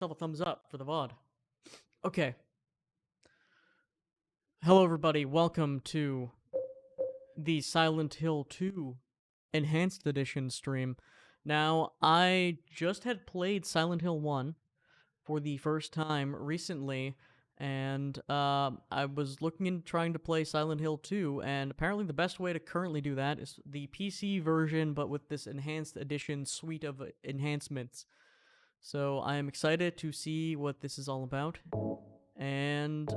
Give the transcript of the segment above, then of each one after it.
Myself a thumbs up for the VOD. Okay. Hello, everybody. Welcome to the Silent Hill 2 Enhanced Edition stream. Now, I just had played Silent Hill 1 for the first time recently, and I was looking into trying to play Silent Hill 2, and apparently the best way to currently do that is the PC version, but with this Enhanced Edition suite of enhancements. So I am excited to see what this is all about. And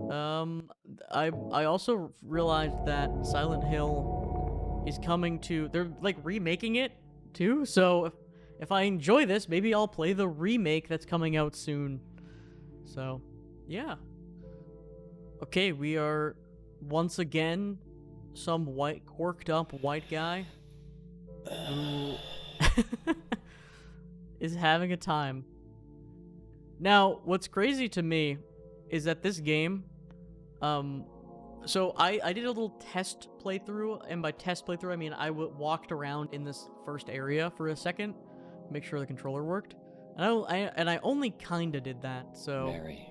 I also realized that Silent Hill is coming to, they're like remaking it too. So if I enjoy this, maybe I'll play the remake that's coming out soon. So yeah. Okay, we are once again some quirked up white guy who is having a time. Now, what's crazy to me is that this game, so I did a little test playthrough, and by test playthrough, I mean I walked around in this first area for a second, make sure the controller worked, and I only kinda did that, so Mary,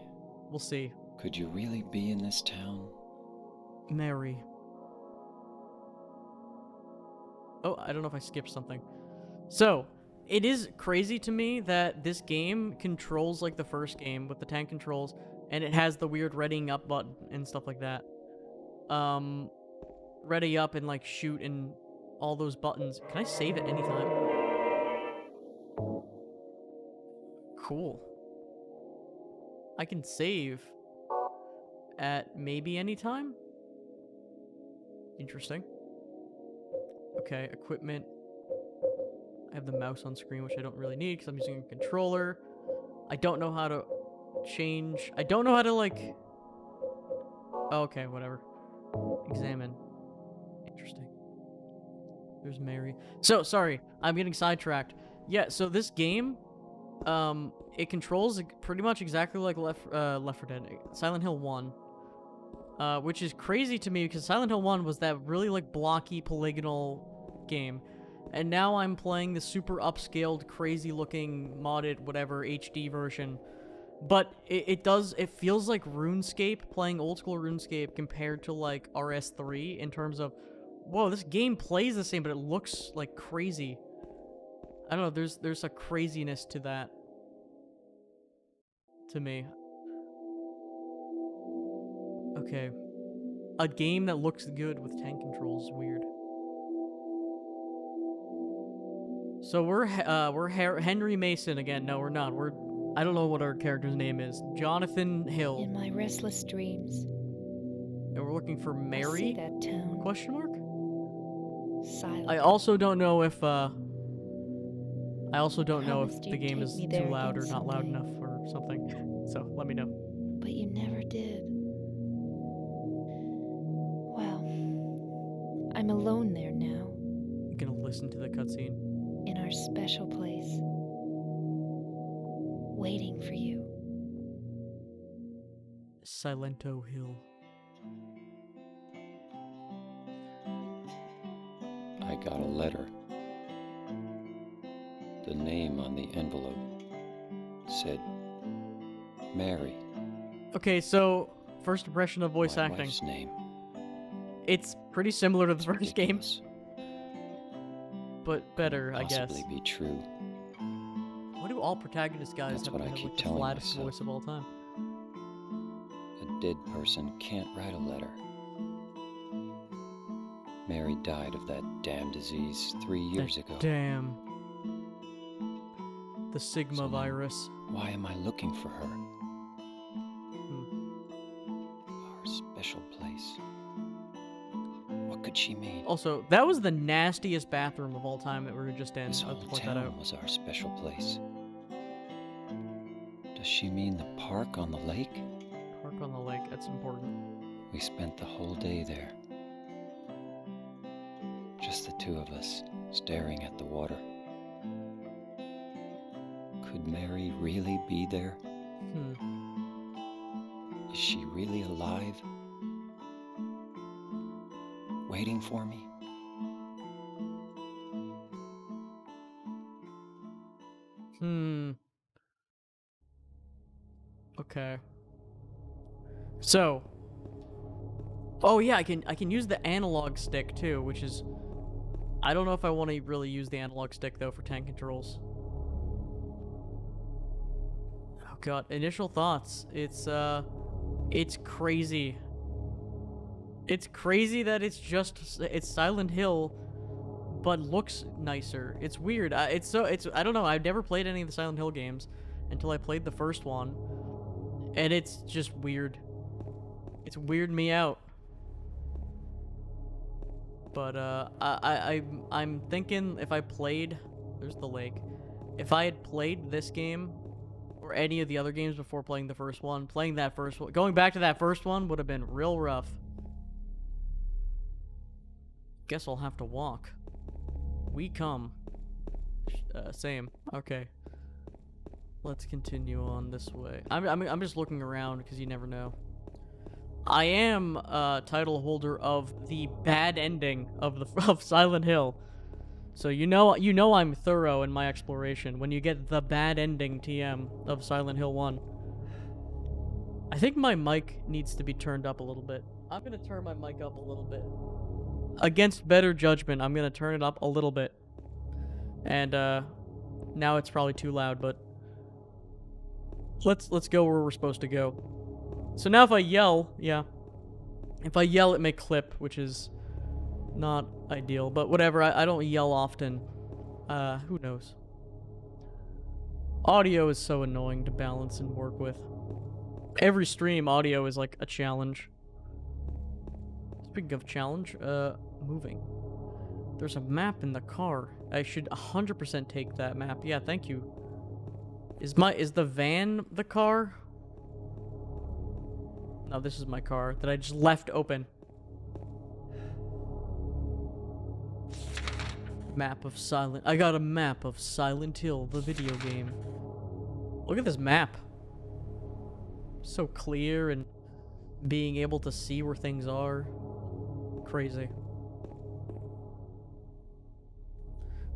we'll see. could you really be in this town? Mary. Oh, I don't know if I skipped something. So, it is crazy to me that this game controls like the first game with the tank controls, and it has the weird readying up button and stuff like that. Ready up and like shoot and all those buttons. Can I save at any time? Cool. I can save at maybe any time? Interesting. Okay, equipment. I have the mouse on screen, which I don't really need because I'm using a controller. I don't know how to change. I don't know how to like... Okay, whatever. Examine. Interesting. There's Mary. So, sorry, I'm getting sidetracked. Yeah, so this game, it controls pretty much exactly like Left 4 Dead, Silent Hill 1. Which is crazy to me because Silent Hill 1 was that really like blocky polygonal game. And now I'm playing the super upscaled, crazy looking, modded, whatever, HD version. But it feels like RuneScape, playing old school RuneScape compared to like RS3 in terms of, whoa, this game plays the same, but it looks like crazy. I don't know, there's a craziness to that. To me. Okay. A game that looks good with tank controls is weird. So we're Henry Mason again. No, we're not. I don't know what our character's name is. Jonathan Hill. In my restless dreams, And we're looking for I see Mary? that town. Question mark? Silent. I also don't know if the Promised you'd game take is me too there loud or again not loud someday. enough or something. So let me know. But you never did. Well, I'm alone there now, I'm gonna listen to the cutscene. in our special place, waiting for you. Silento Hill. I got a letter. The name on the envelope said Mary. Okay, so first impression of voice my acting. wife's name. It's pretty similar to the It's first game, ridiculous. but better, I guess. Possibly be true. Why do all protagonist guys That's have, what I have keep like the telling flattest myself. voice of all time? A dead person can't write a letter. Mary died of that damn disease 3 years ago. Damn. The Sigma So then- virus. Why am I looking for her? Hmm. Our special place. What could she mean? Also, that was the nastiest bathroom of all time that we were just in. This I'll whole point that town out. was our special place. Does she mean the park on the lake? Park on the lake, that's important. We spent the whole day there. Just the two of us, staring at the water. Could Mary really be there? Is she really alive? Waiting for me? Okay. So. Oh yeah, I can use the analog stick too, which is. I don't know if I want to really use the analog stick though for tank controls. Oh god, initial thoughts. It's crazy. It's crazy that it's Silent Hill, but looks nicer. It's weird. I don't know. I've never played any of the Silent Hill games until I played the first one, and it's just weird. It's weirded me out. But I'm thinking if I played, there's the lake. If I had played this game or any of the other games before playing the first one, going back to that first one would have been real rough. Guess I'll have to walk. We come. Same. Okay. Let's continue on this way. I'm just looking around because you never know. I am title holder of the bad ending of Silent Hill. So you know I'm thorough in my exploration when you get the bad ending TM of Silent Hill 1. I think my mic needs to be turned up a little bit. I'm going to turn my mic up a little bit. Against better judgment, I'm going to turn it up a little bit. And now it's probably too loud, but let's go where we're supposed to go. So now if I yell, it may clip, which is not ideal, but whatever. I don't yell often. Who knows? Audio is so annoying to balance and work with. Every stream, audio is like a challenge. Speaking of challenge, moving. There's a map in the car. I should 100% take that map. Yeah, thank you. Is the van the car? No, this is my car that I just left open. Map of Silent... I got a map of Silent Hill, the video game. Look at this map. So clear and being able to see where things are. Crazy.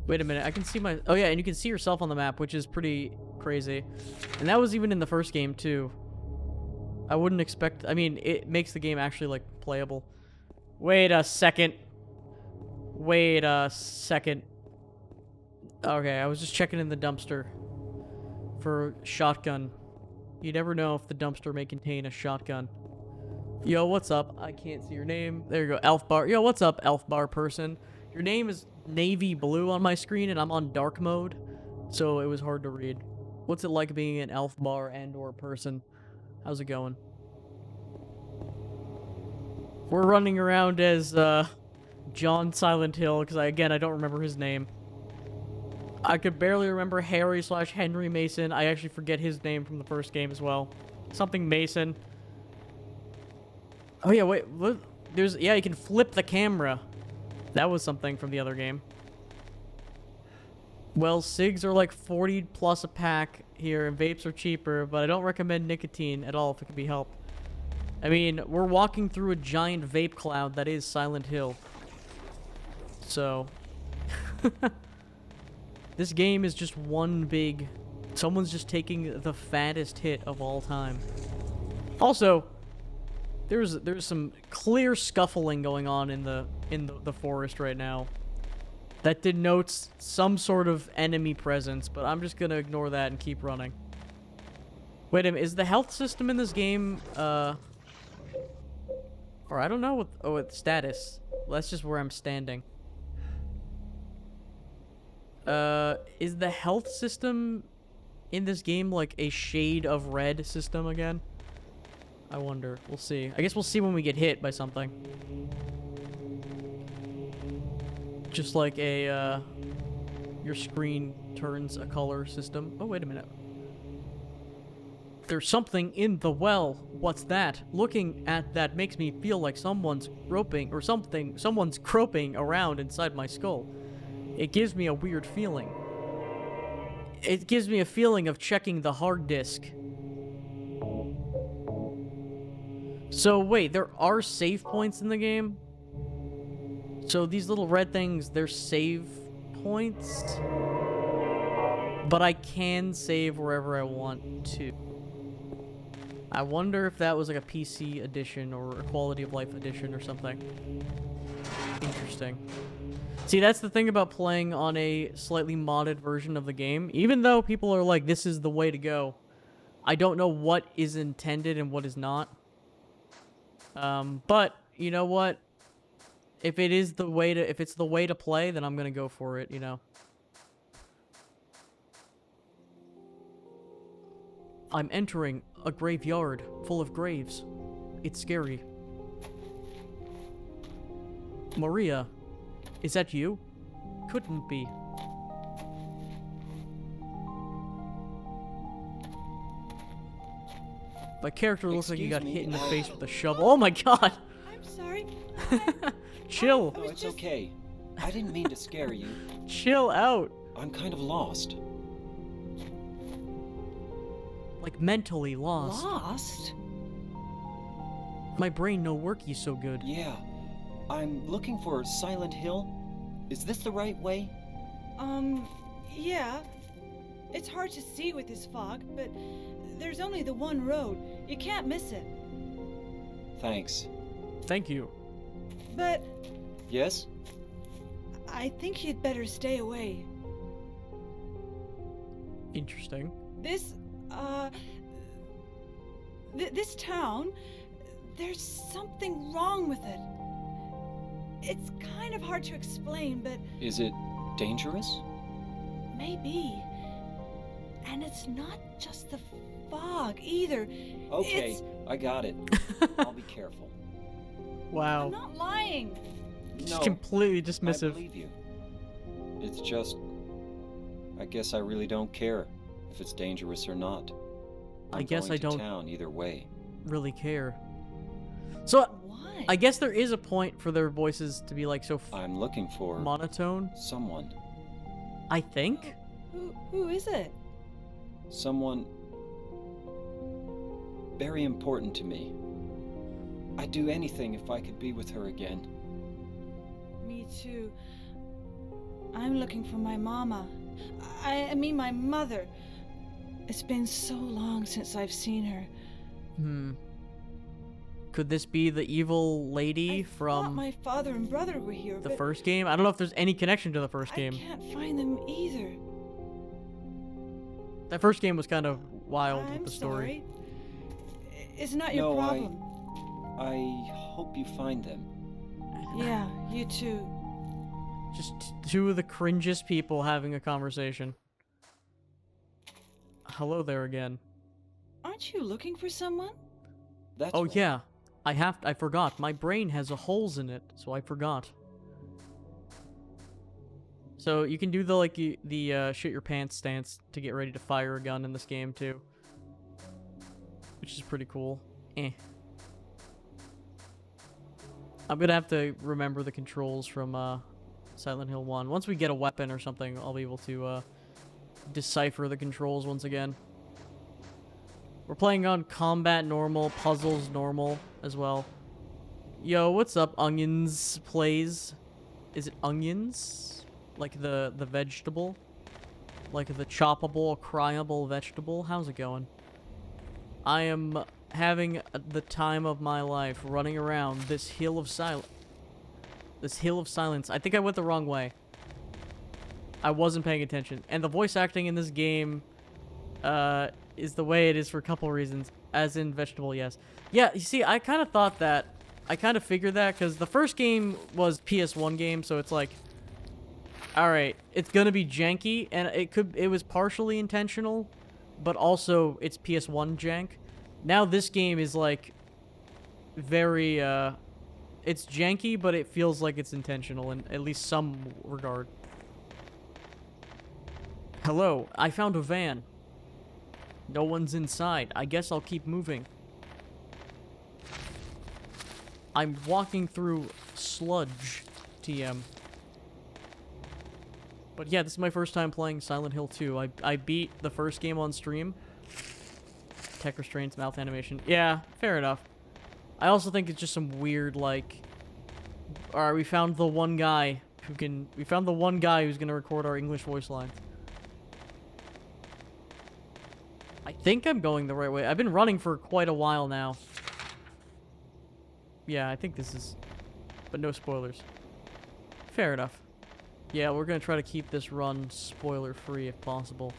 Wait a minute, I can see my... Oh yeah, and you can see yourself on the map, which is pretty crazy. And that was even in the first game, too. I wouldn't expect... I mean, it makes the game actually, like, playable. Wait a second. Wait a second. Okay, I was just checking in the dumpster for shotgun. You never know if the dumpster may contain a shotgun. Yo, what's up? I can't see your name. There you go, Elf Bar. Yo, what's up, Elf Bar person? Your name is navy blue on my screen, and I'm on dark mode, so it was hard to read. What's it like being an Elf Bar and/or person? How's it going? We're running around as, John Silent Hill, because I don't remember his name. I could barely remember Harry/Henry Mason. I actually forget his name from the first game as well. Something Mason. Oh yeah, wait, what? Yeah, you can flip the camera. That was something from the other game. Well, cigs are like 40 plus a pack here, and vapes are cheaper, but I don't recommend nicotine at all if it can be helped. I mean, we're walking through a giant vape cloud that is Silent Hill. So, this game is just one big... Someone's just taking the fattest hit of all time. Also, there's some clear scuffling going on in the forest right now. That denotes some sort of enemy presence, but I'm just gonna ignore that and keep running. Wait a minute, is the health system in this game, or I don't know what... Oh, it's status. That's just where I'm standing. Is the health system in this game like a shade of red system again? I wonder. We'll see. I guess we'll see when we get hit by something. Just like a, your screen turns a color system. Oh, wait a minute. There's something in the well. What's that? Looking at that makes me feel like someone's groping or something. Someone's groping around inside my skull. It gives me a weird feeling. It gives me a feeling of checking the hard disk. So wait, there are save points in the game? So these little red things, they're save points? But I can save wherever I want to. I wonder if that was like a PC edition or a quality of life edition or something. Interesting. See, that's the thing about playing on a slightly modded version of the game. Even though people are like, this is the way to go, I don't know what is intended and what is not. But you know what? If it's the way to play, then I'm gonna go for it, you know. I'm entering a graveyard full of graves. It's scary. Maria, is that you? Couldn't be. My character looks like he got hit in the face with a shovel. Oh my god! I'm sorry. Chill. I No, was it's just- okay. I didn't mean to scare you. Chill out. I'm kind of lost. Like mentally lost. Lost? My brain no worky so good. Yeah. I'm looking for Silent Hill. Is this the right way? Yeah. It's hard to see with this fog, but there's only the one road. You can't miss it. Thanks. Thank you. But Yes? I think you'd better stay away. Interesting. This, this town, there's something wrong with it. It's kind of hard to explain, but Is it dangerous? maybe. And it's not just the fog either. Okay, It's... I got it. I'll be careful. Wow. I'm not lying. Just No, completely I dismissive. believe you. It's just... I guess I really don't care if it's dangerous or not. I I'm guess going I to don't town either way. really care. So, Why? I guess there is a point for their voices to be like so I'm looking for monotone. someone. I think. Who is it? Someone very important to me. I'd do anything if I could be with her again. Me too. I'm looking for my mama. I mean my mother. It's been so long since I've seen her. Could this be the evil lady I thought from my father and brother were here, the but first game? I don't know if there's any connection to the first I game. can't find them either. That first game was kind of wild I'm with the story. sorry. It's not your No, problem. I hope you find them. Yeah, you too. Just two of the cringiest people having a conversation. Hello there again. Aren't you looking for someone? That's Oh right. yeah, I forgot. My brain has a holes in it, so I forgot. So you can do the shit your pants stance to get ready to fire a gun in this game too, which is pretty cool. I'm gonna have to remember the controls from Silent Hill 1. Once we get a weapon or something, I'll be able to decipher the controls once again. We're playing on combat normal, puzzles normal as well. Yo, what's up, Onions Plays? Is it onions? Like the vegetable? Like the choppable, cryable vegetable? How's it going? I am having the time of my life running around this hill of silence. This hill of silence. I think I went the wrong way. I wasn't paying attention. And the voice acting in this game is the way it is for a couple reasons. As in vegetable, yes. Yeah, you see, I kind of thought that. I kind of figured that because the first game was PS1 game, so it's like, all right, it's gonna be janky, and it was partially intentional, but also it's PS1 jank. Now this game is like very it's janky, but it feels like it's intentional in at least some regard. Hello, I found a van. No one's inside. I guess I'll keep moving. I'm walking through sludge, TM. But yeah, this is my first time playing Silent Hill 2. I beat the first game on stream. Tech restraints, mouth animation. Yeah, fair enough. I also think it's just some weird, like... Alright, we found the one guy who can... We found the one guy who's gonna record our English voice lines. I think I'm going the right way. I've been running for quite a while now. Yeah, I think this is... But no spoilers. Fair enough. Yeah, we're gonna try to keep this run spoiler-free if possible.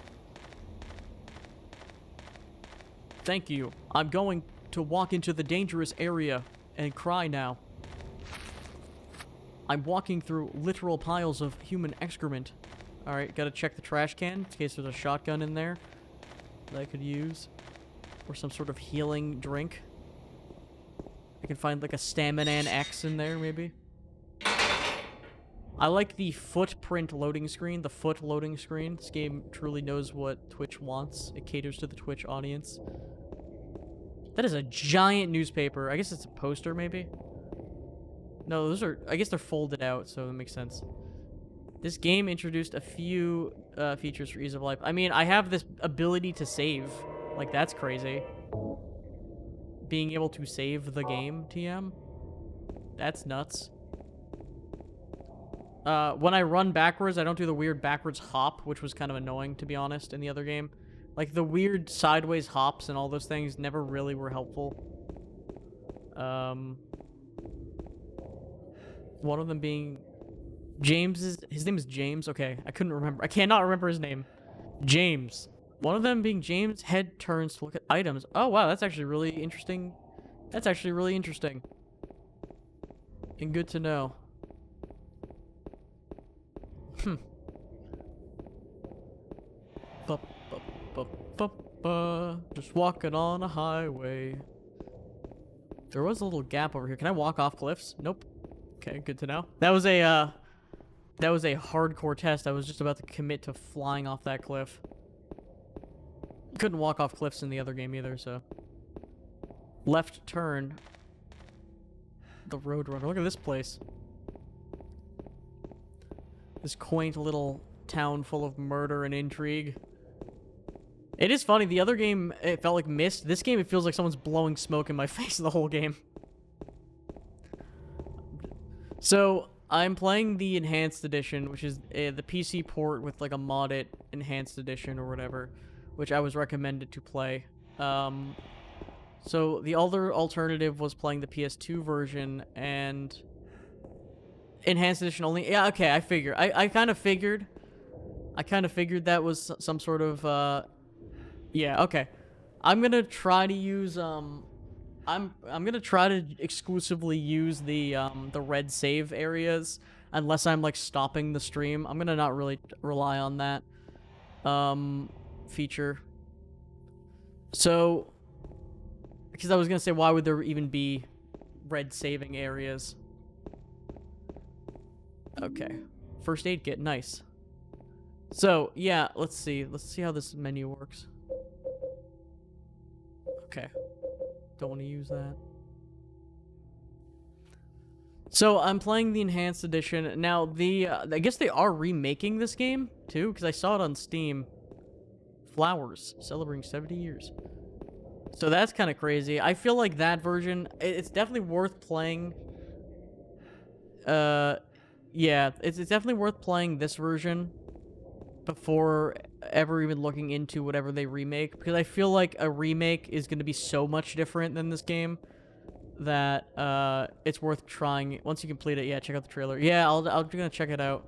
Thank you. I'm going to walk into the dangerous area and cry now. I'm walking through literal piles of human excrement. Alright, gotta check the trash can in case there's a shotgun in there that I could use. Or some sort of healing drink. I can find like a Staminan X in there, maybe. I like the footprint loading screen, the foot loading screen. This game truly knows what Twitch wants. It caters to the Twitch audience. That is a giant newspaper. I guess it's a poster, maybe? No, those are... I guess they're folded out, so that makes sense. This game introduced a few features for ease of life. I mean, I have this ability to save. Like, that's crazy. Being able to save the game, TM? That's nuts. When I run backwards, I don't do the weird backwards hop, which was kind of annoying, to be honest, in the other game. Like, the weird sideways hops and all those things never really were helpful. One of them being... his name is James? Okay, I couldn't remember. I cannot remember his name. James. One of them being James' head turns to look at items. Oh, wow, that's actually really interesting. That's actually really interesting. And good to know. Just walking on a highway. There was a little gap over here. Can I walk off cliffs? Nope. Okay, good to know. That was a hardcore test. I was just about to commit to flying off that cliff. Couldn't walk off cliffs in the other game either, so. Left turn. The Roadrunner. Look at this place. This quaint little town full of murder and intrigue. It is funny, the other game, it felt like mist. This game, it feels like someone's blowing smoke in my face the whole game. So, I'm playing the Enhanced Edition, which is the PC port with like a modded Enhanced Edition or whatever, which I was recommended to play. So, the other alternative was playing the PS2 version, and... Enhanced Edition only. Yeah, okay, I figure. I kind of figured. I kind of figured that was some sort of, yeah, okay. I'm gonna try to use, I'm gonna try to exclusively use the red save areas, unless I'm, like, stopping the stream. I'm gonna not really rely on that, feature. So, because I was gonna say, why would there even be red saving areas? Okay. First aid kit, nice. So, yeah, let's see. Let's see how this menu works. Okay. Don't want to use that. So, I'm playing the Enhanced Edition. Now, I guess they are remaking this game, too, because I saw it on Steam. Flowers, celebrating 70 years. So, that's kind of crazy. I feel like that version, it's definitely worth playing. Yeah, it's definitely worth playing this version before ever even looking into whatever they remake, because I feel like a remake is going to be so much different than this game that it's worth trying. Once you complete it, yeah, check out the trailer. Yeah, I'm gonna check it out.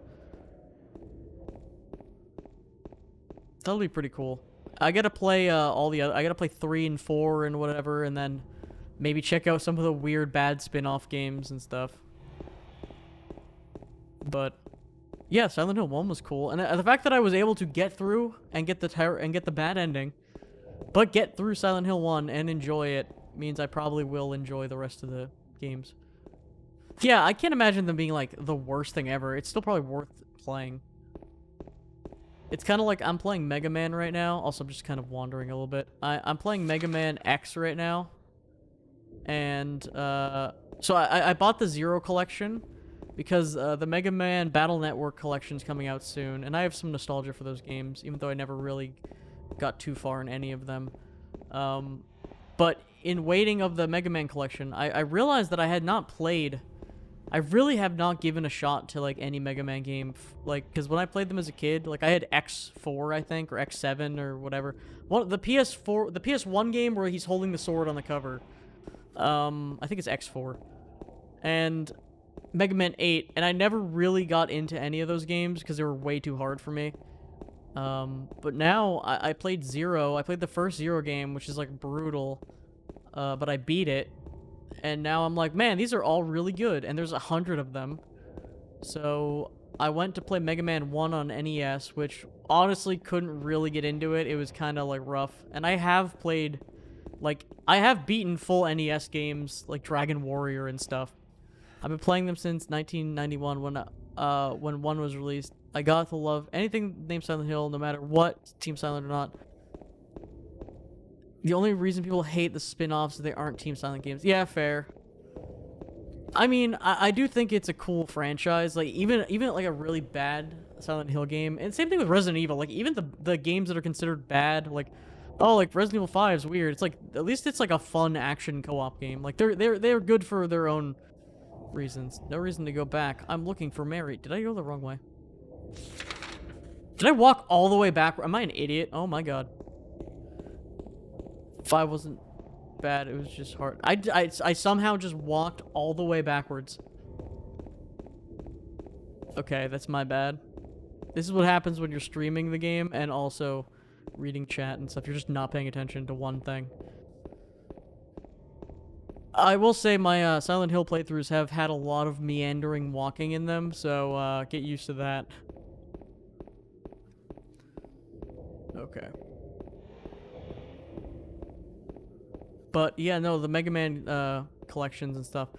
That'll be pretty cool. I gotta play all the other. I gotta play 3 and 4 and whatever, and then maybe check out some of the weird bad spin-off games and stuff. But yeah, Silent Hill 1 was cool, and the fact that I was able to get through and get the bad ending, but get through Silent Hill 1 and enjoy it means I probably will enjoy the rest of the games. Yeah, I can't imagine them being like the worst thing ever. It's still probably worth playing. It's kind of like I'm playing Mega Man right now. Also, I'm just kind of wandering a little bit. I'm playing Mega Man X right now, and so I bought the Zero collection. Because the Mega Man Battle Network collection's coming out soon, and I have some nostalgia for those games, even though I never really got too far in any of them. But in waiting of the Mega Man collection, I realized that I had not played I really have not given a shot to like any Mega Man game, like because when I played them as a kid, like I had X4 I think or X7 or whatever. The PS4, the PS1 game where he's holding the sword on the cover. I think it's X4, and Mega Man 8, and I never really got into any of those games because they were way too hard for me. But now I played Zero. I played the first Zero game, which is like brutal, but I beat it. And now I'm like, man, these are all really good, and there's 100 of them. So I went to play Mega Man 1 on NES, which honestly couldn't really get into it. It was kind of like rough. And I have played, like, I have beaten full NES games like Dragon Warrior and stuff. I've been playing them since 1991 when 1 was released. I got to love anything named Silent Hill, no matter what, Team Silent or not. The only reason people hate the spin-offs is they aren't Team Silent games. Yeah, fair. I mean, I do think it's a cool franchise. Like, even like a really bad Silent Hill game, and same thing with Resident Evil. Like, even the games that are considered bad, like, oh, like Resident Evil 5 is weird. It's like, at least it's like a fun action co-op game. Like, they're good for their own reasons. No reason to go back. I'm looking for Mary. Did I go the wrong way? Did I walk all the way back? Am I an idiot? Oh my god. 5 wasn't bad, it was just hard. I somehow just walked all the way backwards. Okay, that's my bad. This is what happens when you're streaming the game and also reading chat and stuff. You're just not paying attention to one thing. I will say my Silent Hill playthroughs have had a lot of meandering walking in them, so get used to that. Okay. But yeah, no, the Mega Man collections and stuff.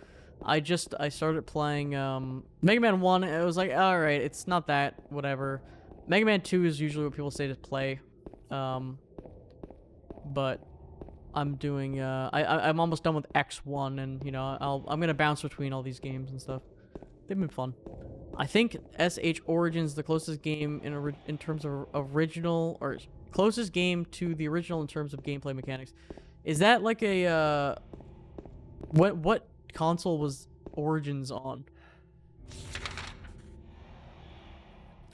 I started playing Mega Man 1. It was like, all right, it's not that whatever. Mega Man 2 is usually what people say to play. But I'm doing I'm almost done with X1, and you know, I'm gonna bounce between all these games and stuff. They've been fun. I think SH Origins the closest game in terms of original, or closest game to the original in terms of gameplay mechanics. Is that like a what console was Origins on?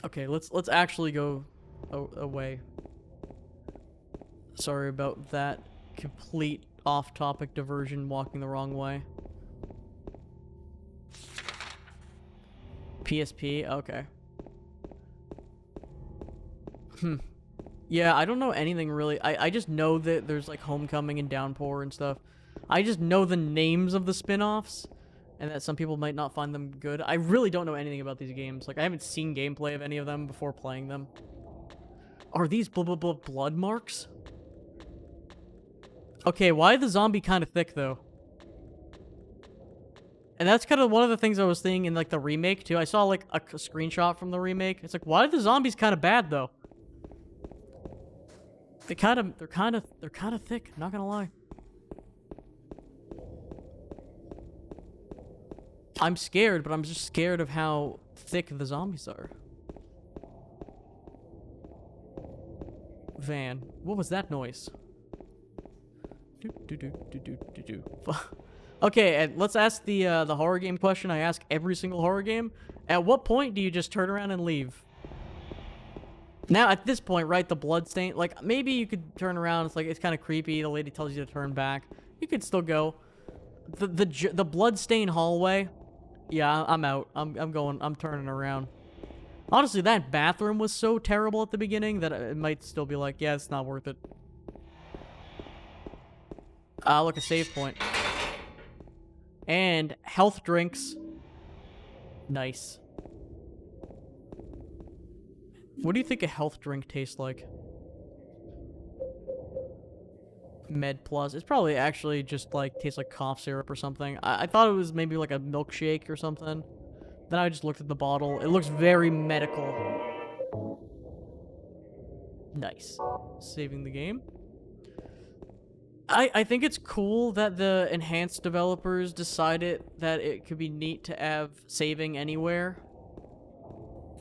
Okay, let's actually go away. Sorry about that complete off-topic diversion, walking the wrong way. PSP, okay. Yeah, I don't know anything really. I just know that there's like Homecoming and Downpour and stuff. I just know the names of the spin-offs, and that some people might not find them good. I really don't know anything about these games. Like, I haven't seen gameplay of any of them before playing them. Are these blood marks? Okay, why is the zombie kind of thick, though? And that's kind of one of the things I was seeing in, like, the remake, too. I saw, like, a screenshot from the remake. It's like, why are the zombies kind of bad, though? They're kind of thick, not gonna lie. I'm scared, but I'm just scared of how thick the zombies are. Van, what was that noise? Okay, and let's ask the horror game question I ask every single horror game. At what point do you just turn around and leave? Now, at this point, right, the blood stain, like, maybe you could turn around, it's like, it's kind of creepy, the lady tells you to turn back. You could still go. The blood stain hallway, yeah, I'm out. I'm turning around. Honestly, that bathroom was so terrible at the beginning that it might still be like, yeah, it's not worth it. Look, a save point. And health drinks. Nice. What do you think a health drink tastes like? Med Plus. It's probably actually just like tastes like cough syrup or something. I thought it was maybe like a milkshake or something. Then I just looked at the bottle. It looks very medical. Nice. Saving the game. I think it's cool that the enhanced developers decided that it could be neat to have saving anywhere.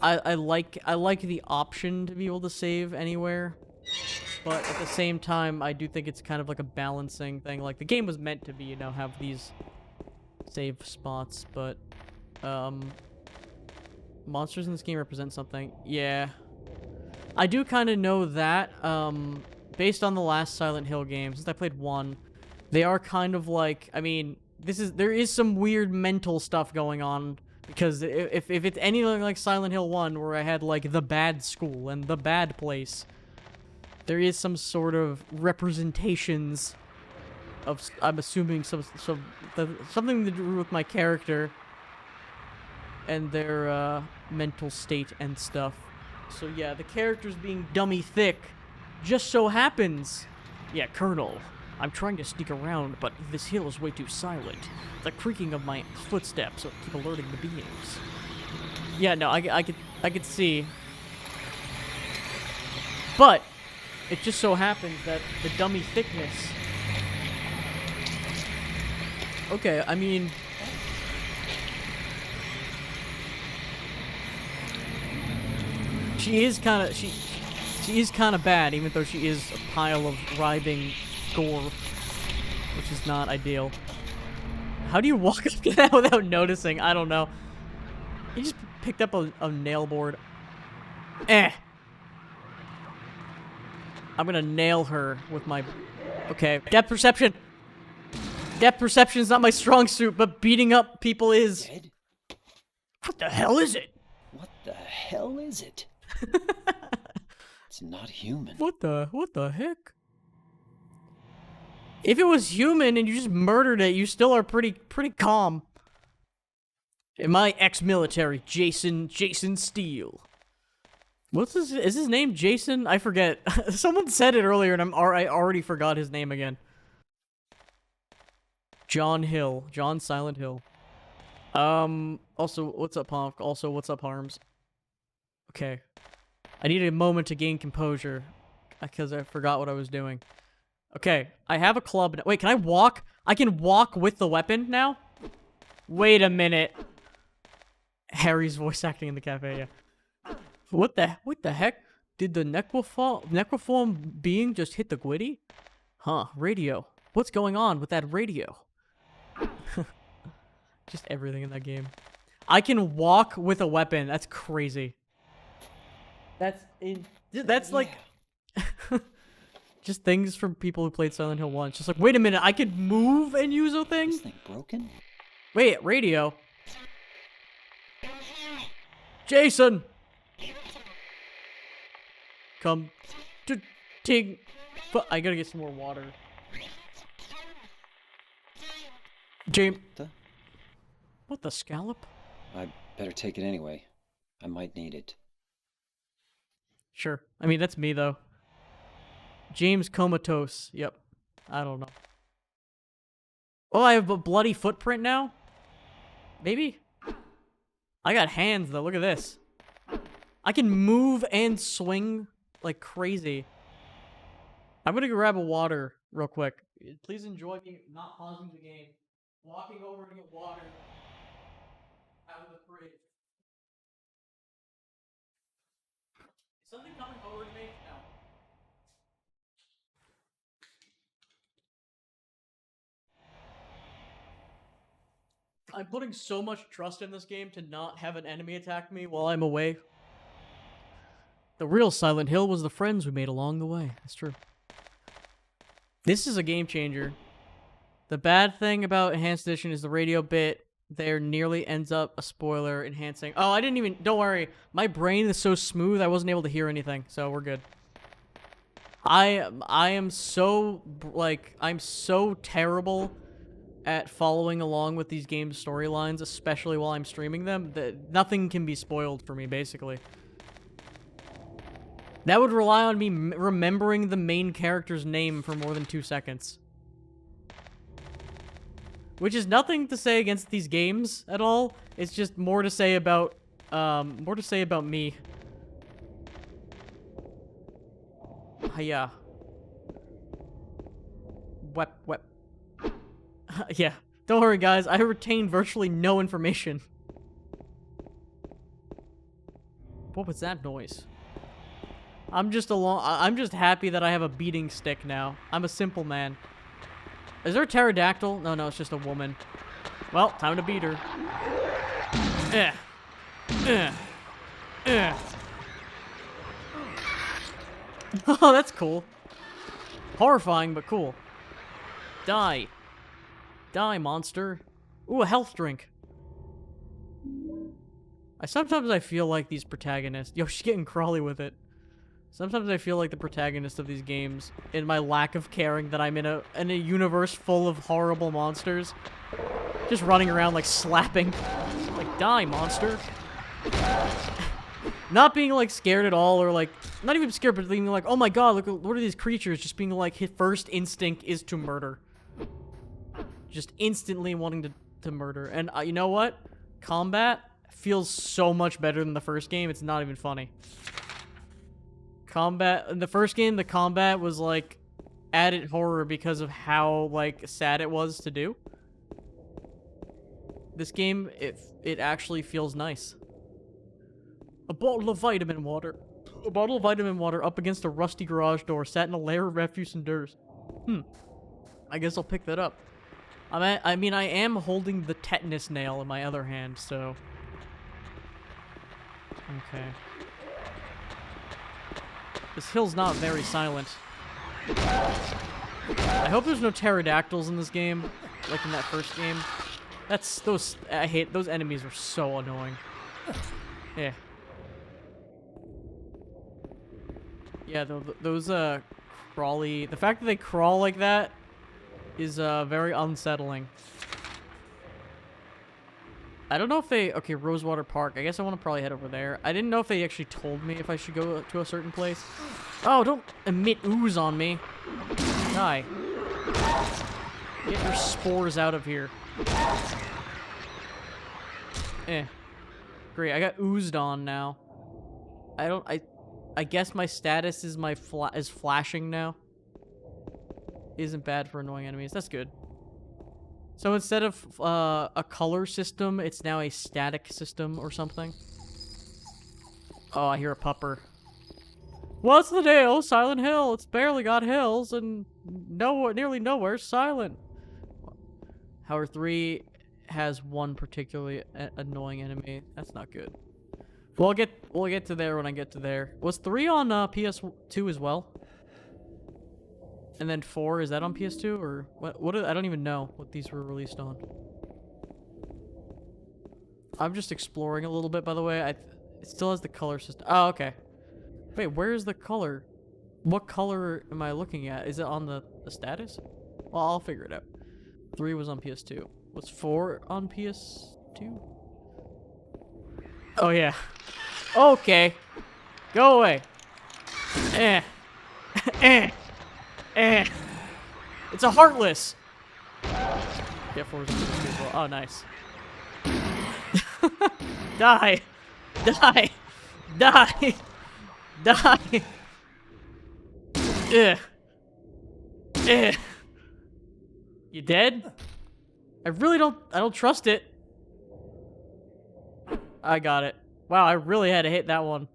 I like the option to be able to save anywhere, but at the same time, I do think it's kind of like a balancing thing. Like, the game was meant to be, you know, have these save spots, but Monsters in this game represent something. Yeah. I do kind of know that, based on the last Silent Hill game, since I played 1, they are kind of like, I mean, there is some weird mental stuff going on, because if it's anything like Silent Hill 1, where I had, like, the bad school and the bad place, there is some sort of representations of, I'm assuming, something to do with my character and their, mental state and stuff. So yeah, the characters being dummy thick just so happens. Yeah, Colonel, I'm trying to sneak around, but this hill is way too silent. The creaking of my footsteps will keep alerting the beings. Yeah, no, I could see. But it just so happens that the dummy thickness. Okay, I mean, she is kind of bad, even though she is a pile of writhing gore, which is not ideal. How do you walk up to that without noticing? I don't know. You just picked up a nail board. Eh. I'm gonna nail her with my... Okay, depth perception. Depth perception is not my strong suit, but beating up people is. Dead? What the hell is it? What the hell is it? It's not human. What the heck? If it was human and you just murdered it, you still are pretty calm. Am I ex-military Jason Steele? What's his? Is his name Jason? I forget. Someone said it earlier, and I already forgot his name again. John Silent Hill. Also, what's up, Honk? Also, what's up, Harms? Okay. I need a moment to gain composure, because I forgot what I was doing. Okay, I have a club now. Wait, can I walk? I can walk with the weapon now? Wait a minute. Harry's voice acting in the cafe, yeah. What the heck? Did the necroform being just hit the Gwitty? Huh, radio. What's going on with that radio? Just everything in that game. I can walk with a weapon. That's crazy. That's like just things from people who played Silent Hill 1. Just like, wait a minute, I could move and use a thing? This thing broken? Wait, radio. Jason! Come to Ting. I gotta get some more water. James. What the scallop? I better take it anyway. I might need it. Sure. I mean, that's me, though. James Comatose. Yep. I don't know. Oh, I have a bloody footprint now? Maybe? I got hands, though. Look at this. I can move and swing like crazy. I'm gonna grab a water real quick. Please enjoy me not pausing the game. Walking over to get water out of the fridge. Is something coming over to me? No. I'm putting so much trust in this game to not have an enemy attack me while I'm away. The real Silent Hill was the friends we made along the way. That's true. This is a game changer. The bad thing about Enhanced Edition is the radio bit there nearly ends up a spoiler enhancing. Oh, I didn't even... Don't worry. My brain is so smooth, I wasn't able to hear anything, so we're good. I am so... Like, I'm so terrible at following along with these games' storylines, especially while I'm streaming them, that nothing can be spoiled for me, basically. That would rely on me remembering the main character's name for more than 2 seconds. Which is nothing to say against these games at all. It's just more to say about, me. Yeah. Wep. Yeah. Don't worry, guys. I retained virtually no information. What was that noise? I'm just happy that I have a beating stick now. I'm a simple man. Is there a pterodactyl? No, it's just a woman. Well, time to beat her. Eh. Eh. Eh. Oh, that's cool. Horrifying, but cool. Die. Die, monster. Ooh, a health drink. Sometimes I feel like these protagonists... Yo, she's getting crawly with it. Sometimes I feel like the protagonist of these games, in my lack of caring that I'm in a universe full of horrible monsters, just running around like slapping. Like, die, monster. Not being like scared at all, or like, not even scared, but being like, oh my god, look, what are these creatures? Just being like, his first instinct is to murder. Just instantly wanting to murder. And you know what? Combat feels so much better than the first game, it's not even funny. Combat, in the first game, the combat was like added horror because of how like sad it was to do. This game, it actually feels nice. A bottle of vitamin water. A bottle of vitamin water up against a rusty garage door, sat in a lair of refuse and dirt. I guess I'll pick that up. I mean, I am holding the tetanus nail in my other hand, so... Okay. This hill's not very silent. I hope there's no pterodactyls in this game, like in that first game. I hate, those enemies are so annoying. Yeah. Yeah, those, crawly... The fact that they crawl like that is, very unsettling. I don't know if they... Okay, Rosewater Park. I guess I want to probably head over there. I didn't know if they actually told me if I should go to a certain place. Oh, don't emit ooze on me. Die. Get your spores out of here. Great, I got oozed on now. I guess my status is is flashing now. Isn't bad for annoying enemies. That's good. So instead of a color system, it's now a static system or something. Oh, I hear a pupper. What's the deal? Silent Hill. It's barely got hills and nearly nowhere silent. However, 3 has one particularly annoying enemy. That's not good. We'll get to there when I get to there. Was 3 on PS2 as well? And then 4, is that on PS2 or what? I don't even know what these were released on. I'm just exploring a little bit, by the way. It still has the color system. Oh, okay. Wait, where's the color? What color am I looking at? Is it on the status? Well, I'll figure it out. 3 was on PS2. Was 4 on PS2? Oh, yeah. Okay. Go away. Eh. Eh. Eh. It's a Heartless. Yeah, 4 was on PS2 as well. Oh, nice. Die. Die. Die. Die. Ugh. Ugh. You dead? I don't trust it. I got it. Wow, I really had to hit that one.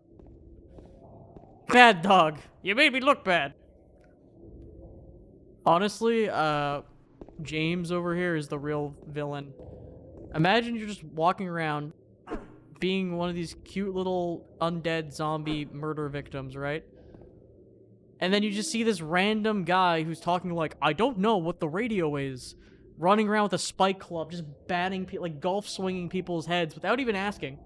Bad dog. You made me look bad. Honestly, James over here is the real villain. Imagine you're just walking around being one of these cute little undead zombie murder victims, right? And then you just see this random guy who's talking like, I don't know what the radio is. Running around with a spike club, just batting, like golf swinging people's heads without even asking.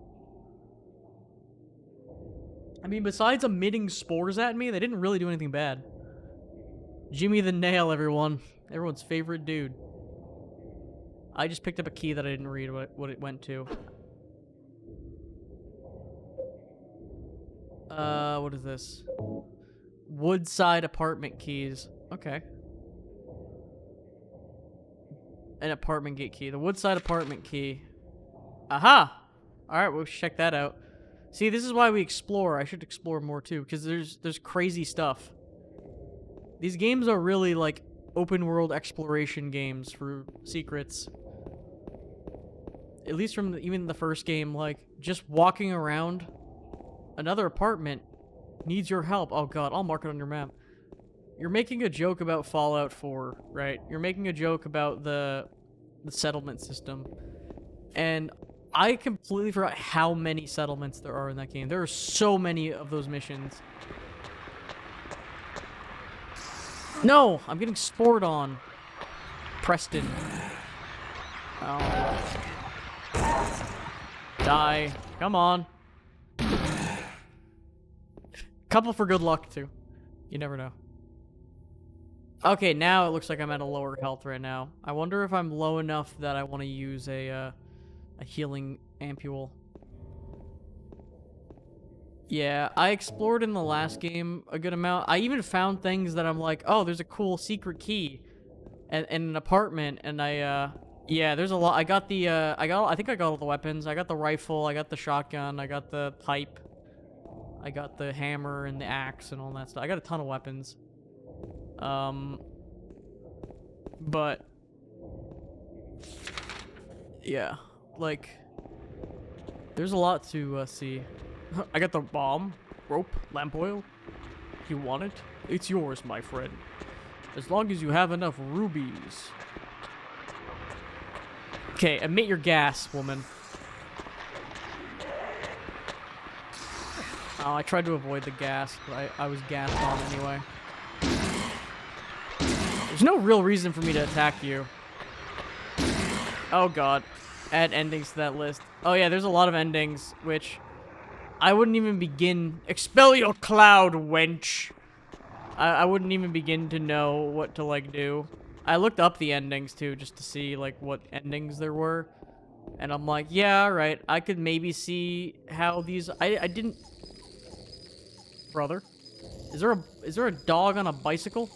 I mean, besides emitting spores at me, they didn't really do anything bad. Jimmy the Nail, everyone. Everyone's favorite dude. I just picked up a key that I didn't read what it went to. What is this? Woodside apartment keys. Okay. An apartment gate key. The Woodside apartment key. Aha! Alright, we'll check that out. See, this is why we explore. I should explore more too, because there's crazy stuff. These games are really like open world exploration games for secrets. At least from even the first game, like just walking around another apartment needs your help. Oh god, I'll mark it on your map. You're making a joke about Fallout 4, right? You're making a joke about the settlement system. And I completely forgot how many settlements there are in that game. There are so many of those missions. No! I'm getting spored on. Preston. Oh. Die. Come on. Couple for good luck, too. You never know. Okay, now it looks like I'm at a lower health right now. I wonder if I'm low enough that I want to use a healing ampule. Yeah, I explored in the last game a good amount. I even found things that I'm like, oh, there's a cool secret key in an apartment, and yeah, there's a lot. I got the, I think I got all the weapons. I got the rifle, I got the shotgun, I got the pipe, I got the hammer and the axe and all that stuff. I got a ton of weapons. But yeah, like, there's a lot to see. I got the bomb, rope, lamp oil. You want it? It's yours, my friend. As long as you have enough rubies. Okay, emit your gas, woman. Oh, I tried to avoid the gas, but I was gassed on anyway. There's no real reason for me to attack you. Oh god. Add endings to that list. Oh yeah, there's a lot of endings, which I wouldn't even begin. Expel your cloud, wench! I wouldn't even begin to know what to, like, do. I looked up the endings, too, just to see, like, what endings there were. And I'm like, yeah, alright, I could maybe see how these... I didn't... Brother? Is there a dog on a bicycle?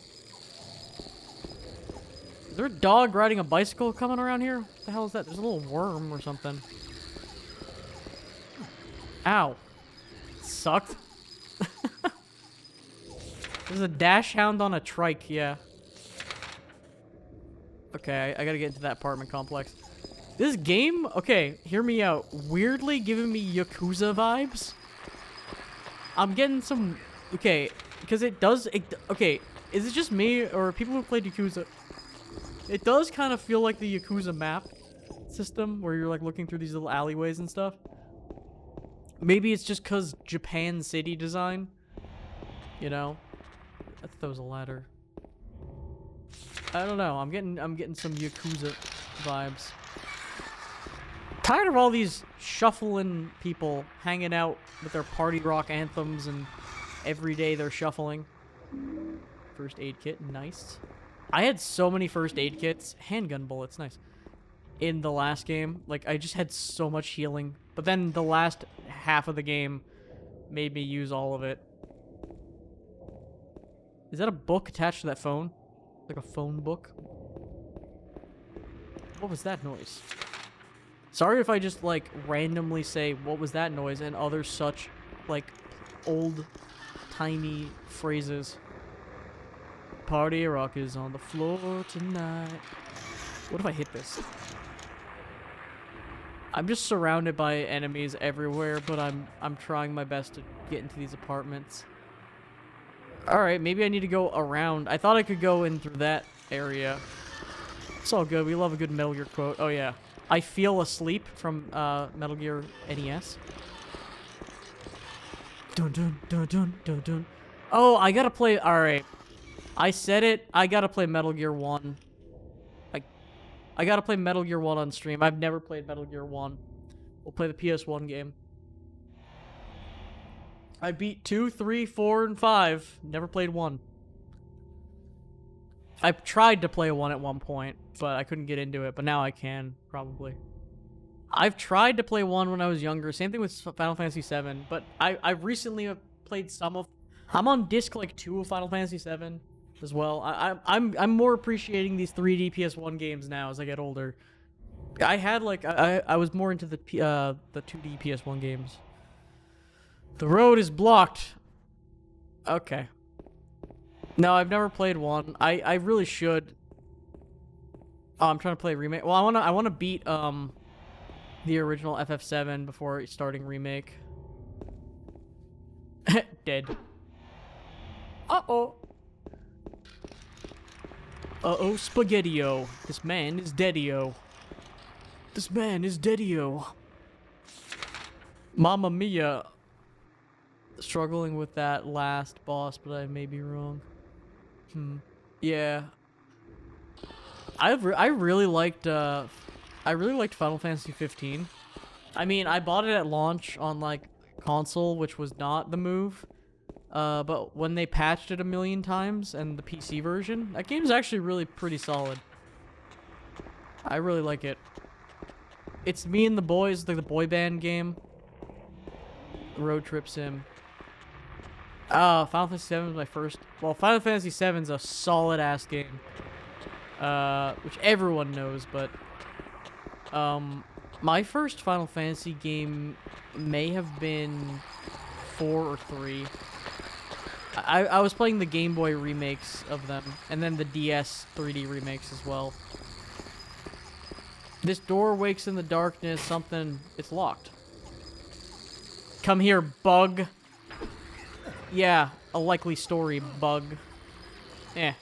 Is there a dog riding a bicycle coming around here? What the hell is that? There's a little worm or something. Ow. Sucked. There's a dash hound on a trike, yeah. Okay, I gotta get into that apartment complex. This game, okay, hear me out. Weirdly giving me Yakuza vibes. I'm getting some, okay, because okay, is it just me or people who played Yakuza? It does kind of feel like the Yakuza map system where you're like looking through these little alleyways and stuff. Maybe it's just because Japan city design, you know? I thought that was a ladder. I don't know. I'm getting some Yakuza vibes. Tired of all these shuffling people hanging out with their party rock anthems and every day they're shuffling. First aid kit, nice. I had so many first aid kits, handgun bullets, nice. In the last game, like I just had so much healing, but then the last half of the game made me use all of it. Is that a book attached to that phone? Like a phone book? What was that noise? Sorry if I just, like, randomly say, what was that noise, and other such, like, old, tiny phrases. Party rock is on the floor tonight. What if I hit this? I'm just surrounded by enemies everywhere, but I'm trying my best to get into these apartments. Alright, maybe I need to go around. I thought I could go in through that area. It's all good. We love a good Metal Gear quote. Oh, yeah. I feel asleep from Metal Gear NES. Dun dun dun dun dun dun. Oh, I gotta play... Alright. I said it. I gotta play Metal Gear 1. I gotta play Metal Gear 1 on stream. I've never played Metal Gear 1. We'll play the PS1 game. I beat 2, 3, 4, and 5. Never played 1. I tried to play 1 at one point, but I couldn't get into it. But now I can, probably. I've tried to play 1 when I was younger. Same thing with Final Fantasy 7. But I recently have played some of... I'm on disc, like, 2 of Final Fantasy 7 as well. I'm more appreciating these 3D PS1 games now as I get older. I had, like... I was more into the 2D PS1 games. The road is blocked. Okay. No, I've never played 1. I really should. Oh, I'm trying to play remake. Well, I wanna beat the original FF7 before starting remake. Dead. Uh-oh. Uh-oh, Spaghetti-O. This man is deadio. This man is deadio. Mamma Mia. Struggling with that last boss, but I may be wrong. Yeah. I really liked Final Fantasy 15. I mean, I bought it at launch on like console, which was not the move. But when they patched it a million times and the PC version, that game's actually really pretty solid. I really like it. It's Me and the Boys, like the boy band game. Road trip sim. Final Fantasy VII was my first. Well, Final Fantasy VII is a solid ass game. Which everyone knows, but my first Final Fantasy game may have been 4 or 3. I was playing the Game Boy remakes of them, and then the DS 3D remakes as well. This door wakes in the darkness. It's locked. Come here, bug. Yeah, a likely story, bug. Eh.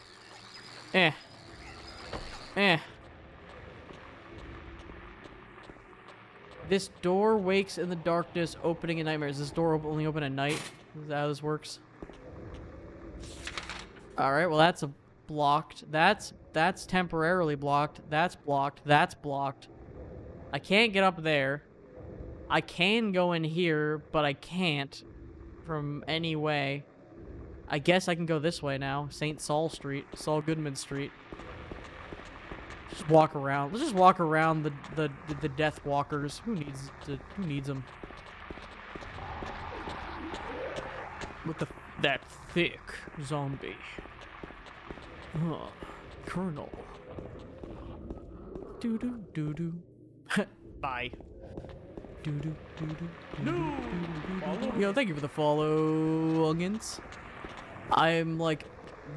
This door wakes in the darkness, opening in nightmares. Is this door only open at night? Is that how this works? Alright, well that's blocked. That's temporarily blocked. That's blocked. That's blocked. I can't get up there. I can go in here, but I can't from any way. I guess I can go this way now. St. Saul Street. Saul Goodman Street. Just walk around. Let's just walk around the Death Walkers. Who needs them? With that thick zombie. Colonel. Doo doo doo doo. Bye. Doo doo doo doo. No. Yo, thank you for the follow, Ungans. I'm like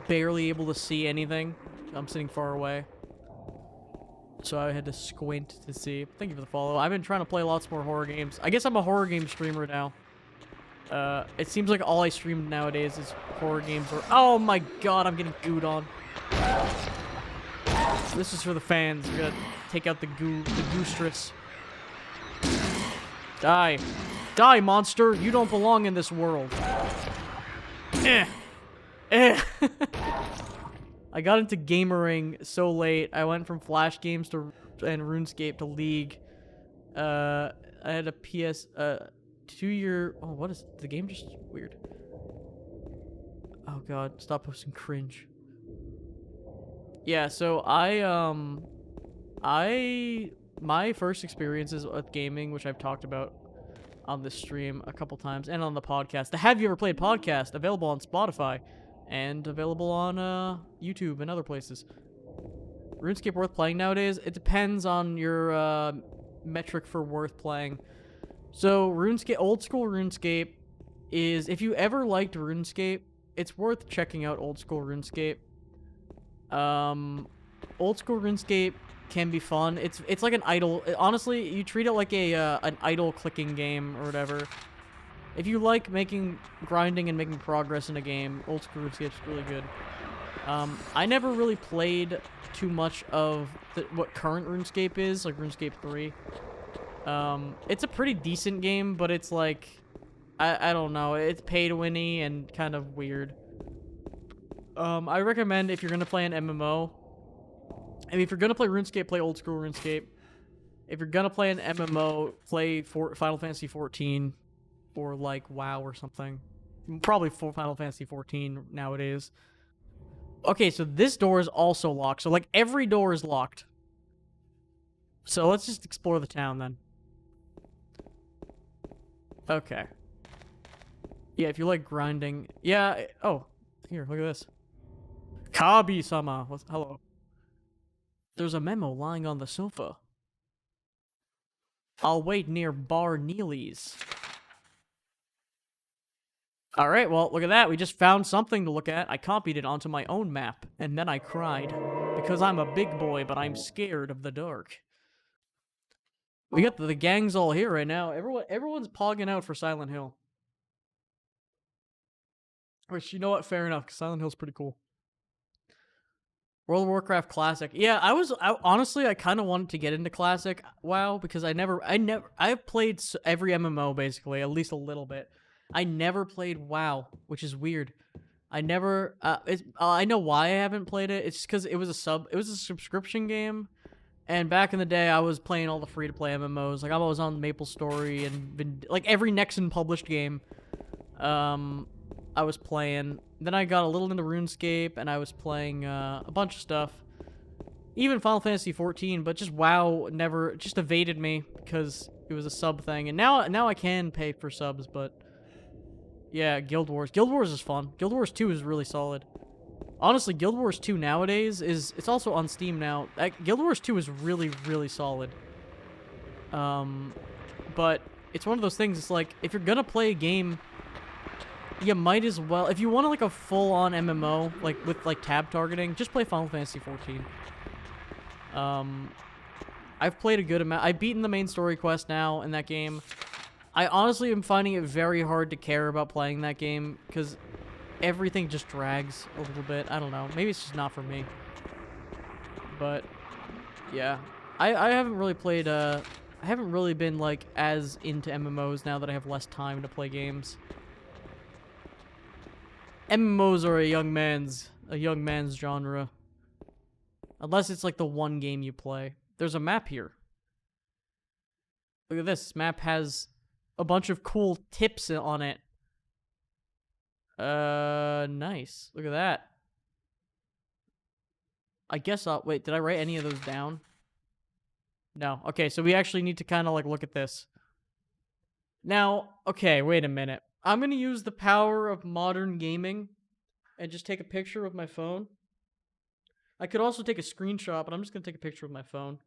barely able to see anything. I'm sitting far away, so I had to squint to see. Thank you for the follow. I've been trying to play lots more horror games. I guess I'm a horror game streamer now. It seems like all I stream nowadays is horror games. Or oh my god, I'm getting gooed on. This is for the fans. We're gonna take out the goostress. Die. Die, monster! You don't belong in this world. I got into gamering so late. I went from Flash games and RuneScape to League. I had a PS 2-year. Oh, what is the game? Just weird. Oh god, stop posting cringe. Yeah, so my first experiences with gaming, which I've talked about on this stream a couple times and on the podcast, the Have You Ever Played podcast, available on Spotify and available on YouTube and other places. RuneScape worth playing nowadays? It depends on your metric for worth playing. So RuneScape, old school RuneScape is, if you ever liked RuneScape, it's worth checking out old school RuneScape. Old school RuneScape can be fun. It's like an idle. Honestly, you treat it like an idle clicking game or whatever. If you like grinding and making progress in a game, old school RuneScape's really good. I never really played too much of what current RuneScape is, like RuneScape 3. It's a pretty decent game, but it's like, I don't know, it's pay-to-winny and kind of weird. I recommend if you're gonna play an MMO, I mean, if you're gonna play RuneScape, play old school RuneScape. If you're gonna play an MMO, play Final Fantasy 14 or like WoW or something. Probably Final Fantasy 14 nowadays. Okay, so this door is also locked. So like every door is locked. So let's just explore the town then. Okay. Yeah, if you like grinding. Yeah, oh, here, look at this. Kabi-sama. Hello. There's a memo lying on the sofa. I'll wait near Bar Neely's. Alright, well, look at that. We just found something to look at. I copied it onto my own map, and then I cried. Because I'm a big boy, but I'm scared of the dark. We got the gangs all here right now. Everyone's pogging out for Silent Hill. Which, you know what? Fair enough, because Silent Hill's pretty cool. World of Warcraft Classic. Yeah, honestly, I kind of wanted to get into Classic WoW because I've played every MMO basically, at least a little bit. I never played WoW, which is weird. I never, I know why I haven't played it. It's just because it was a subscription game. And back in the day, I was playing all the free-to-play MMOs. Like, I was on MapleStory and been, like, every Nexon published game, I was playing. Then I got a little into RuneScape, and I was playing a bunch of stuff. Even Final Fantasy XIV, but just WoW never, just evaded me because it was a sub thing. And now I can pay for subs, but yeah, Guild Wars. Guild Wars is fun. Guild Wars 2 is really solid. Honestly, Guild Wars 2 nowadays it's also on Steam now. Guild Wars 2 is really, really solid. But it's one of those things, it's like, if you're gonna play a game, you might as well, if you want like a full-on MMO, like with like tab targeting, just play Final Fantasy XIV. I've played a good amount. I've beaten the main story quest now in that game. I honestly am finding it very hard to care about playing that game, because everything just drags a little bit. I don't know. Maybe it's just not for me. But, yeah. I haven't really played, I haven't really been, like, as into MMOs now that I have less time to play games. MMOs are a young man's genre. Unless it's, like, the one game you play. There's a map here. Look at this. This map has a bunch of cool tips on it. Nice. Look at that. I guess wait, did I write any of those down? No. Okay, so we actually need to kind of, like, look at this. Now, okay, wait a minute. I'm gonna use the power of modern gaming and just take a picture with my phone. I could also take a screenshot, but I'm just gonna take a picture with my phone.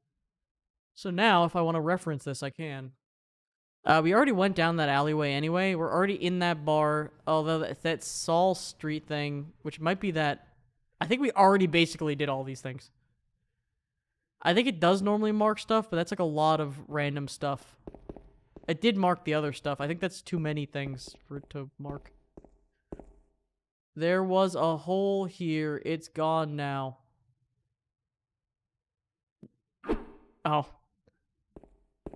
So now, if I want to reference this, I can. We already went down that alleyway anyway. We're already in that bar. Although that Saul Street thing, which might be that... I think we already basically did all these things. I think it does normally mark stuff, but that's like a lot of random stuff. It did mark the other stuff. I think that's too many things for it to mark. There was a hole here. It's gone now. Oh.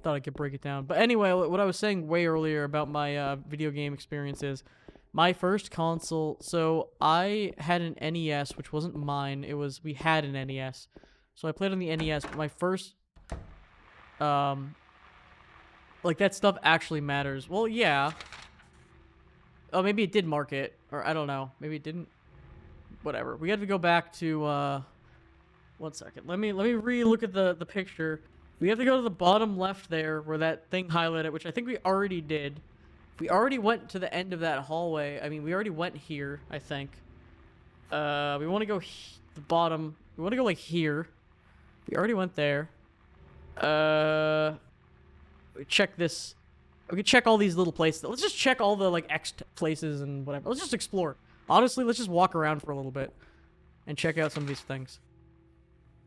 Thought I could break it down. But anyway, what I was saying way earlier about my video game experiences, my first console, so I had an NES, which wasn't mine. We had an NES. So I played on the NES, but my first, like, that stuff actually matters. Well, yeah. Oh, maybe it did mark it, or I don't know. Maybe it didn't. Whatever. We have to go back to, 1 second. Let me re-look at the picture. We have to go to the bottom left there where that thing highlighted, which I think we already did. We already went to the end of that hallway. I mean, we already went here, I think. We want to go the bottom. We want to go, like, here. We already went there. Check this. We can check all these little places. Let's just check all the, like, X places and whatever. Let's just explore. Honestly, let's just walk around for a little bit and check out some of these things.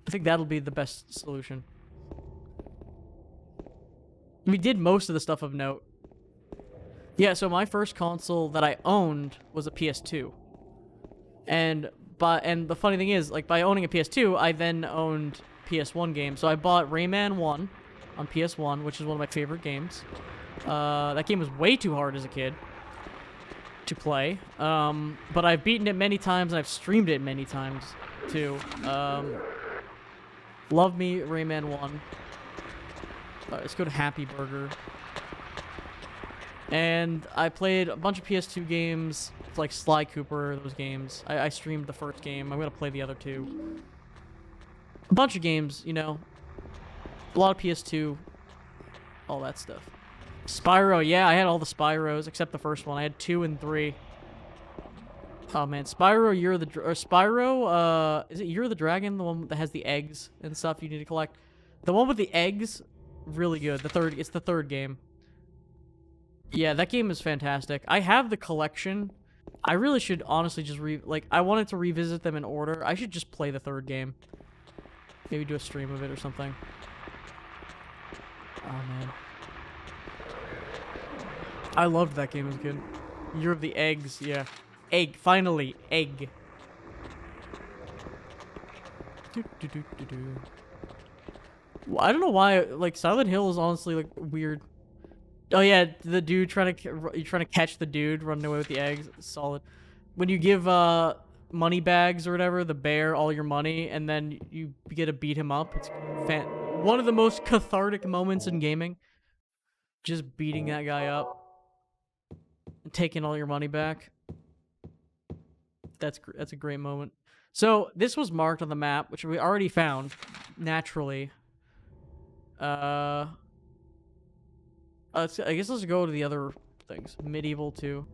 I think that'll be the best solution. We did most of the stuff of note. Yeah, so my first console that I owned was a PS2. And the funny thing is, like, by owning a PS2, I then owned PS1 games. So I bought Rayman 1 on PS1, which is one of my favorite games. That game was way too hard as a kid to play. But I've beaten it many times, and I've streamed it many times, too. Love me Rayman 1. Let's go to Happy Burger. And I played a bunch of PS2 games, like Sly Cooper, those games. I streamed the first game. I'm going to play the other two. A bunch of games, you know. A lot of PS2. All that stuff. Spyro, yeah, I had all the Spyros, except the first one. I had 2 and 3. Oh, man. Spyro, is it Year of the Dragon? The one that has the eggs and stuff you need to collect? The one with the eggs... really good. It's the third game. Yeah, that game is fantastic. I have the collection. I really should honestly just I wanted to revisit them in order. I should just play the third game. Maybe do a stream of it or something. Oh, man. I loved that game as a kid. Year of the Eggs, yeah. Egg, finally, egg. Well, I don't know why. Like Silent Hill is honestly like weird. Oh yeah, the dude trying to catch the dude running away with the eggs. Solid. When you give money bags or whatever, the bear all your money, and then you get to beat him up. It's one of the most cathartic moments in gaming. Just beating that guy up and taking all your money back. That's a great moment. So this was marked on the map, which we already found naturally. I guess let's go to the other things. Medieval 2.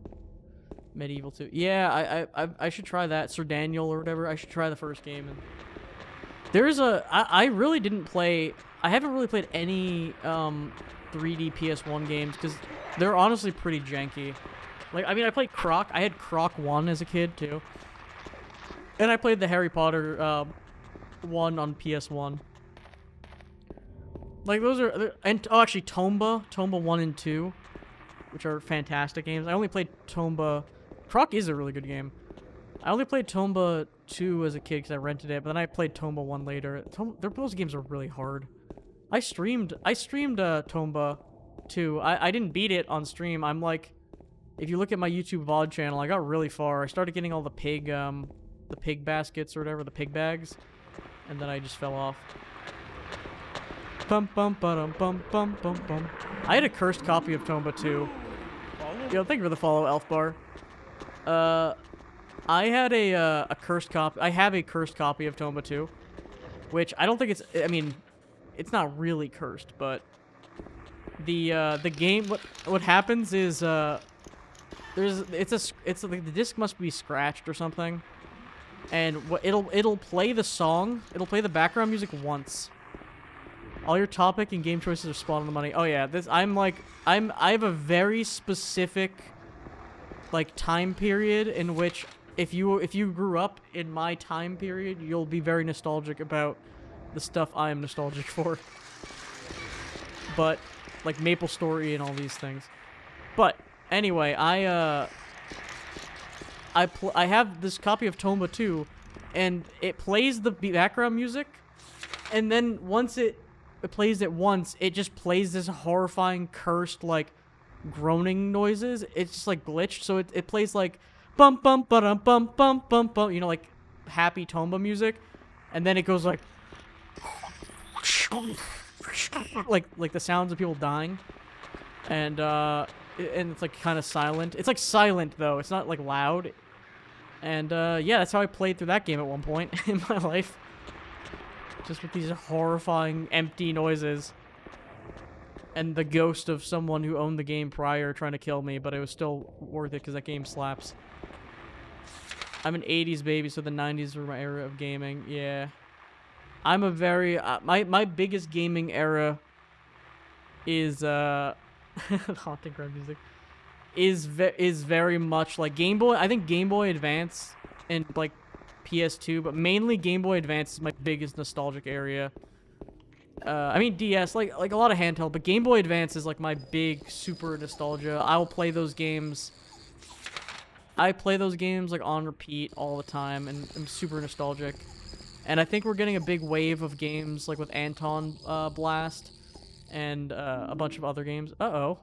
Medieval 2. Yeah, I should try that. Sir Daniel or whatever. I should try the first game. And there's I really didn't play. I haven't really played any 3D PS1 games because they're honestly pretty janky. Like, I mean, I played Croc. I had Croc 1 as a kid too, and I played the Harry Potter 1 on PS1. Like those are, and oh, actually Tomba 1 and 2, which are fantastic games. I only played Tomba. Croc is a really good game. I only played Tomba 2 as a kid because I rented it, but then I played Tomba 1 later. Those games are really hard. I streamed Tomba 2. I didn't beat it on stream. I'm like, if you look at my YouTube VOD channel, I got really far. I started getting all the pig baskets or whatever, the pig bags, and then I just fell off. Bum bum bum bum bum bum bum. I had a cursed copy of Tomba 2. Yo, thank you for the follow, Elfbar. I had a cursed copy. I have a cursed copy of Tomba 2, which I don't think it's. I mean, it's not really cursed, but the game. What happens is like the disc must be scratched or something, and it'll play the song. It'll play the background music once. All your topic and game choices are spawned on the money. Oh yeah, I have a very specific like time period in which if you grew up in my time period, you'll be very nostalgic about the stuff I am nostalgic for. But like MapleStory and all these things. But anyway, I have this copy of Tomba 2, and it plays the background music, and then once it plays it once, it just plays this horrifying, cursed, like, groaning noises. It's just, like, glitched, so it plays, like, bum bum ba-dum bum bum bum bum, you know, like, happy Tomba music, and then it goes, like, like the sounds of people dying, and it's, like, kind of silent. It's, like, silent, though. It's not, like, loud, and, yeah, that's how I played through that game at one point in my life. Just with these horrifying, empty noises. And the ghost of someone who owned the game prior trying to kill me, but it was still worth it because that game slaps. I'm an 80s baby, so the 90s were my era of gaming. Yeah. I'm a very... my biggest gaming era is... haunting crowd music. Is very much like Game Boy... I think Game Boy Advance and, like... PS2, but mainly Game Boy Advance is my biggest nostalgic area. I mean DS, like a lot of handheld, but Game Boy Advance is like my big super nostalgia. I will play those games. I play those games like on repeat all the time, and I'm super nostalgic. And I think we're getting a big wave of games like with Anton Blast and a bunch of other games. Uh-oh.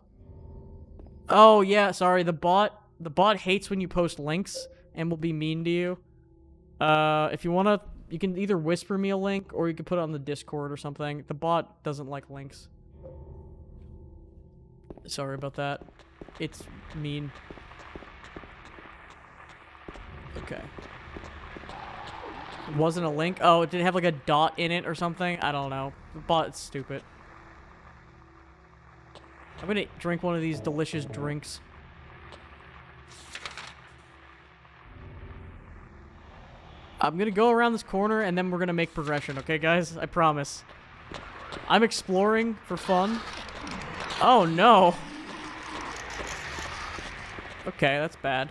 Oh yeah, sorry. The bot hates when you post links and will be mean to you. If you wanna, you can either whisper me a link or you can put it on the Discord or something. The bot doesn't like links. Sorry about that. It's mean. Okay. It wasn't a link? Oh, did it have like a dot in it or something? I don't know. The bot's stupid. I'm gonna drink one of these delicious drinks. I'm gonna go around this corner and then we're gonna make progression, okay guys? I promise. I'm exploring for fun. Oh no. Okay, that's bad.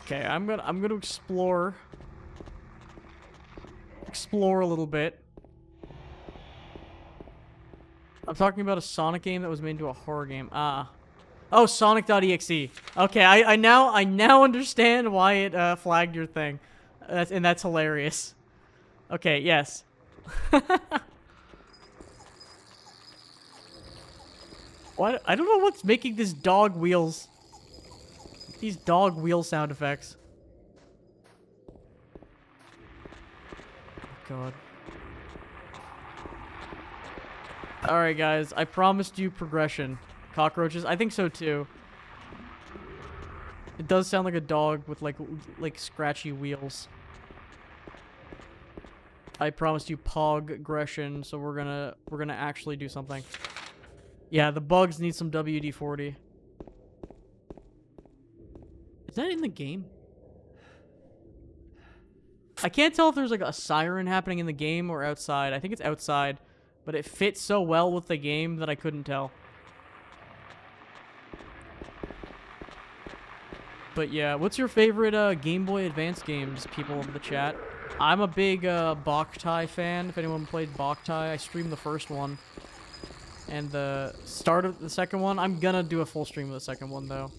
Okay, I'm gonna explore a little bit. I'm talking about a Sonic game that was made into a horror game. Ah. Oh, Sonic.exe. Okay, I now understand why it flagged your thing. That's hilarious. Okay, yes. What? I don't know what's making this dog wheels. These dog wheel sound effects. God. Alright, guys. I promised you progression. Cockroaches? I think so, too. It does sound like a dog with, like scratchy wheels. I promised you progression, so we're gonna actually do something. Yeah, the bugs need some WD-40. Is that in the game? I can't tell if there's like a siren happening in the game or outside. I think it's outside, but it fits so well with the game that I couldn't tell. But yeah, what's your favorite Game Boy Advance games, people in the chat? I'm a big Boktai fan. If anyone played Boktai, I streamed the first one. And the start of the second one, I'm gonna do a full stream of the second one, though.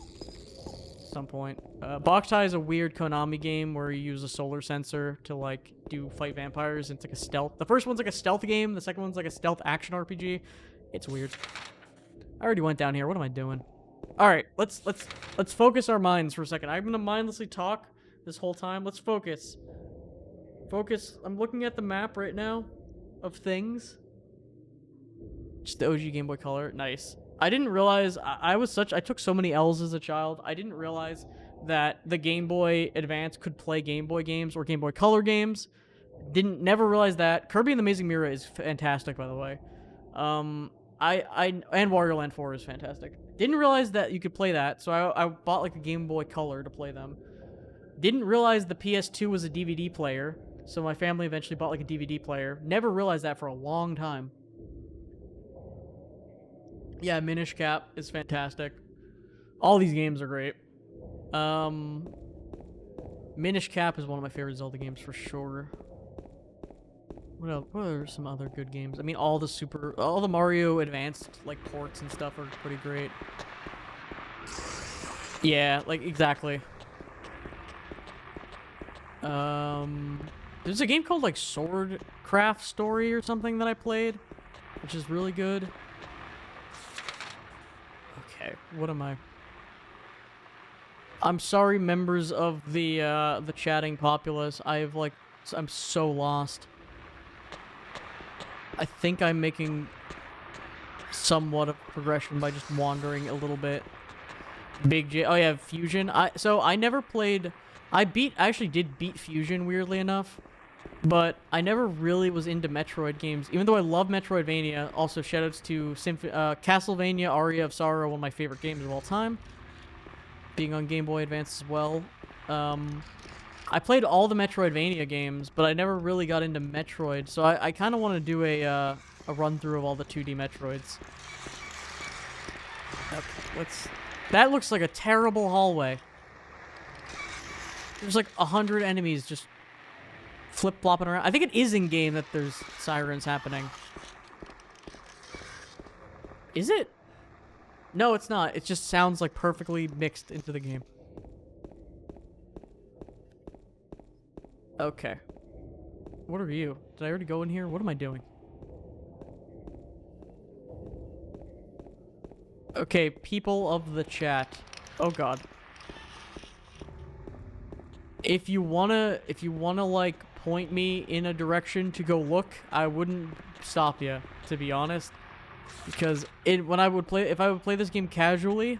At some point. Boktai is a weird Konami game where you use a solar sensor to, like, fight vampires. It's like a stealth. The first one's like a stealth game. The second one's like a stealth action RPG. It's weird. I already went down here. What am I doing? Alright, let's focus our minds for a second. I'm gonna mindlessly talk this whole time. Let's focus. Focus. I'm looking at the map right now of things. Just the OG Game Boy Color. Nice. I didn't realize I took so many L's as a child. I didn't realize that the Game Boy Advance could play Game Boy games or Game Boy Color games. Never realized that. Kirby and the Amazing Mirror is fantastic, by the way. And Wario Land 4 is fantastic. Didn't realize that you could play that, so I bought like a Game Boy Color to play them. Didn't realize the PS2 was a DVD player, so my family eventually bought like a DVD player. Never realized that for a long time. Yeah, Minish Cap is fantastic. All these games are great. Minish Cap is one of my favorite Zelda games for sure. What else? What are some other good games? I mean, all the Mario Advanced like ports and stuff are pretty great. Yeah, like exactly. There's a game called like Sword Craft Story or something that I played, which is really good. Okay, what am I? I'm sorry, members of the chatting populace. I'm so lost. I think I'm making somewhat of progression by just wandering a little bit. Big J. Oh yeah, Fusion. I actually did beat Fusion, weirdly enough, but I never really was into Metroid games, even though I love Metroidvania. Also, shoutouts to Castlevania Aria of Sorrow, one of my favorite games of all time, being on Game Boy Advance as well. I played all the Metroidvania games, but I never really got into Metroid, so I kind of want to do a run-through of all the 2D Metroids. Okay, that looks like a terrible hallway. There's like 100 enemies just flip-flopping around. I think it is in-game that there's sirens happening. Is it? No, it's not. It just sounds like perfectly mixed into the game. Okay. What are you? Did I already go in here? What am I doing? Okay, people of the chat. Oh god. If you wanna like point me in a direction to go look, I wouldn't stop you, to be honest. Because if I would play this game casually,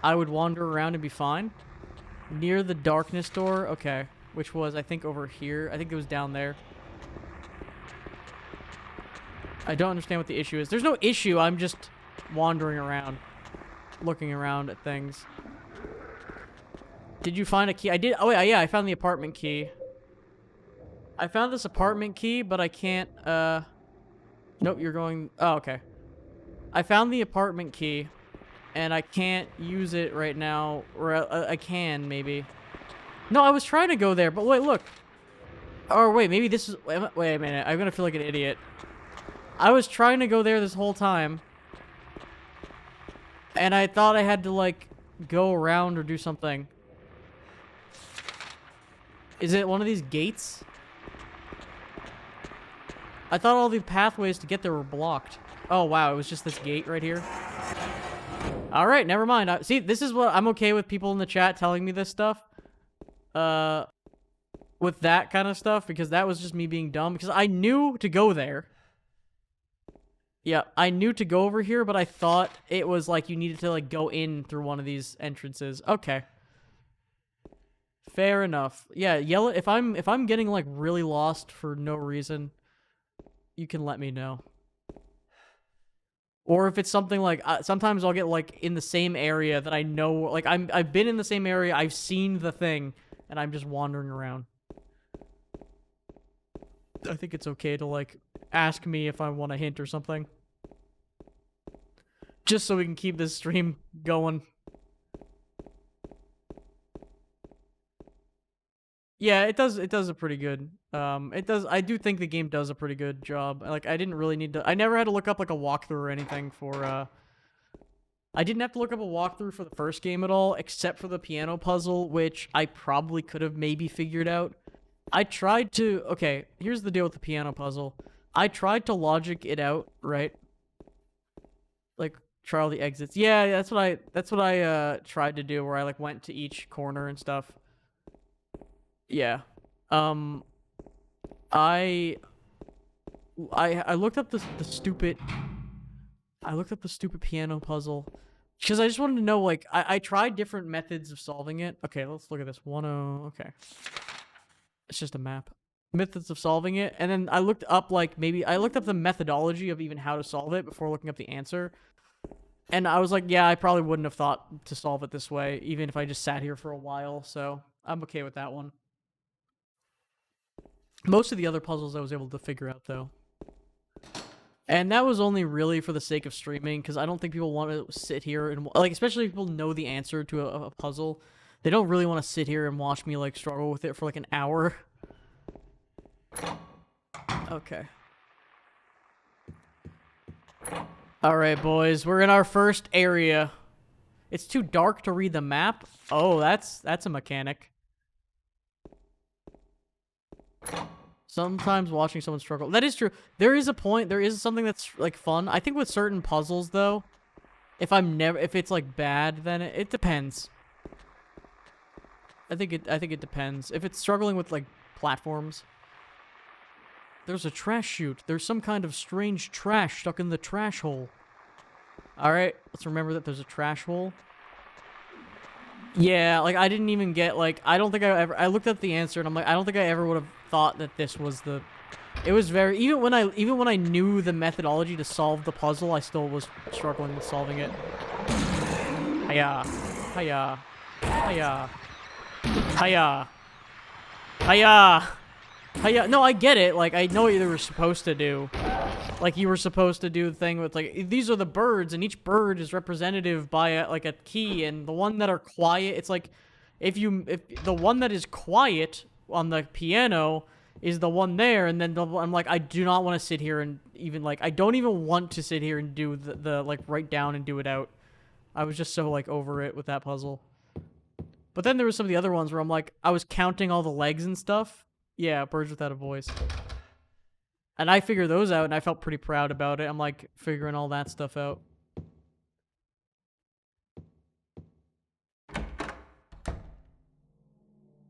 I would wander around and be fine. Near the darkness door, okay. Which was, I think, over here. I think it was down there. I don't understand what the issue is. There's no issue, I'm just wandering around. Looking around at things. Did you find a key? I did. Oh, yeah, I found the apartment key. I found this apartment key, but I can't, Nope, you're going... Oh, okay. I found the apartment key, and I can't use it right now. Or I can, maybe. No, I was trying to go there, but wait, look. Or wait, maybe this is... Wait a minute, I'm gonna feel like an idiot. I was trying to go there this whole time. And I thought I had to, like, go around or do something. Is it one of these gates? I thought all the pathways to get there were blocked. Oh, wow. It was just this gate right here. All right, never mind. See, this is what I'm okay with people in the chat telling me this stuff. With that kind of stuff, because that was just me being dumb. Because I knew to go there. Yeah, I knew to go over here, but I thought it was like you needed to like go in through one of these entrances. Okay. Fair enough. Yeah, yell if I'm getting like really lost for no reason, you can let me know. Or if it's something like sometimes I'll get like in the same area that I know, like I've been in the same area, I've seen the thing, and I'm just wandering around. I think it's okay to like ask me if I want a hint or something. Just so we can keep this stream going. Yeah, it does a pretty good. I do think the game does a pretty good job. Like I didn't really need to I never had to look up like a walkthrough or anything for I didn't have to look up a walkthrough for the first game at all, except for the piano puzzle, which I probably could have maybe figured out. I tried to okay, here's the deal with the piano puzzle. I tried to logic it out, right? Like try all the exits. Yeah, that's what I tried to do, where I like went to each corner and stuff. Yeah. I looked up the stupid piano puzzle because I just wanted to know, like, I tried different methods of solving it. Okay, let's look at this. 1-0. Okay. It's just a map. Methods of solving it, and then I looked up I looked up the methodology of even how to solve it before looking up the answer. And I was like, yeah, I probably wouldn't have thought to solve it this way, even if I just sat here for a while, so I'm okay with that one. Most of the other puzzles I was able to figure out, though. And that was only really for the sake of streaming, because I don't think people want to sit here and, like, especially if people know the answer to a puzzle, they don't really want to sit here and watch me, like, struggle with it for, like, an hour. Okay. Alright, boys, we're in our first area. It's too dark to read the map? Oh, that's a mechanic. Sometimes watching someone struggle. That is true. There is something that's, like, fun. I think with certain puzzles, though, if it's, like, bad, then it depends. I think it depends. If it's struggling with, like, platforms. There's a trash chute. There's some kind of strange trash stuck in the trash hole. Alright, let's remember that there's a trash hole. Yeah, like, I didn't even get, like, I don't think I looked at the answer, and I'm like, I don't think I ever would have thought that this was the... It was very... Even when I knew the methodology to solve the puzzle, I still was struggling with solving it. Hiya. Hiya. Hiya. Hiya. Hiya. Hiya. No, I get it. Like, I know what you were supposed to do. Like, you were supposed to do the thing with, like, these are the birds, and each bird is representative by, a key, and the one that are quiet, it's like, if the one that is quiet on the piano is the one there, and then I'm like, I do not want to sit here and even, like, I don't even want to sit here and do the like, write down and do it out. I was just so, like, over it with that puzzle. But then there was some of the other ones where I'm like, I was counting all the legs and stuff. Yeah, birds without a voice. And I figured those out, and I felt pretty proud about it. I'm, like, figuring all that stuff out.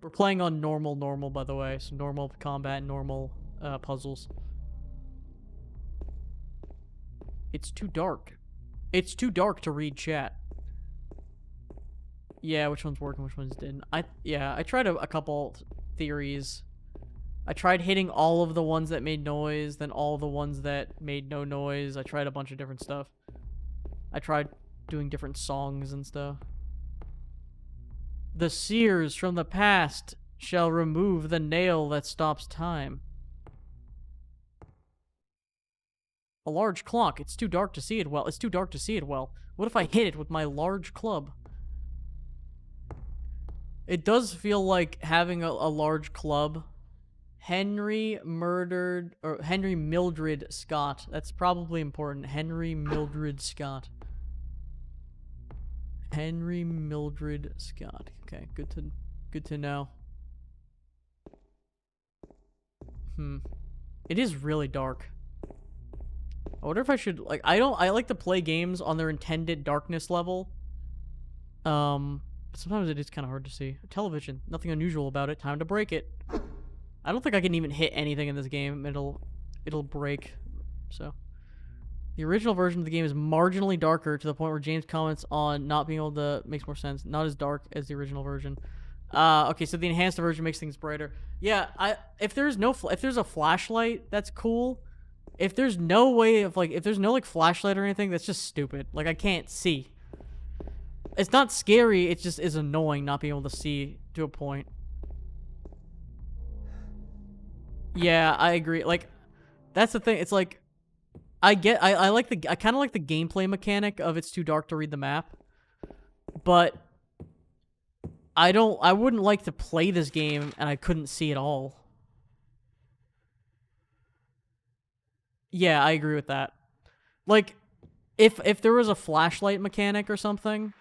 We're playing on normal, by the way. So normal combat, normal puzzles. It's too dark. It's too dark to read chat. Yeah, which one's working, which ones didn't. I tried a couple theories. I tried hitting all of the ones that made noise, then all the ones that made no noise. I tried a bunch of different stuff. I tried doing different songs and stuff. The seers from the past shall remove the nail that stops time. A large clock. It's too dark to see it well. It's too dark to see it well. What if I hit it with my large club? It does feel like having a large club. Henry Mildred Scott. That's probably important. Henry Mildred Scott. Henry Mildred Scott. Okay, good to know. It is really dark. I wonder if I should, like, I like to play games on their intended darkness level. But sometimes it is kind of hard to see. Television, nothing unusual about it. Time to break it. I don't think I can even hit anything in this game. It'll break. So, the original version of the game is marginally darker to the point where James comments on not being able to, makes more sense. Not as dark as the original version. Okay, so the enhanced version makes things brighter. Yeah, if there's a flashlight, that's cool. If there's no way of, like, if there's no, like, flashlight or anything, that's just stupid. Like, I can't see. It's not scary, it just is annoying not being able to see to a point. Yeah, I agree. Like, that's the thing. It's like, I kind of like the gameplay mechanic of it's too dark to read the map. But I wouldn't like to play this game and I couldn't see it all. Yeah, I agree with that. Like, if there was a flashlight mechanic or something,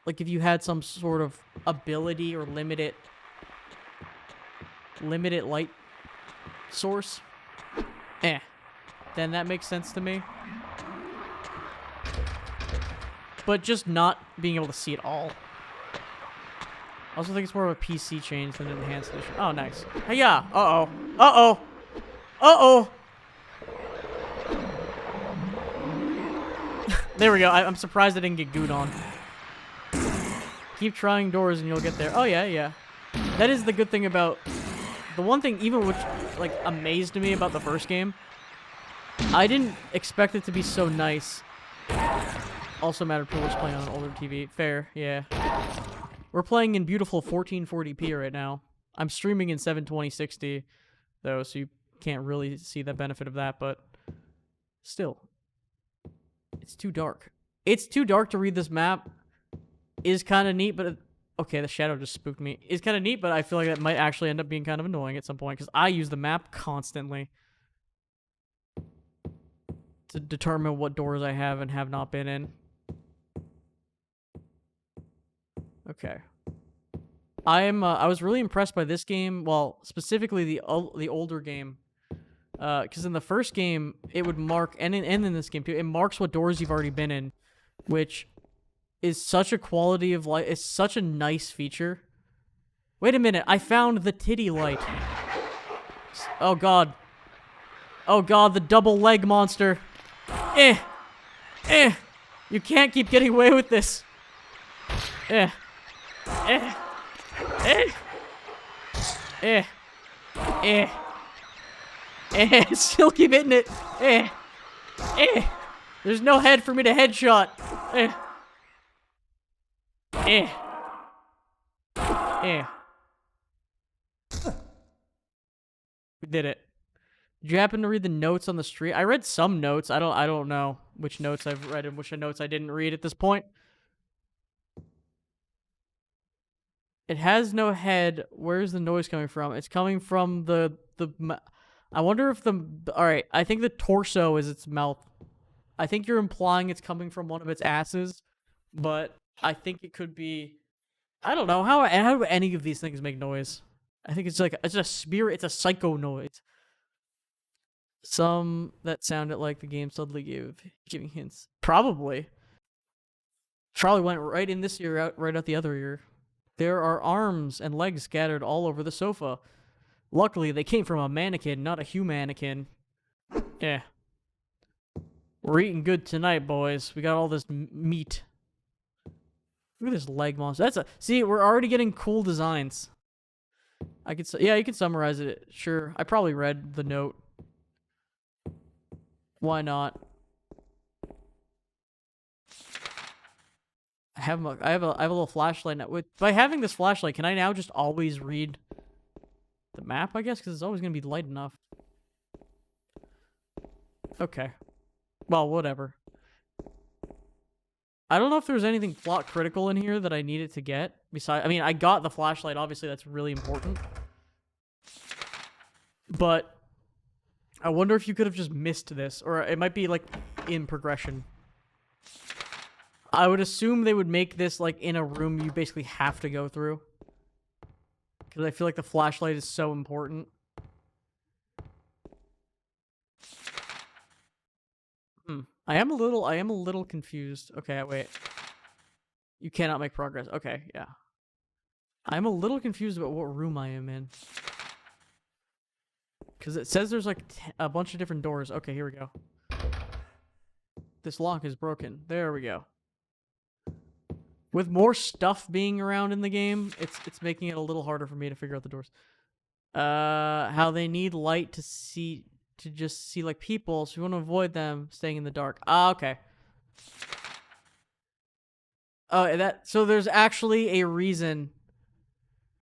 like if you had some sort of ability or limited light source, then that makes sense to me. But just not being able to see it all. I also think it's more of a PC change than an enhanced edition. Oh, nice. Hey, yeah. Uh-oh. Uh-oh. Uh-oh. There we go. I'm surprised I didn't get gooed on. Keep trying doors and you'll get there. Oh, yeah, yeah. That is the good thing about... The one thing, even which, like, amazed me about the first game, I didn't expect it to be so nice. Also mattered privilege playing on an older TV. Fair, yeah. We're playing in beautiful 1440p right now. I'm streaming in 72060, though, so you can't really see the benefit of that, but still. It's too dark. It's too dark to read this map. Is kind of neat, but... Okay, the shadow just spooked me. It's kind of neat, but I feel like that might actually end up being kind of annoying at some point, because I use the map constantly to determine what doors I have and have not been in. Okay. I was really impressed by this game, well, specifically the older game. Because in the first game, it would mark, and in this game too, it marks what doors you've already been in, which is such a quality of life. It's such a nice feature. Wait a minute, I found the titty light. Oh god. Oh god, the double leg monster. You can't keep getting away with this. Still keep hitting it. There's no head for me to headshot. We did it. Did you happen to read the notes on the street? I read some notes. I don't know which notes I've read and which notes I didn't read at this point. It has no head. Where's the noise coming from? It's coming from the I wonder if alright, I think the torso is its mouth. I think you're implying it's coming from one of its asses, but I think it could be... I don't know. How do any of these things make noise? I think it's like, it's a spirit, it's a psycho noise. Some that sounded like the game suddenly giving hints. Probably went right in this ear, right out the other ear. There are arms and legs scattered all over the sofa. Luckily, they came from a mannequin, not a humannequin. Yeah. We're eating good tonight, boys. We got all this meat. Look at this leg monster. See, we're already getting cool designs. Yeah, you can summarize it. Sure. I probably read the note. Why not? I have a little flashlight now. By having this flashlight, can I now just always read the map, I guess? Because it's always going to be light enough. Okay. Well, whatever. I don't know if there's anything plot critical in here that I needed to get. Besides, I mean, I got the flashlight. Obviously, that's really important. But I wonder if you could have just missed this. Or it might be, like, in progression. I would assume they would make this, like, in a room you basically have to go through. Because I feel like the flashlight is so important. I am a little confused. Okay, wait. You cannot make progress. Okay, yeah. I'm a little confused about what room I am in. Because it says there's like a bunch of different doors. Okay, here we go. This lock is broken. There we go. With more stuff being around in the game, it's making it a little harder for me to figure out the doors. How they need light to just see like people, so we want to avoid them staying in the dark. Ah, okay. Oh, so there's actually a reason.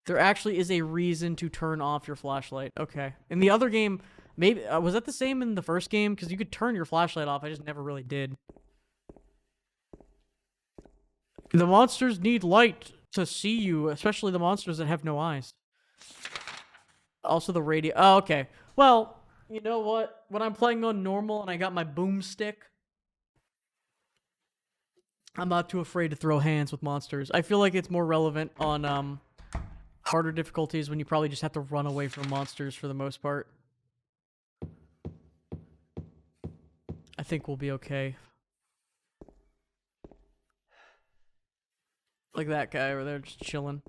There actually is a reason to turn off your flashlight. Okay. In the other game, maybe was that the same in the first game? Because you could turn your flashlight off. I just never really did. The monsters need light to see you, especially the monsters that have no eyes. Also the radio. Oh, okay. Well, you know what? When I'm playing on normal and I got my boomstick, I'm not too afraid to throw hands with monsters. I feel like it's more relevant on harder difficulties when you probably just have to run away from monsters for the most part. I think we'll be okay. Like that guy over there just chilling.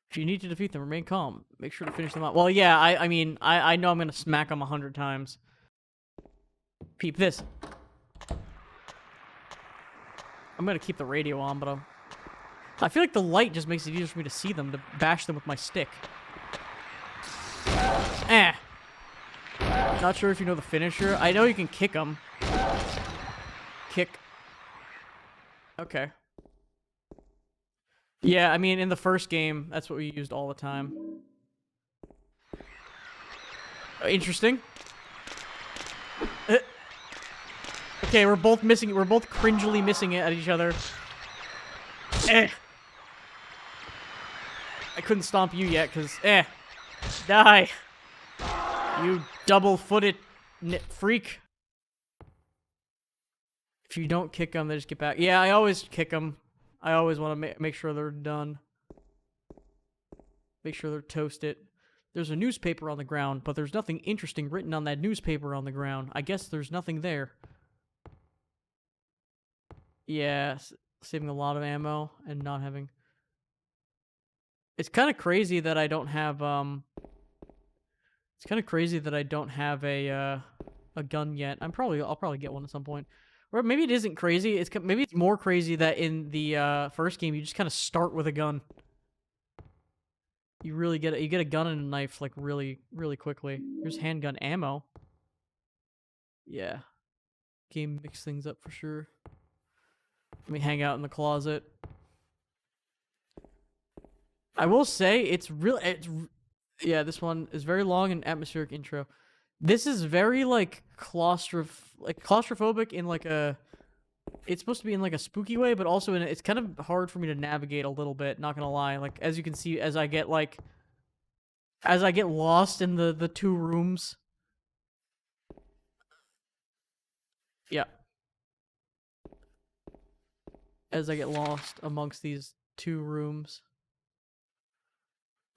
If you need to defeat them, remain calm. Make sure to finish them out. Well, yeah, I mean, I know I'm gonna smack them 100 times. Peep this. I'm gonna keep the radio on, but I feel like the light just makes it easier for me to see them, to bash them with my stick. Eh. Not sure if you know the finisher. I know you can kick them. Kick. Okay. Yeah, I mean, in the first game, that's what we used all the time. Interesting. Okay, we're both missing it. We're both cringily missing it at each other. I couldn't stomp you yet, because, die. You double-footed freak. If you don't kick them, they just get back. Yeah, I always kick them. I always want to make sure they're done. Make sure they're toasted. There's a newspaper on the ground, but there's nothing interesting written on that newspaper on the ground. I guess there's nothing there. Yeah, saving a lot of ammo and not having... It's kind of crazy that I don't have, It's kind of crazy that I don't have a gun yet. I'll probably get one at some point. Or maybe it isn't crazy. Maybe it's more crazy that in the first game you just kind of start with a gun. You really get a gun and a knife like really quickly. Here's handgun ammo. Yeah, game mixed things up for sure. Let me hang out in the closet. I will say yeah, this one is very long and atmospheric intro. This is very like claustrophobic in like a... It's supposed to be in like a spooky way, but also it's kind of hard for me to navigate a little bit, not gonna lie. Like, as you can see, as I get lost in the two rooms. Yeah. As I get lost amongst these two rooms.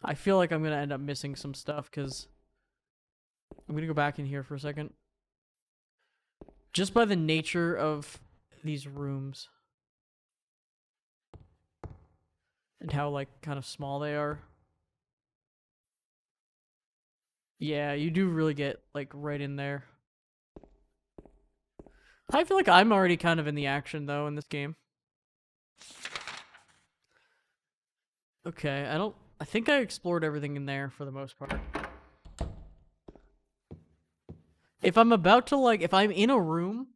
I feel like I'm gonna end up missing some stuff, because I'm gonna go back in here for a second. Just by the nature of these rooms. And how, like, kind of small they are. Yeah, you do really get, like, right in there. I feel like I'm already kind of in the action, though, in this game. Okay, I think I explored everything in there for the most part. If I'm about to, like, if I'm in a room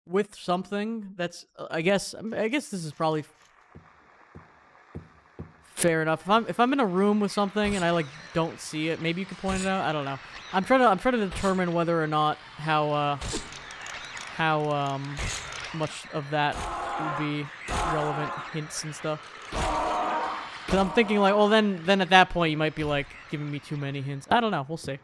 with something that's, I guess this is probably fair enough. If I'm in a room with something and I, like, don't see it, maybe you could point it out. I don't know. I'm trying to determine whether or not how much of that would be relevant hints and stuff. Because I'm thinking, like, well, then at that point you might be, like, giving me too many hints. I don't know. We'll see.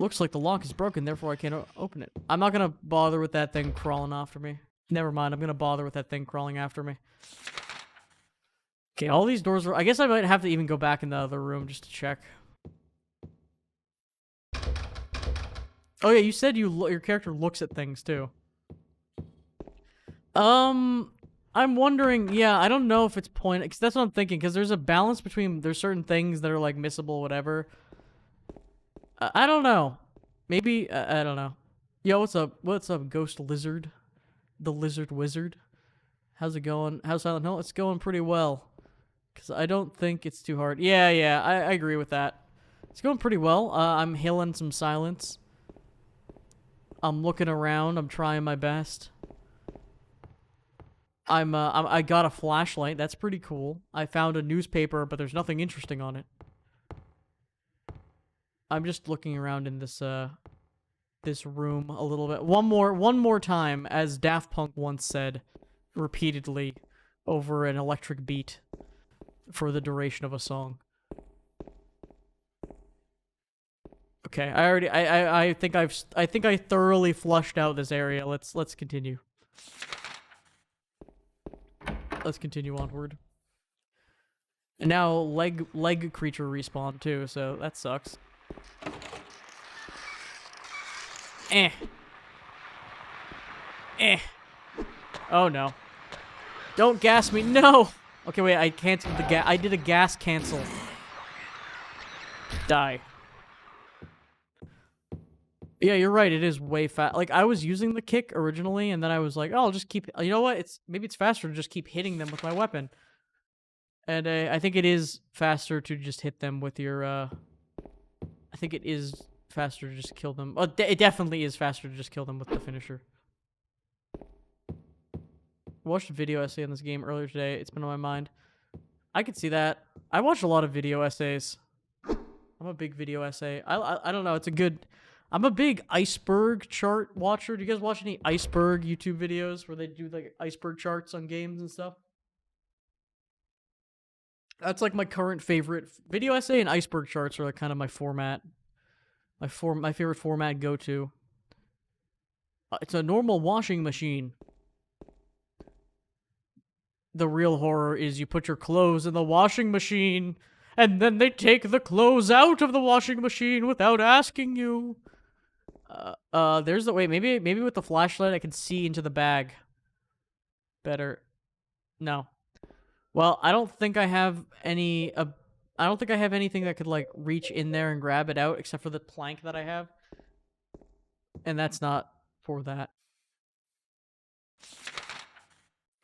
Looks like the lock is broken, therefore I can't open it. I'm not gonna bother with that thing crawling after me. Never mind, I'm gonna bother with that thing crawling after me. Okay, all these doors are... I guess I might have to even go back in the other room just to check. Oh yeah, you said your character looks at things too. I'm wondering, yeah, I don't know if it's point, because that's what I'm thinking, because there's a balance between, there's certain things that are, like, missable, whatever. I don't know. Maybe, I don't know. Yo, what's up? What's up, Ghost Lizard? The Lizard Wizard? How's it going? How's Silent Hill? It's going pretty well. Because I don't think it's too hard. Yeah, I agree with that. It's going pretty well. I'm healing some silence. I'm looking around. I'm trying my best. I got a flashlight. That's pretty cool. I found a newspaper, but there's nothing interesting on it. I'm just looking around in this this room a little bit. One more time, as Daft Punk once said, repeatedly, over an electric beat, for the duration of a song. Okay, I think I thoroughly flushed out this area. Let's continue. Let's continue onward. And now leg creature respawn too, so that sucks. Eh. Oh no. Don't gas me. No. Okay, wait, I canceled the gas. I did a gas cancel. Die. Yeah, you're right. It is way fast. Like, I was using the kick originally, and then I was like, oh, I'll just keep... You know what? Maybe it's faster to just keep hitting them with my weapon. And I think it is faster to just hit them with your... I think it is faster to just kill them. Oh, it definitely is faster to just kill them with the finisher. Watched a video essay on this game earlier today. It's been on my mind. I could see that. I watch a lot of video essays. I'm a big video essay. I don't know. It's a good... I'm a big iceberg chart watcher. Do you guys watch any iceberg YouTube videos where they do like iceberg charts on games and stuff? That's like my current favorite. Video essay and iceberg charts are like kind of my format. My favorite format go-to. It's a normal washing machine. The real horror is you put your clothes in the washing machine and then they take the clothes out of the washing machine without asking you. There's the... Wait, maybe with the flashlight I can see into the bag. Better. No. Well, I don't think I have any... I don't think I have anything that could, like, reach in there and grab it out, except for the plank that I have. And that's not for that.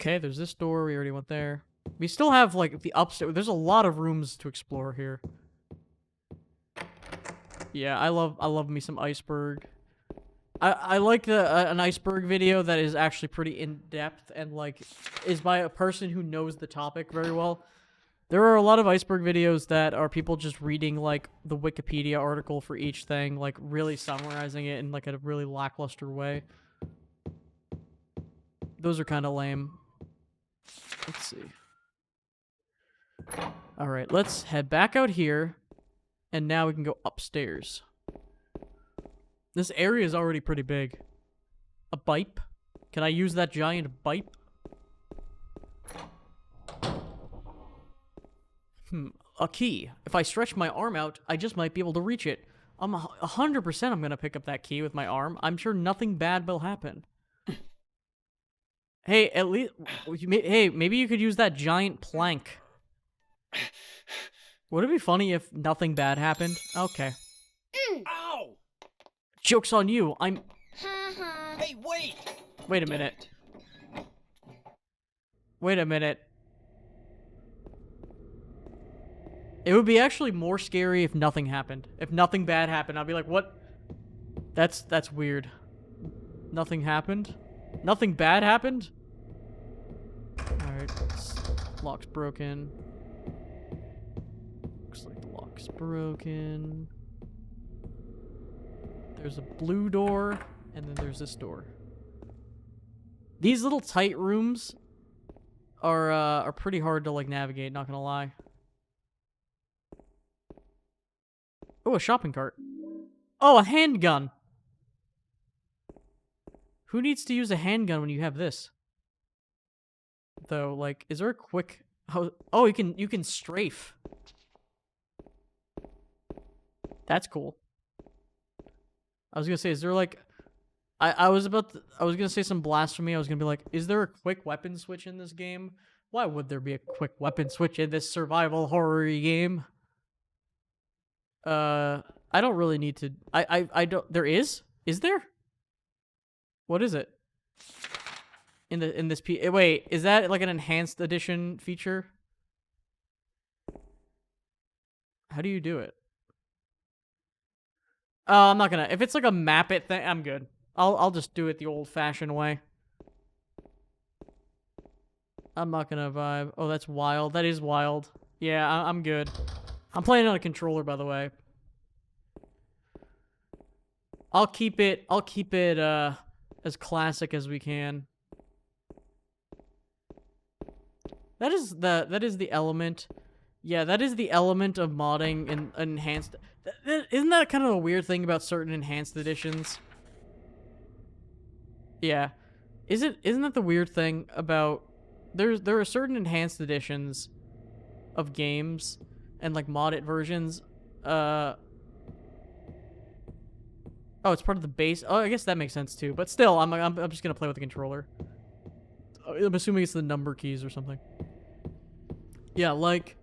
Okay, there's this door. We already went there. We still have, like, the upstairs. There's a lot of rooms to explore here. Yeah, I love me some iceberg. I like an iceberg video that is actually pretty in-depth and, like, is by a person who knows the topic very well. There are a lot of iceberg videos that are people just reading, like, the Wikipedia article for each thing, like, really summarizing it in, like, a really lackluster way. Those are kind of lame. Let's see. Alright, let's head back out here, and now we can go upstairs. This area is already pretty big. A bipe? Can I use that giant bipe? A key. If I stretch my arm out, I just might be able to reach it. 100% I'm gonna pick up that key with my arm. I'm sure nothing bad will happen. Hey, at least... Hey, maybe you could use that giant plank. Would it be funny if nothing bad happened? Okay. Ow! Joke's on you. I'm... Hey, wait! Wait a minute. Wait a minute. It would be actually more scary if nothing happened. If nothing bad happened, I'd be like, what? That's weird. Nothing happened? Nothing bad happened? Alright, lock's broken. Looks like the lock's broken. There's a blue door, and then there's this door. These little tight rooms are pretty hard to, like, navigate, not gonna lie. Oh, a shopping cart. Oh, a handgun! Who needs to use a handgun when you have this? Though, like, is there a quick... Oh, you can strafe. That's cool. I was gonna say, is there like, I was gonna say some blasphemy. I was gonna be like, is there a quick weapon switch in this game? Why would there be a quick weapon switch in this survival horror game? I don't really need to. I don't. There is? Is there? What is it? In this wait, is that like an enhanced edition feature? How do you do it? Oh, I'm not gonna. If it's like a map it thing, I'm good. I'll just do it the old-fashioned way. I'm not gonna vibe. Oh, that's wild. That is wild. Yeah, I'm good. I'm playing on a controller, by the way. I'll keep it as classic as we can. That is the element. Yeah, that is the element of modding and enhanced. Isn't that kind of a weird thing about certain enhanced editions? Yeah. Isn't that the weird thing about there are certain enhanced editions of games and like modded versions. Oh, it's part of the base. Oh, I guess that makes sense too. But still, I'm just gonna play with the controller. I'm assuming it's the number keys or something. Yeah, like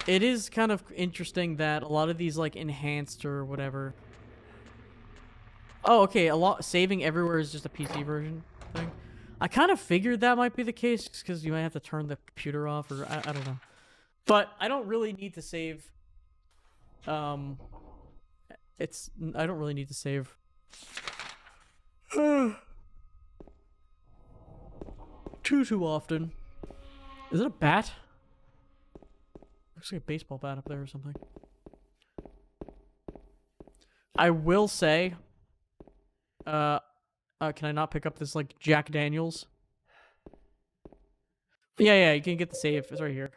it is kind of interesting that a lot of these like enhanced or whatever. Oh, okay. Saving everywhere is just a PC version thing. I kind of figured that might be the case because you might have to turn the computer off, or I don't know. But I don't really need to save. I don't really need to save. Too often. Is it a bat? Looks like a baseball bat up there or something. I will say, can I not pick up this, like, Jack Daniels? Yeah, you can get the save. It's right here.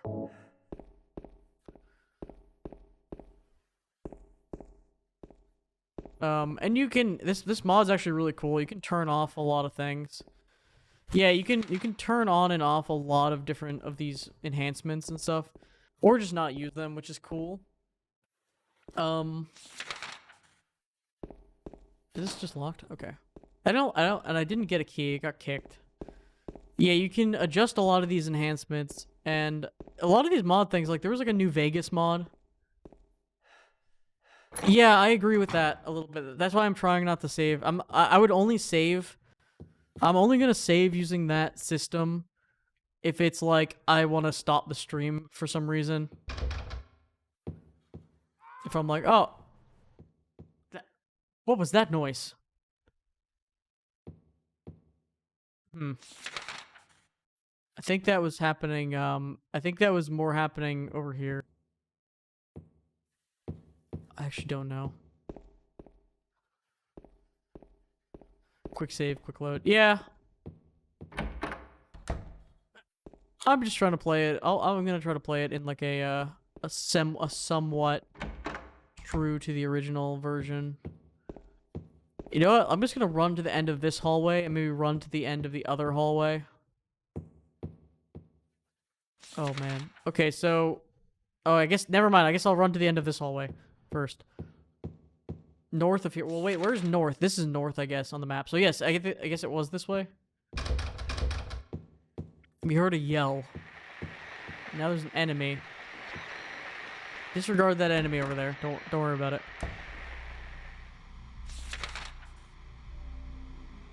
And you can, this mod's actually really cool. You can turn off a lot of things. Yeah, you can turn on and off a lot of different of these enhancements and stuff. Or just not use them, which is cool. Is this just locked? Okay. And I didn't get a key. It got kicked. Yeah, you can adjust a lot of these enhancements, and a lot of these mod things, like there was like a New Vegas mod. Yeah, I agree with that a little bit. That's why I'm trying not to save. I would only save. I'm only gonna save using that system if it's like I want to stop the stream for some reason. If I'm like, oh, what was that noise? I think that was happening. I think that was more happening over here. I actually don't know. Quick save, quick load. Yeah. I'm just trying to play it. I'm gonna try to play it in like a somewhat true to the original version. You know what? I'm just gonna run to the end of this hallway and maybe run to the end of the other hallway. Oh man. Okay, so I guess never mind. I guess I'll run to the end of this hallway first. North of here. Well, wait, where's north? This is north, I guess, on the map. So yes, I guess it was this way. We heard a yell. Now there's an enemy. Disregard that enemy over there. Don't worry about it.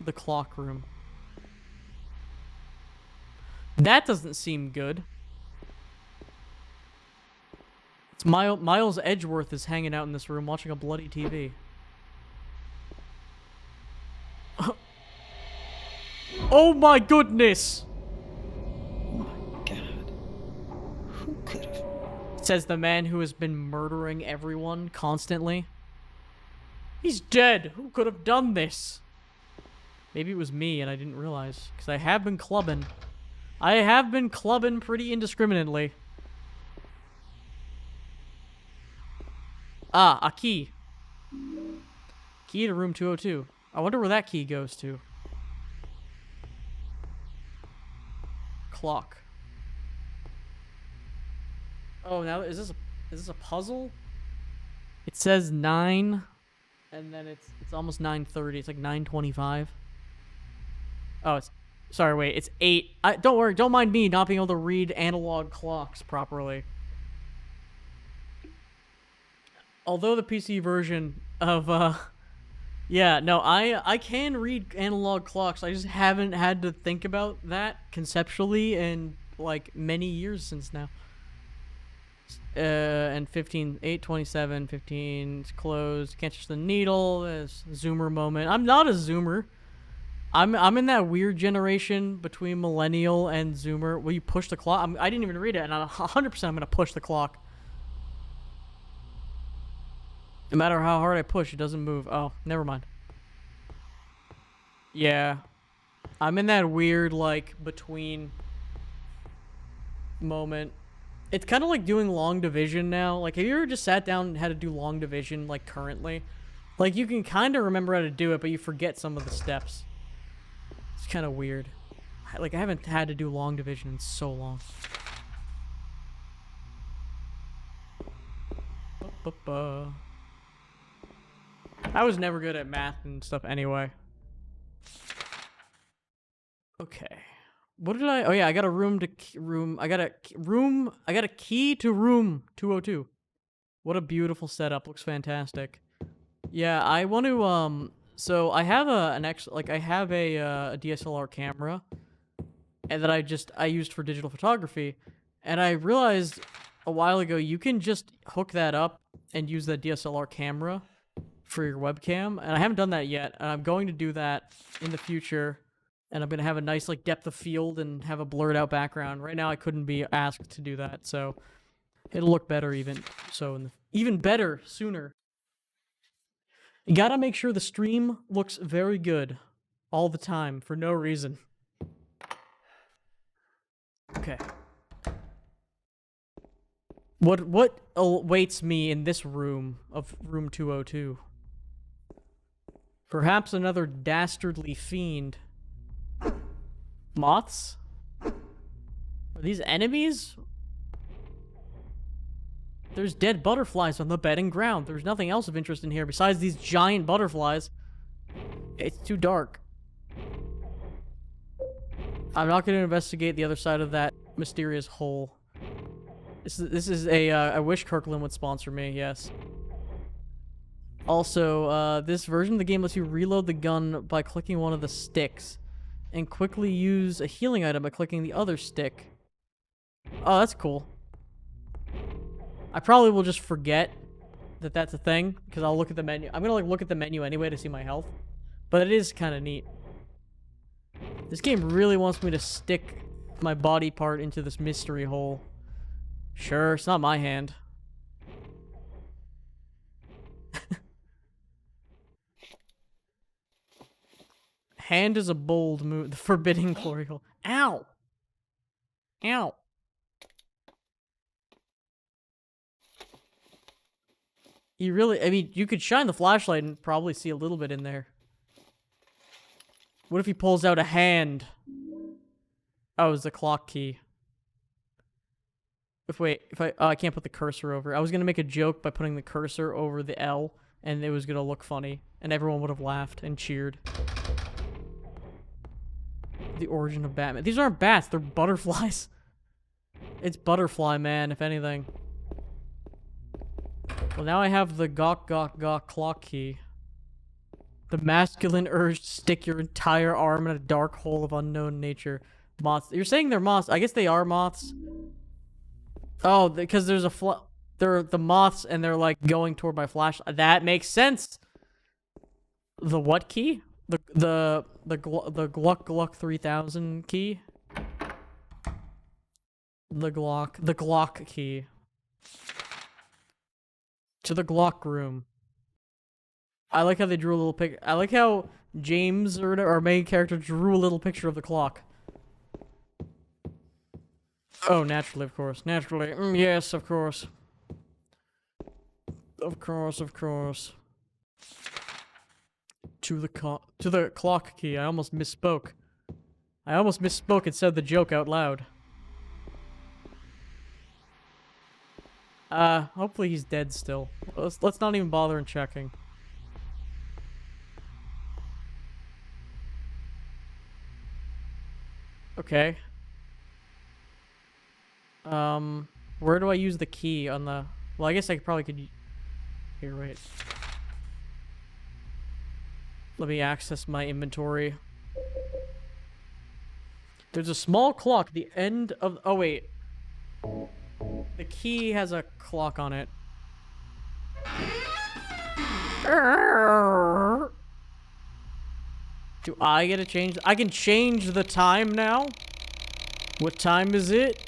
The clock room. That doesn't seem good. It's Miles Edgeworth is hanging out in this room watching a bloody TV. Oh my goodness! Oh my god. Who could have? Says the man who has been murdering everyone constantly. He's dead! Who could have done this? Maybe it was me and I didn't realize. Because I have been clubbing. I have been clubbing pretty indiscriminately. Ah, a key. Key to room 202. I wonder where that key goes to. Clock. Oh, now is this a puzzle? It says 9. and then it's almost 9:30. It's like 9:25. Oh, it's sorry. Wait, it's 8. Don't worry. Don't mind me not being able to read analog clocks properly. Although the PC version of yeah, no, I can read analog clocks. I just haven't had to think about that conceptually in like many years since now. And 15, 8:27, 15, it's closed. Can't touch the needle. There's zoomer moment. I'm not a zoomer. I'm in that weird generation between millennial and zoomer where you push the clock. I didn't even read it, and 100% I'm gonna push the clock. No matter how hard I push, it doesn't move. Oh, never mind. Yeah. I'm in that weird, like, between moment. It's kind of like doing long division now. Like, have you ever just sat down and had to do long division, like, currently? Like, you can kind of remember how to do it, but you forget some of the steps. It's kind of weird. Like, I haven't had to do long division in so long. I was never good at math and stuff anyway. Okay. What did I... Oh, yeah, I got a I got a key to room 202. What a beautiful setup. Looks fantastic. Yeah, I want to, so I have a DSLR camera and that I used for digital photography. And I realized a while ago you can just hook that up and use the DSLR camera for your webcam, and I haven't done that yet, and I'm going to do that in the future, and I'm going to have a nice, like, depth of field and have a blurred out background. Right now I couldn't be asked to do that, so it'll look better even better sooner. You gotta make sure the stream looks very good all the time for no reason. Okay. What awaits me in this room of room 202? Perhaps another dastardly fiend. Moths? Are these enemies? There's dead butterflies on the bed and ground. There's nothing else of interest in here besides these giant butterflies. It's too dark. I'm not going to investigate the other side of that mysterious hole. This is I wish Kirkland would sponsor me, yes. Also, this version of the game lets you reload the gun by clicking one of the sticks, and quickly use a healing item by clicking the other stick. Oh, that's cool. I probably will just forget that that's a thing, because I'll look at the menu. I'm gonna, like, look at the menu anyway to see my health. But it is kind of neat. This game really wants me to stick my body part into this mystery hole. Sure, it's not my hand. Hand is a bold move. The forbidden glory hole. Ow! Ow! You really... I mean, you could shine the flashlight and probably see a little bit in there. What if he pulls out a hand? Oh, it's the clock key. I can't put the cursor over. I was gonna make a joke by putting the cursor over the L, and it was gonna look funny, and everyone would have laughed and cheered. The origin of Batman. These aren't bats, they're butterflies. It's Butterfly Man, if anything. Well, now I have the gawk clock key. The masculine urge to stick your entire arm in a dark hole of unknown nature. Moths. You're saying they're moths. I guess they are moths. Oh, because there's they're the moths and they're like going toward my flashlight. That makes sense. The what key? The Gluck 3000 key? The Glock key. To the Glock room. I like how they drew a little pic. I like how James, or our main character, drew a little picture of the clock. Oh, naturally, of course. Naturally. Yes, of course. Of course. To the clock key. I almost misspoke. And said the joke out loud. Hopefully he's dead still. Let's not even bother in checking. Okay. Where do I use the key on the... Well, I guess I probably could... Here, wait. Let me access my inventory. There's a small clock at the end of... Oh, wait. The key has a clock on it. Do I get to change? I can change the time now? What time is it?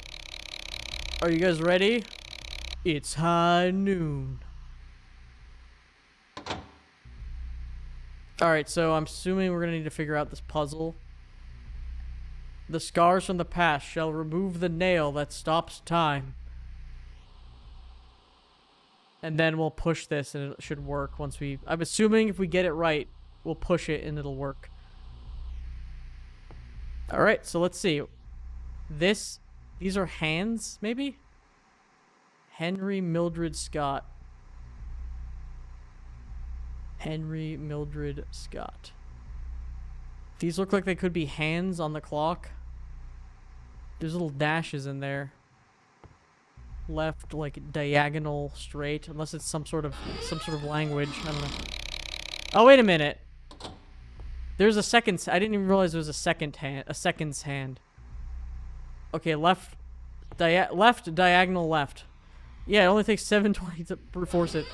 Are you guys ready? It's high noon. Alright, so I'm assuming we're gonna need to figure out this puzzle. The scars from the past shall remove the nail that stops time. And then we'll push this and it should work once we... I'm assuming if we get it right, we'll push it and it'll work. Alright, so let's see. These are hands, maybe? Henry Mildred Scott. Henry Mildred Scott. These look like they could be hands on the clock. There's little dashes in there. Left, like, diagonal, straight. Unless it's some sort of language. I don't know. Oh, wait a minute. There's a second... I didn't even realize there was a second hand. A seconds hand. Okay, left, diagonal left. Yeah, it only takes 720 to brute force it.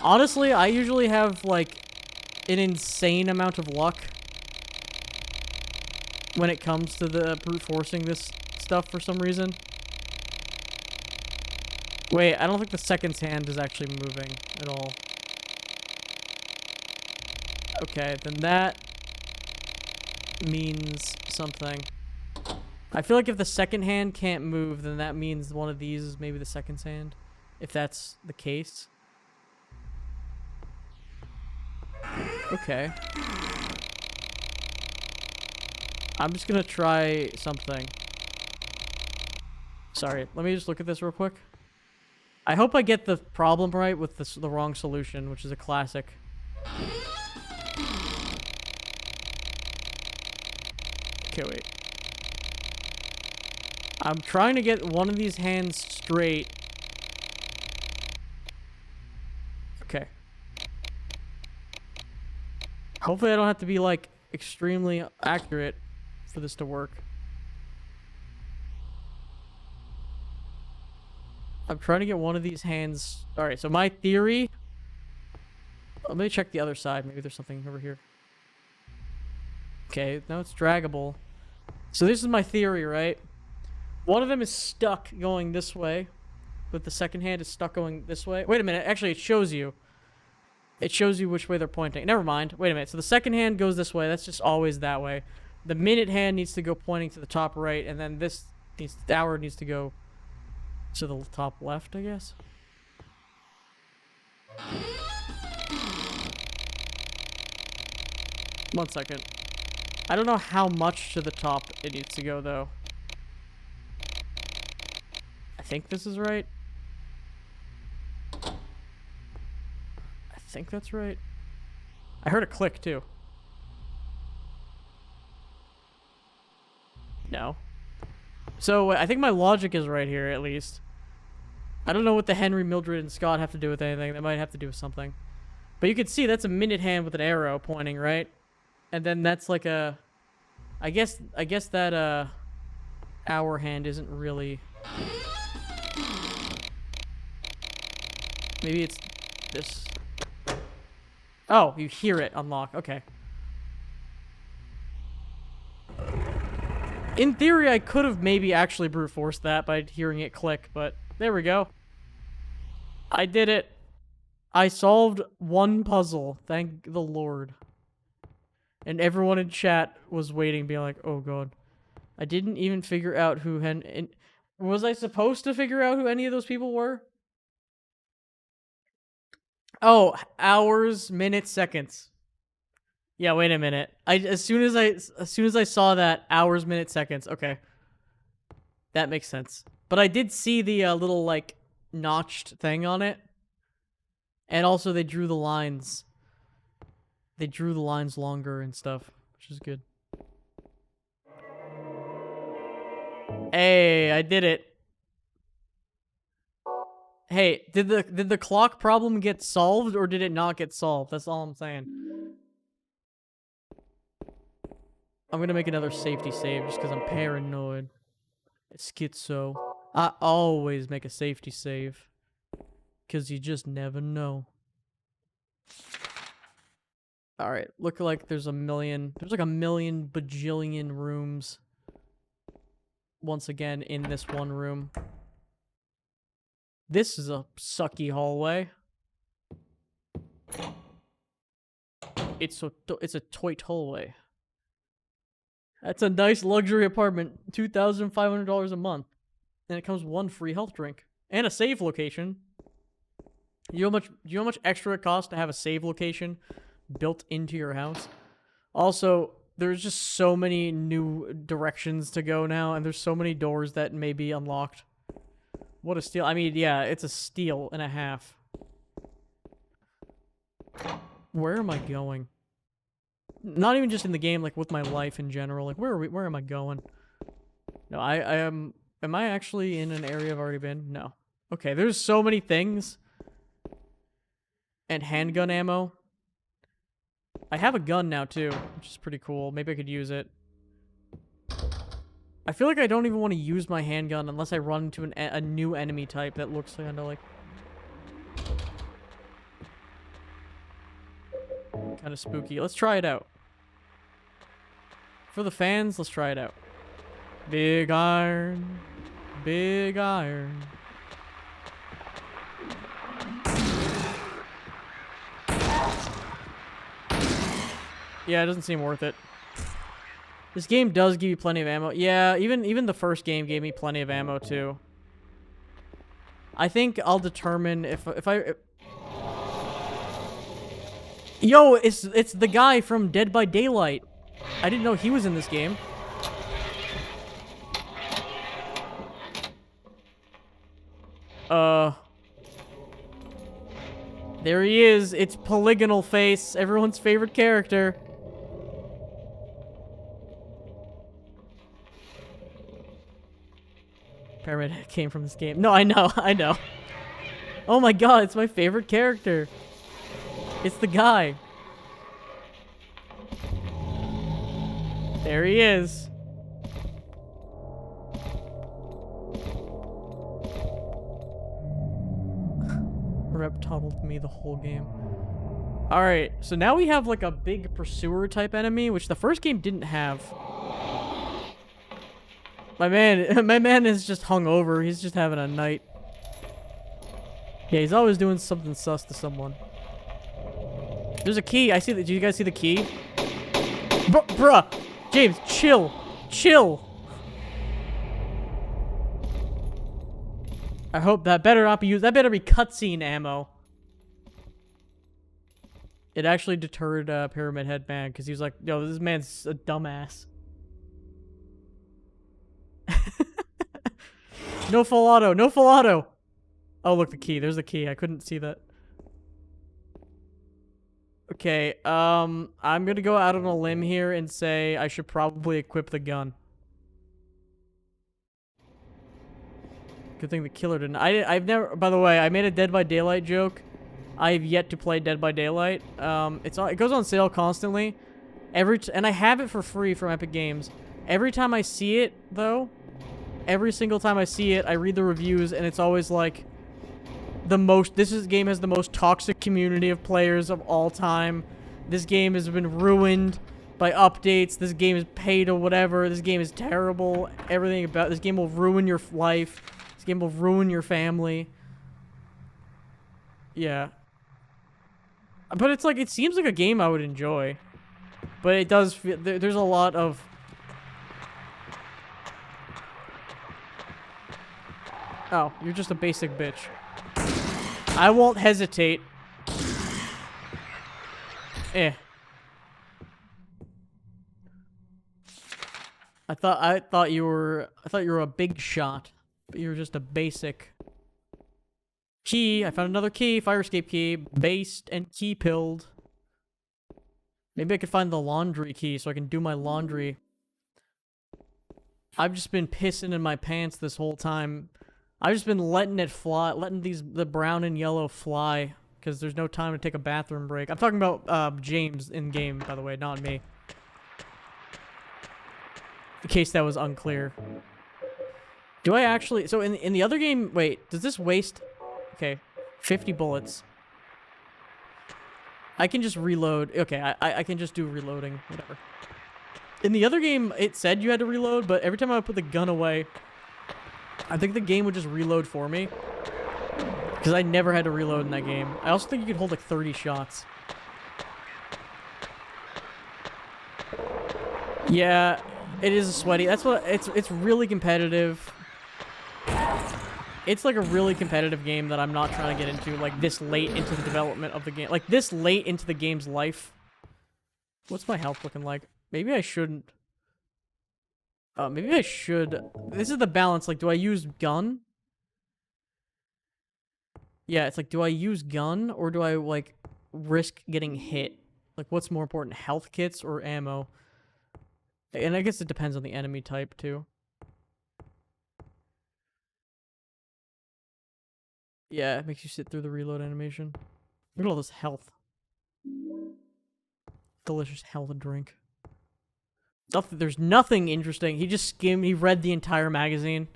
Honestly, I usually have, like, an insane amount of luck when it comes to the brute forcing this stuff for some reason. Wait, I don't think the seconds hand is actually moving at all. Okay, then that means something. I feel like if the second hand can't move, then that means one of these is maybe the second hand. If that's the case. Okay. I'm just gonna try something. Sorry, let me just look at this real quick. I hope I get the problem right with the wrong solution, which is a classic. Okay, wait. I'm trying to get one of these hands straight. Okay. Hopefully I don't have to be, like, extremely accurate for this to work. I'm trying to get one of these hands... Alright, so my theory... Let me check the other side. Maybe there's something over here. Okay, now it's draggable. So this is my theory, right? One of them is stuck going this way, but the second hand is stuck going this way. Wait a minute. Actually, it shows you. It shows you which way they're pointing. Never mind. Wait a minute. So the second hand goes this way. That's just always that way. The minute hand needs to go pointing to the top right, and then the hour needs to go to the top left, I guess. One second. I don't know how much to the top it needs to go, though. I think this is right. I think that's right. I heard a click, too. No. So, I think my logic is right here, at least. I don't know what the Henry, Mildred, and Scott have to do with anything. They might have to do with something. But you can see that's a minute hand with an arrow pointing, right? And then that's like a... I guess that, hour hand isn't really... Maybe it's this. Oh, you hear it unlock. Okay. In theory, I could have maybe actually brute forced that by hearing it click, but there we go. I did it. I solved one puzzle. Thank the Lord. And everyone in chat was waiting, being like, oh god. I didn't even figure out who was I supposed to figure out who any of those people were? Oh, hours, minutes, seconds. Yeah, wait a minute. As soon as I saw that, hours, minutes, seconds. Okay. That makes sense. But I did see the little, like, notched thing on it. And also they drew the lines. They drew the lines longer and stuff, which is good. Hey, I did it. Hey, did the clock problem get solved or did it not get solved? That's all I'm saying. I'm gonna make another safety save just because I'm paranoid. Schizo. I always make a safety save. Because you just never know. Alright, look like there's like a million bajillion rooms. Once again, in this one room. This is a sucky hallway. It's a toy hallway. That's a nice luxury apartment. $2,500 a month. And it comes with one free health drink. And a save location. You know how much extra it costs to have a save location built into your house? Also, there's just so many new directions to go now, and there's so many doors that may be unlocked. What a steal. I mean, yeah, it's a steal and a half. Where am I going? Not even just in the game, like with my life in general. Like, where am I going? No, I am... Am I actually in an area I've already been? No. Okay, there's so many things. And handgun ammo. I have a gun now, too, which is pretty cool. Maybe I could use it. I feel like I don't even want to use my handgun unless I run into a new enemy type that looks kind of like... kind of spooky. Let's try it out. For the fans, let's try it out. Big iron. Big iron. Yeah, it doesn't seem worth it. This game does give you plenty of ammo. Yeah, even the first game gave me plenty of ammo too. I think I'll determine if I... Yo, it's the guy from Dead by Daylight. I didn't know he was in this game. There he is. It's Polygonal Face, everyone's favorite character. Paramedic came from this game. No, I know, I know. Oh my god, it's my favorite character. It's the guy. There he is. Rep toddled me the whole game. Alright, so now we have like a big pursuer type enemy, which the first game didn't have. My man is just hungover. He's just having a night. Yeah, he's always doing something sus to someone. There's a key. I see that. Do you guys see the key? Bruh! James, chill. Chill. I hope that better not be used. That better be cutscene ammo. It actually deterred Pyramid Head Man because he was like, yo, this man's a dumbass. No full auto. No full auto. Oh, look, the key. There's the key. I couldn't see that. Okay, I'm gonna go out on a limb here and say I should probably equip the gun. Good thing the killer didn't. I've never. By the way, I made a Dead by Daylight joke. I have yet to play Dead by Daylight. It goes on sale constantly. And I have it for free from Epic Games. Every time I see it, though, every single time I see it, I read the reviews, and it's always like this game has the most toxic community of players of all time. This game has been ruined by updates. This game is paid or whatever. This game is terrible. Everything about this game will ruin your life. This game will ruin your family. Yeah. But it's like, it seems like a game I would enjoy. But it does feel, there's a lot of... Oh, you're just a basic bitch. I won't hesitate. Eh. I thought you were a big shot, but you were just a basic. Key. I found another key. Fire escape key. Based and key pilled. Maybe I could find the laundry key so I can do my laundry. I've just been pissing in my pants this whole time. I've just been letting it fly, letting the brown and yellow fly, because there's no time to take a bathroom break. I'm talking about James in game, by the way, not me. In case that was unclear. Do I actually... So in the other game... Wait, does this waste... Okay, 50 bullets. I can just reload. Okay, I can just do reloading, whatever. In the other game, it said you had to reload, but every time I put the gun away, I think the game would just reload for me. Because I never had to reload in that game. I also think you could hold like 30 shots. Yeah, it is a sweaty. That's what it's really competitive. It's like a really competitive game that I'm not trying to get into like this late into the development of the game. Like this late into the game's life. What's my health looking like? Maybe I shouldn't. Maybe I should. This is the balance. Like, do I use gun? Yeah, it's like, do I use gun or do I, like, risk getting hit? Like, what's more important, health kits or ammo? And I guess it depends on the enemy type, too. Yeah, it makes you sit through the reload animation. Look at all this health. Delicious health drink. There's nothing interesting. He just skimmed, he read the entire magazine.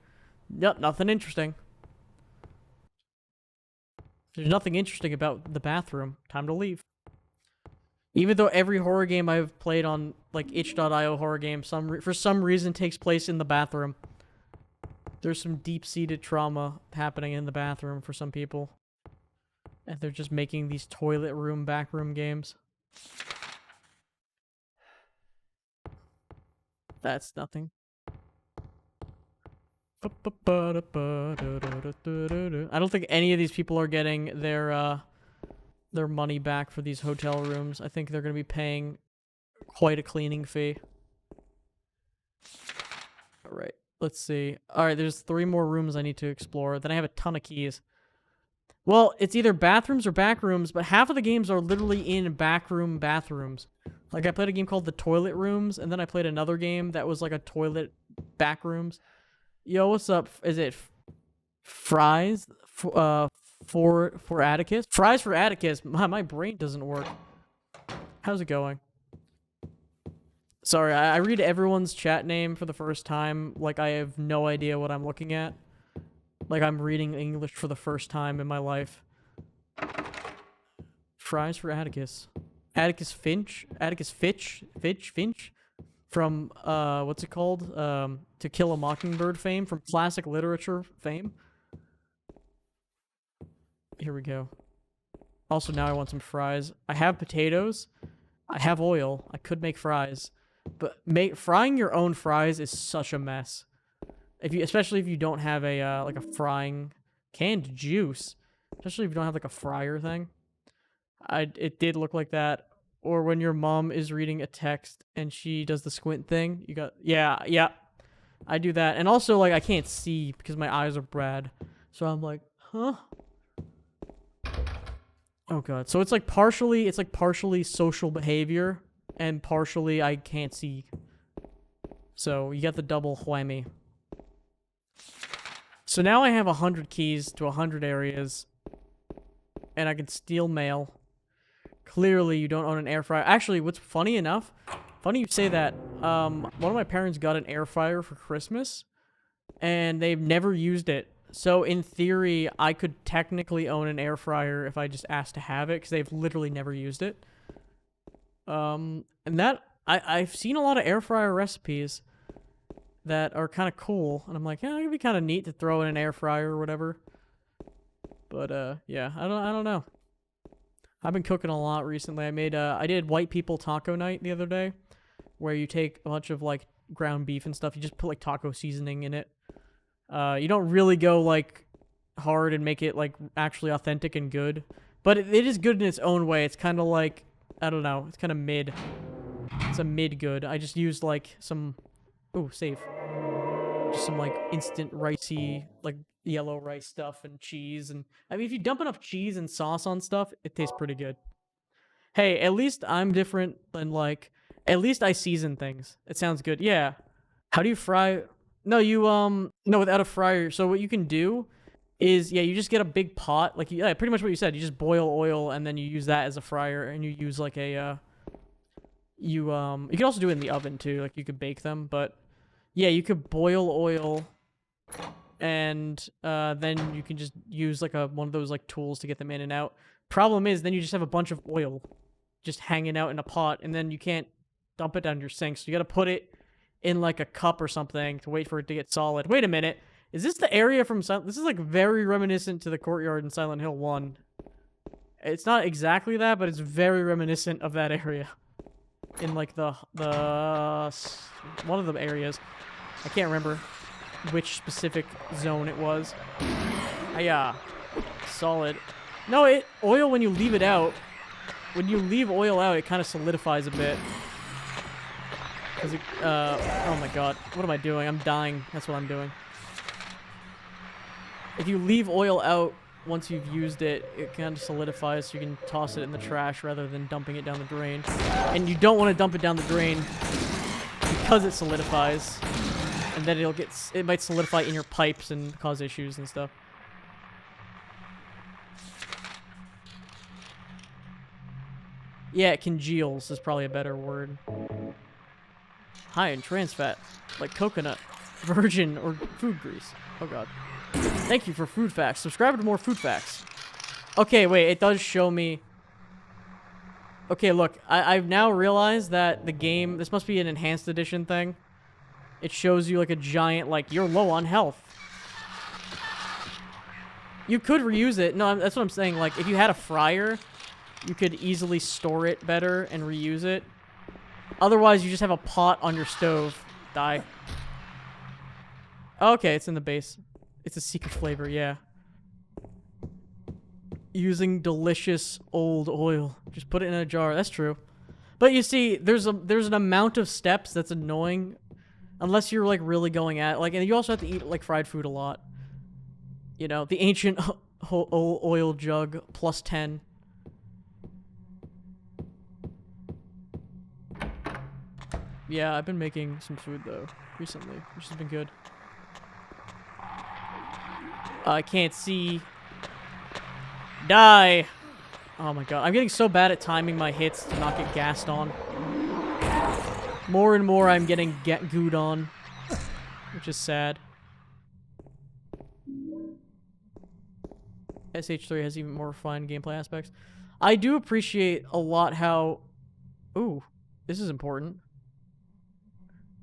Yep, nothing interesting. There's nothing interesting about the bathroom. Time to leave. Even though every horror game I've played on, like, itch.io horror game, for some reason takes place in the bathroom. There's some deep-seated trauma happening in the bathroom for some people. And they're just making these toilet room, backroom games. That's nothing. I don't think any of these people are getting their money back for these hotel rooms. I think they're going to be paying quite a cleaning fee. All right, let's see. All right, there's 3 more rooms I need to explore. Then I have a ton of keys. Well, it's either bathrooms or back rooms, but half of the games are literally in backroom bathrooms. Like, I played a game called The Toilet Rooms, and then I played another game that was like a toilet back rooms. Yo, what's up? Is it fries for Atticus? Fries for Atticus? My brain doesn't work. How's it going? Sorry, I read everyone's chat name for the first time. Like, I have no idea what I'm looking at. Like, I'm reading English for the first time in my life. Fries for Atticus. Atticus Finch? Atticus Fitch? Finch? From, what's it called? To Kill a Mockingbird fame? From classic literature fame? Here we go. Also, now I want some fries. I have potatoes. I have oil. I could make fries. But frying your own fries is such a mess. Especially if you don't have a, like a frying canned juice. Especially if you don't have, like, a fryer thing. It did look like that. Or when your mom is reading a text and she does the squint thing. Yeah. I do that. And also, like, I can't see because my eyes are bad. So I'm like, huh? Oh, God. So it's like partially social behavior. And partially I can't see. So you got the double whammy. So now I have 100 keys to 100 areas. And I can steal mail. Clearly, you don't own an air fryer. Actually, what's funny enough, funny you say that, one of my parents got an air fryer for Christmas, and they've never used it. So, in theory, I could technically own an air fryer if I just asked to have it, because they've literally never used it. And that, I've seen a lot of air fryer recipes that are kind of cool, and I'm like, yeah, it'd be kind of neat to throw in an air fryer or whatever. But, yeah, I don't know. I've been cooking a lot recently. I did white people taco night the other day, where you take a bunch of, like, ground beef and stuff. You just put, like, taco seasoning in it. You don't really go, like, hard and make it, like, actually authentic and good. But it is good in its own way. It's kind of like, I don't know, it's kind of mid. It's a mid good. I just used, like, some, ooh, save. Just some, like, instant ricey, like, yellow rice stuff and cheese. And I mean, if you dump enough cheese and sauce on stuff, it tastes pretty good. Hey, at least I'm different than, like, at least I season things. It sounds good. Yeah. How do you fry No, no, without a fryer. So what you can do is, yeah, you just get a big pot, like, yeah, pretty much what you said. You just boil oil, and then you use that as a fryer, and you use, like, you can also do it in the oven, too. Like, you could bake them, but, yeah, you could boil oil, and, then you can just use, like, one of those, like, tools to get them in and out. Problem is, then you just have a bunch of oil just hanging out in a pot, and then you can't dump it down your sink, so you gotta put it in, like, a cup or something to wait for it to get solid. Wait a minute. Is this the area from This is, like, very reminiscent to the courtyard in Silent Hill 1. It's not exactly that, but it's very reminiscent of that area. In, like, one of the areas. I can't remember which specific zone it was. Yeah. Solid. No, oil, when you leave it out, when you leave oil out, it kind of solidifies a bit. Oh my god. What am I doing? I'm dying. That's what I'm doing. If you leave oil out once you've used it, it kind of solidifies, so you can toss it in the trash rather than dumping it down the drain. And you don't want to dump it down the drain because it solidifies. And then it might solidify in your pipes and cause issues and stuff. Yeah, it congeals is probably a better word. High in trans fat, like coconut, virgin, or food grease. Oh god. Thank you for food facts. Subscribe to more food facts. Okay, wait, it does show me... Okay, look, I've now realized that the game... This must be an enhanced edition thing. It shows you, like, a giant, like, you're low on health. You could reuse it. No, that's what I'm saying. Like, if you had a fryer, you could easily store it better and reuse it. Otherwise, you just have a pot on your stove. Die. Okay, it's in the base. It's a secret flavor, yeah. Using delicious old oil. Just put it in a jar. That's true. But you see, there's an amount of steps that's annoying. Unless you're, like, really going at... Like, and you also have to eat, like, fried food a lot. You know, the ancient oil jug plus 10. Yeah, I've been making some food, though, recently, which has been good. I can't see. Die! Oh my god, I'm getting so bad at timing my hits to not get gassed on. More and more I'm getting gooed on, which is sad. SH3 has even more refined gameplay aspects. I do appreciate a lot how... Ooh, this is important.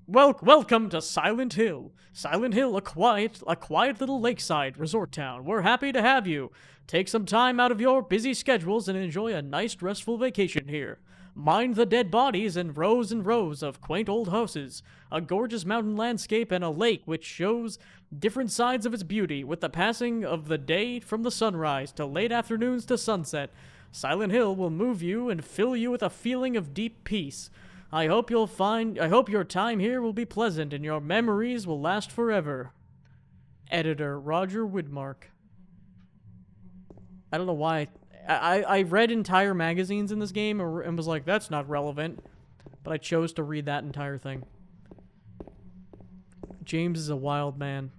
Welcome to Silent Hill. Silent Hill, a quiet little lakeside resort town. We're happy to have you. Take some time out of your busy schedules and enjoy a nice, restful vacation here. Mind the dead bodies and rows of quaint old houses, a gorgeous mountain landscape, and a lake which shows different sides of its beauty with the passing of the day from the sunrise to late afternoons to sunset. Silent Hill will move you and fill you with a feeling of deep peace. I hope your time here will be pleasant and your memories will last forever. Editor Roger Widmark. I don't know why. I read entire magazines in this game and was like, that's not relevant. But I chose to read that entire thing. James is a wild man.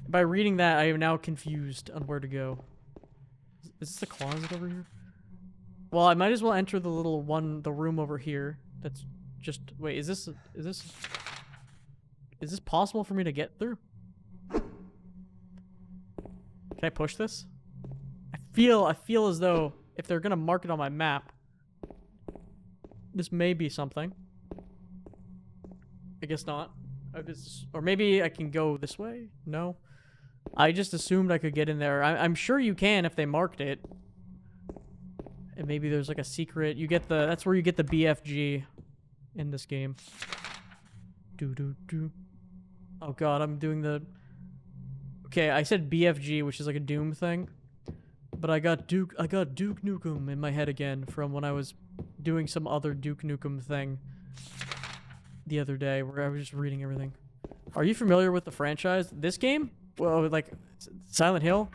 By reading that, I am now confused on where to go. Is this a closet over here? Well, I might as well enter the the room over here. That's just... Wait, is this possible for me to get through? Can I push this? I feel as though if they're gonna mark it on my map, this may be something. I guess not. Or maybe I can go this way? No. I just assumed I could get in there. I'm sure you can if they marked it. And maybe there's like a secret. You get that's where you get the BFG in this game. Oh god, I'm doing the... Okay, I said BFG, which is like a Doom thing. But I got Duke Nukem in my head again from when I was doing some other Duke Nukem thing the other day where I was just reading everything. Are you familiar with the franchise? This game? Well, like Silent Hill?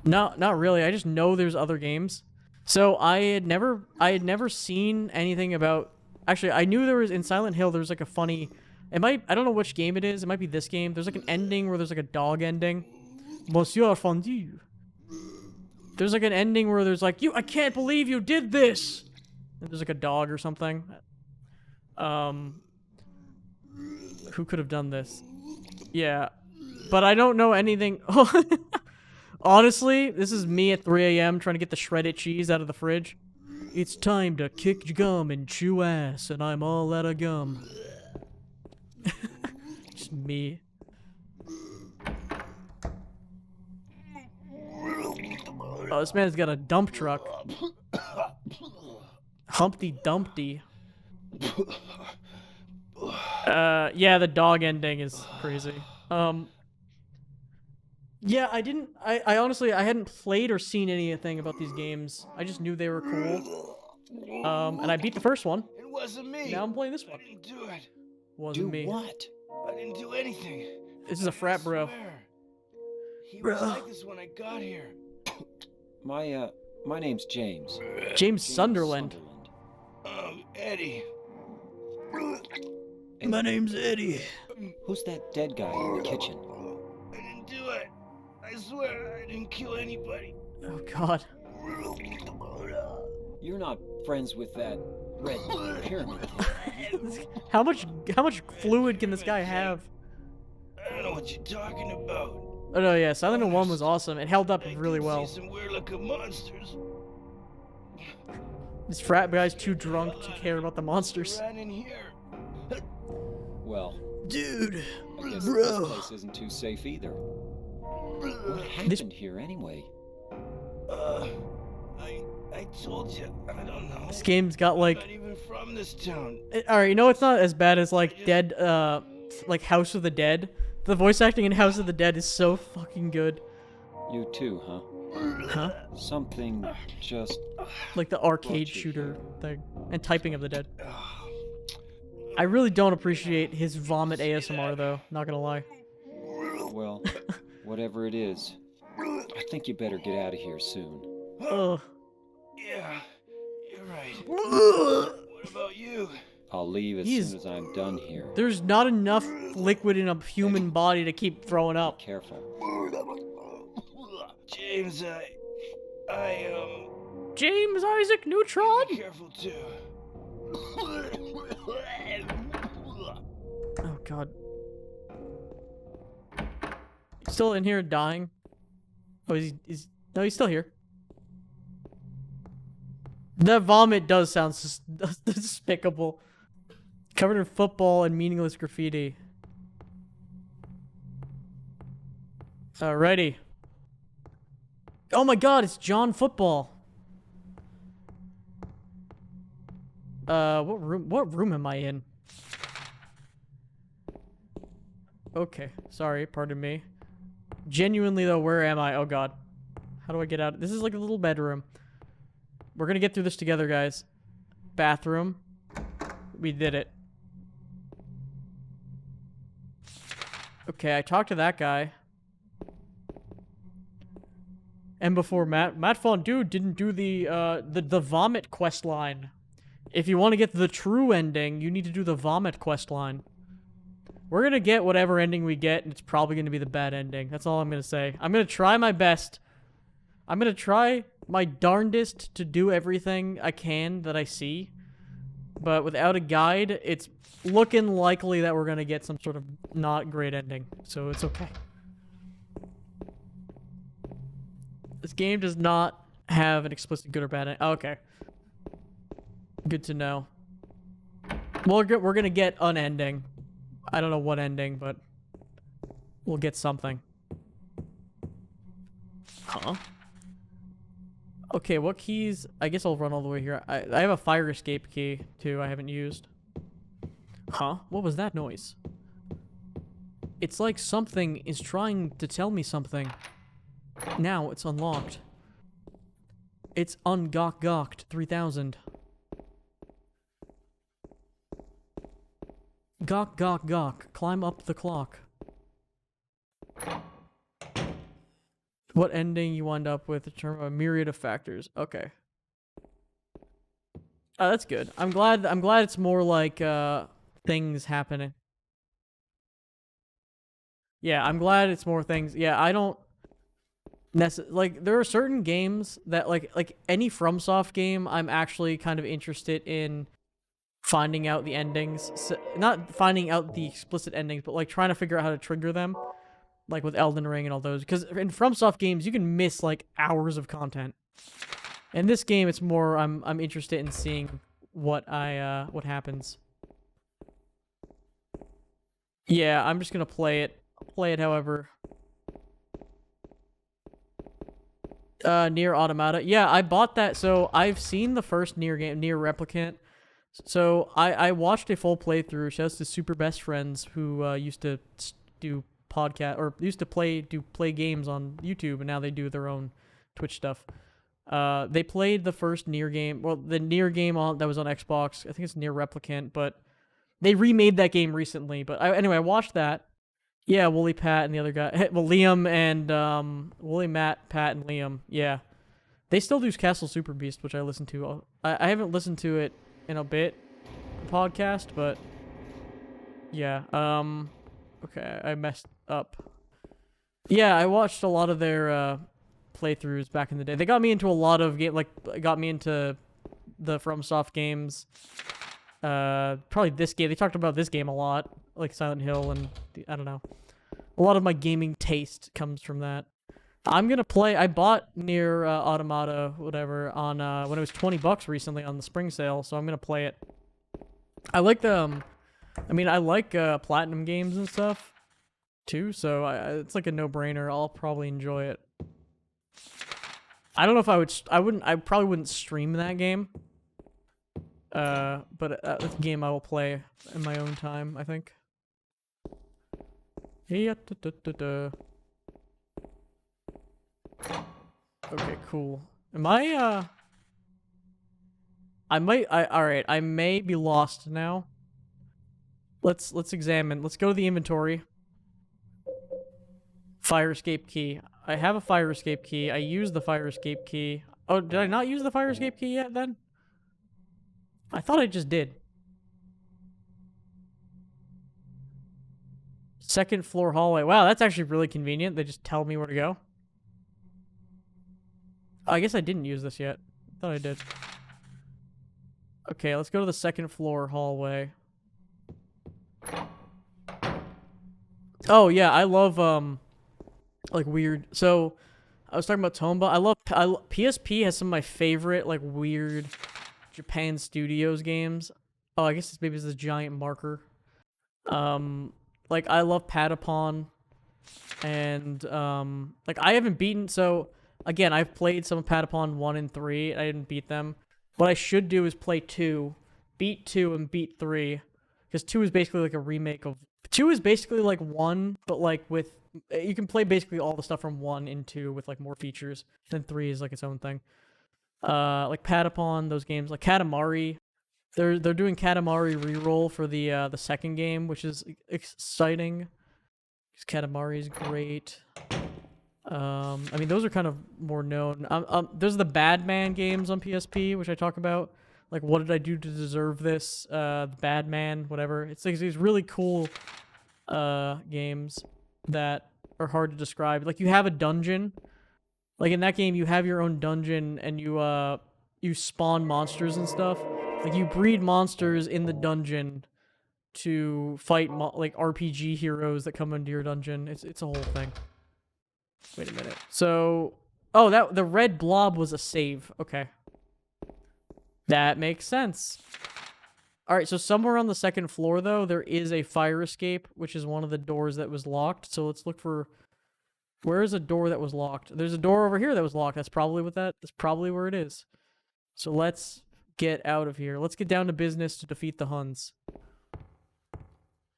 No, not really. I just know there's other games. So I had never seen anything about... Actually, I knew there was, in Silent Hill, there was like a funny It might, I don't know which game it is. It might be this game. There's like an ending where there's like a dog ending. Monsieur Fondue. There's like an ending where there's like, I can't believe you did this! And there's like a dog or something. Who could have done this? Yeah. But I don't know anything. Honestly, this is me at 3 a.m. trying to get the shredded cheese out of the fridge. It's time to kick gum and chew ass, and I'm all out of gum. Just me. Oh, this man's got a dump truck. Humpty Dumpty. Yeah, the dog ending is crazy. Yeah, I honestly, I hadn't played or seen anything about these games. I just knew they were cool. And I beat the first one. It wasn't me. Now I'm playing this I one. didn't do it. Wasn't Do me. what? I didn't do anything. This is a frat bro. Swear. He was like this when I got here. My name's James. James Sunderland. Eddie. My name's Eddie. Who's that dead guy in the kitchen? I didn't do it. I swear I didn't kill anybody. Oh god. You're not friends with that red pyramid thing. How much fluid can this guy have? I don't know what you're talking about. Oh no, yeah, Silent Hill 1 was awesome. It held up I really can well. See some weird looking monsters. This frat guy's too drunk to care about the monsters. Ran in here. Well, Dude, I guess this place isn't too safe either. What happened here anyway? I told you. I don't know. This game's got I'm like, not even from this town. alright, you know it's not as bad as like Dead, like House of the Dead. The voice acting in House of the Dead is so fucking good. You too, huh? Huh? Something just... Like the arcade Brought you shooter thing. And typing of the dead. I really don't appreciate his vomit ASMR though, not gonna lie. Well, whatever it is, I think you better get out of here soon. Ugh. Yeah, you're right. What about you? I'll leave as He's- soon as I'm done here. There's not enough liquid in a human body to keep throwing up. Careful. James, James Isaac Neutron? be careful too. Oh god. Still in here dying? Oh, no, he's still here. That vomit does sound despicable. Covered in football and meaningless graffiti. Alrighty. Oh my god, it's John Football. What room am I in? Okay, sorry, pardon me. Genuinely though, where am I? Oh god. How do I get out? This is like a little bedroom. We're gonna get through this together, guys. Bathroom. We did it. Okay, I talked to that guy. And before Matt Fondue didn't do the vomit quest line. If you want to get the true ending, you need to do the vomit quest line. We're gonna get whatever ending we get, and it's probably gonna be the bad ending. That's all I'm gonna say. I'm gonna try my best. I'm gonna try my darndest to do everything I can that I see. But without a guide, it's looking likely that we're gonna get some sort of not great ending. So it's okay. This game does not have an explicit good or bad ending. Okay. Good to know. Well, we're gonna get an ending. I don't know what ending, but we'll get something. Huh? Okay, what keys? I guess I'll run all the way here. I have a fire escape key, too, I haven't used. Huh? What was that noise? It's like something is trying to tell me something. Now it's unlocked. It's ungok-goked 3000. Gok, gok, gok. Climb up the clock. What ending you wind up with determine a myriad of factors. Okay. That's good. I'm glad it's more like things happening. Yeah, I'm glad it's more things. Yeah, I don't like there are certain games that like any FromSoft game I'm actually kind of interested in finding out the endings. So, not finding out the explicit endings, but like trying to figure out how to trigger them. Like with Elden Ring and all those, because in FromSoft games you can miss like hours of content. In this game, it's more I'm interested in seeing what happens. Yeah, I'm just gonna play it. Play it, however. Nier Automata. Yeah, I bought that. So I've seen the first Nier game, Nier Replicant. So I watched a full playthrough. Shouts to Super Best Friends who used to do podcast or used to play games on YouTube, and now they do their own Twitch stuff. They played the first Nier game, well, the Nier game that was on Xbox. I think it's Nier Replicant, but they remade that game recently. But anyway, I watched that. Yeah, Wooly, Pat, and the other guy. Well, Liam and Wooly, Matt, Pat, and Liam. Yeah, they still do Castle Super Beast, which I listen to. I haven't listened to it in a bit, the podcast, but yeah. Okay, I messed up. Yeah, I watched a lot of their playthroughs back in the day. They got me into a lot of got me into the FromSoft games. Probably this game. They talked about this game a lot, like Silent Hill, and I don't know. A lot of my gaming taste comes from that. I'm gonna play. I bought Nier Automata, whatever, on when it was $20 recently on the spring sale, so I'm gonna play it. I like the, I like platinum games and stuff too, so it's like a no-brainer. I'll probably enjoy it. I don't know if I would. I probably wouldn't stream that game. But it's a game I will play in my own time, I think. Yeah. Okay, cool. Am I alright, I may be lost now. Let's examine. Let's go to the inventory. Fire escape key. I have a fire escape key. I used the fire escape key. Oh, did I not use the fire escape key yet then? I thought I just did. Second floor hallway. Wow, that's actually really convenient. They just tell me where to go. Oh, I guess I didn't use this yet. I thought I did. Okay, let's go to the second floor hallway. Oh, yeah, I love, like, weird... So, I was talking about Tomba. PSP has some of my favorite, like, weird Japan Studios games. Oh, I guess maybe it's a giant marker. Like, I love Patapon. And, like, I haven't beaten... So, again, I've played some of Patapon 1 and 3. I didn't beat them. What I should do is play 2. Beat 2 and beat 3. Because 2 is basically like a remake of... 2 is basically like 1, but like with... You can play basically all the stuff from 1 and 2 with like more features. Then 3 is like its own thing. Like Patapon, those games. Like Katamari. They're doing Katamari reroll for the second game, which is exciting. Because Katamari is great. I mean, those are kind of more known. There's the Badman games on PSP, which I talk about. Like, what did I do to deserve this? Badman, whatever. It's like these really cool games that are hard to describe. Like, you have a dungeon. Like, in that game, you have your own dungeon, and you spawn monsters and stuff. Like, you breed monsters in the dungeon to fight, like, RPG heroes that come into your dungeon. It's a whole thing. Wait a minute. So, oh, the red blob was a save. Okay. That makes sense. Alright, so somewhere on the second floor, though, there is a fire escape, which is one of the doors that was locked. So let's look for... Where is a door that was locked? There's a door over here that was locked. That's probably that's probably where it is. So let's get out of here. Let's get down to business to defeat the Huns.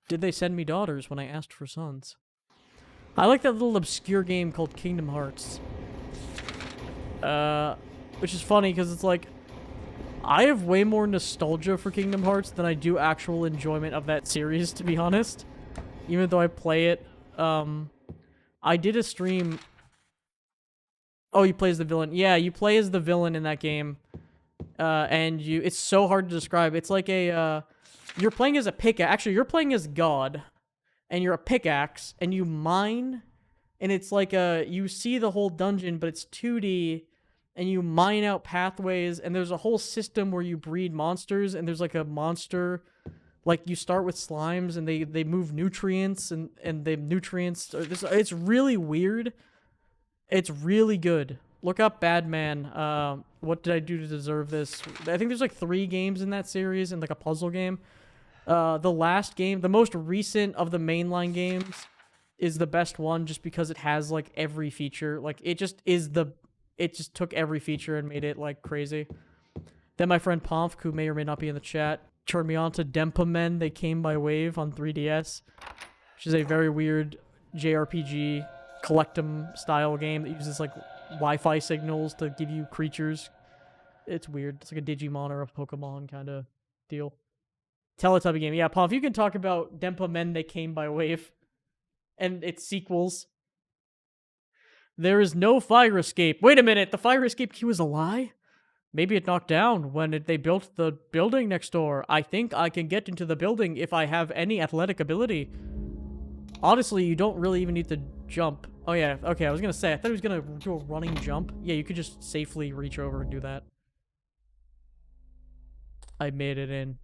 Did they send me daughters when I asked for sons? I like that little obscure game called Kingdom Hearts. Which is funny because it's like, I have way more nostalgia for Kingdom Hearts than I do actual enjoyment of that series, to be honest. Even though I play it. I did a stream... Oh, you play as the villain. Yeah, you play as the villain in that game. And it's so hard to describe. It's like a... You're playing as a pickaxe. Actually, you're playing as God. and you're a pickaxe, and you mine, and it's like you see the whole dungeon, but it's 2D, and you mine out pathways, and there's a whole system where you breed monsters, and there's like a monster, like you start with slimes, and they move nutrients, and the nutrients, it's really weird. It's really good. Look up Badman. What did I do to deserve this? I think there's like 3 games in that series and like a puzzle game. The last game, the most recent of the mainline games, is the best one just because it has like every feature. Like it just took every feature and made it like crazy. Then my friend Pomf, who may or may not be in the chat, turned me on to Denpa Men. They Came by Wave on 3DS, which is a very weird JRPG collectum style game that uses like Wi-Fi signals to give you creatures. It's weird. It's like a Digimon or a Pokemon kind of deal. Teletubby game. Yeah, Pomf, you can talk about Denpa Men. They Came by Wave and its sequels. There is no fire escape. Wait a minute, the fire escape key was a lie? Maybe it knocked down when they built the building next door. I think I can get into the building if I have any athletic ability. Honestly, you don't really even need to jump. Oh yeah, okay, I was gonna say, I thought he was gonna do a running jump. Yeah, you could just safely reach over and do that. I made it in.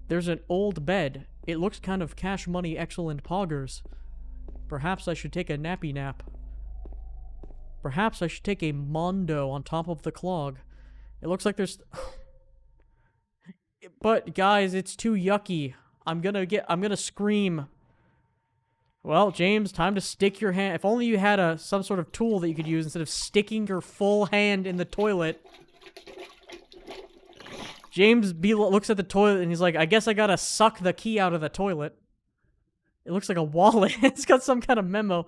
There's an old bed. It looks kind of cash money excellent poggers. Perhaps I should take a nappy nap. Perhaps I should take a mondo on top of the clog. It looks like there's... But, guys, it's too yucky. I'm gonna scream. Well, James, time to stick your hand... If only you had some sort of tool that you could use instead of sticking your full hand in the toilet. James looks at the toilet and he's like, I guess I gotta suck the key out of the toilet. It looks like a wallet. It's got some kind of memo.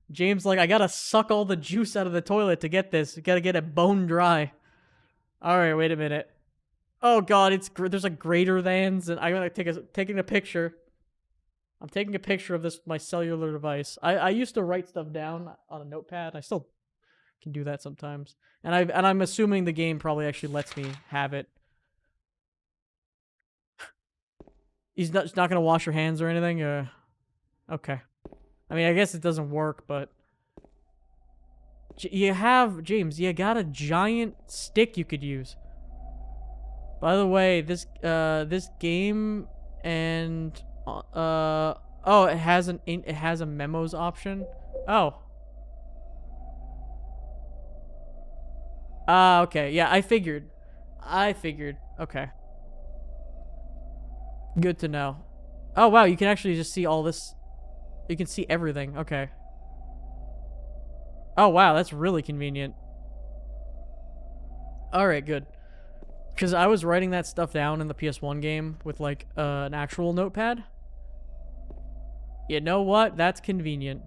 James like, I gotta suck all the juice out of the toilet to get this. Gotta get it bone dry. Alright, wait a minute. Oh god, there's like greater thans, and I'm gonna taking a picture. I'm taking a picture of this my cellular device. I used to write stuff down on a notepad. I still can do that sometimes. And I'm assuming the game probably actually lets me have it. He's not gonna wash your hands or anything? Okay. I mean, I guess it doesn't work, but... James, you got a giant stick you could use. By the way, this game and... oh, it has a memos option? Oh. Okay. Yeah, I figured. Okay. Good to know. Oh, wow, you can actually just see all this. You can see everything. Okay. Oh, wow, that's really convenient. Alright, good. Because I was writing that stuff down in the PS1 game with, like, an actual notepad. You know what? That's convenient.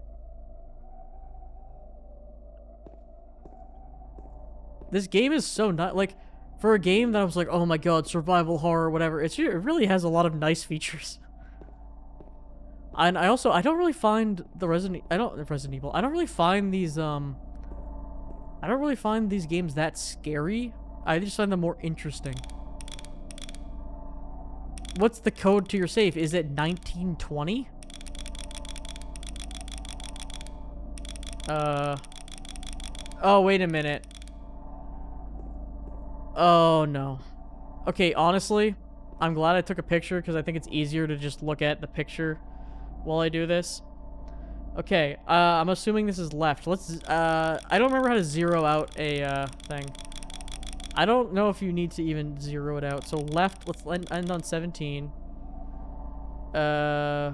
This game is so not like... For a game that I was like, oh my god, survival horror, whatever, it really has a lot of nice features. And I don't really find the Resident Evil. I don't really find these games that scary. I just find them more interesting. What's the code to your safe? Is it 1920? Oh, wait a minute. Oh, no. Okay, honestly, I'm glad I took a picture because I think it's easier to just look at the picture while I do this. Okay, I'm assuming this is left. I don't remember how to zero out a, thing. I don't know if you need to even zero it out. So left, let's end on 17. I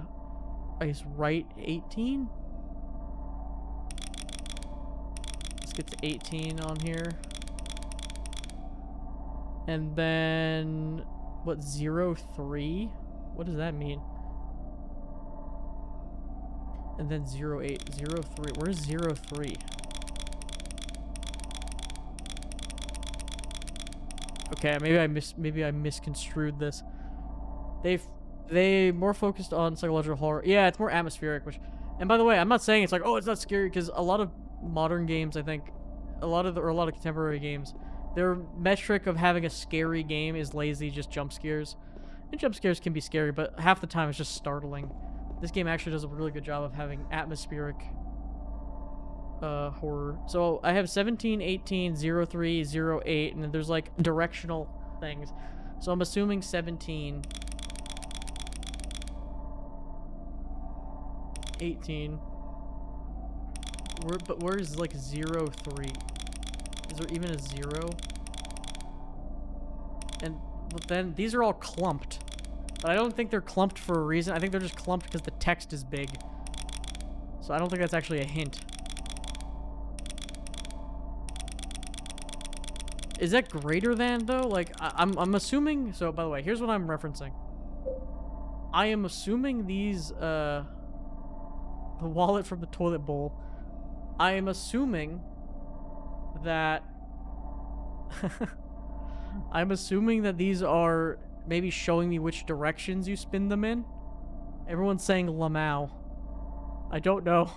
guess right 18? Let's get to 18 on here. And then, what, 03? What does that mean? And then 08, 03. Where's 03? Okay, maybe I misconstrued this. They more focused on psychological horror. Yeah, it's more atmospheric, which, and by the way, I'm not saying it's like, oh, it's not scary, because a lot of modern games, I think, a lot of contemporary games, their metric of having a scary game is lazy, just jump scares. And jump scares can be scary, but half the time it's just startling. This game actually does a really good job of having atmospheric horror. So I have 17, 18, 03, 08, and then there's like directional things. So I'm assuming 17, 18. But where's like 03? Is there even a 0? And but then these are all clumped. But I don't think they're clumped for a reason. I think they're just clumped because the text is big. So I don't think that's actually a hint. Is that greater than, though? Like, I'm assuming... So, by the way, here's what I'm referencing. I am assuming these, the wallet from the toilet bowl. I am assuming that... I'm assuming that these are maybe showing me which directions you spin them in. Everyone's saying Lamau. I don't know.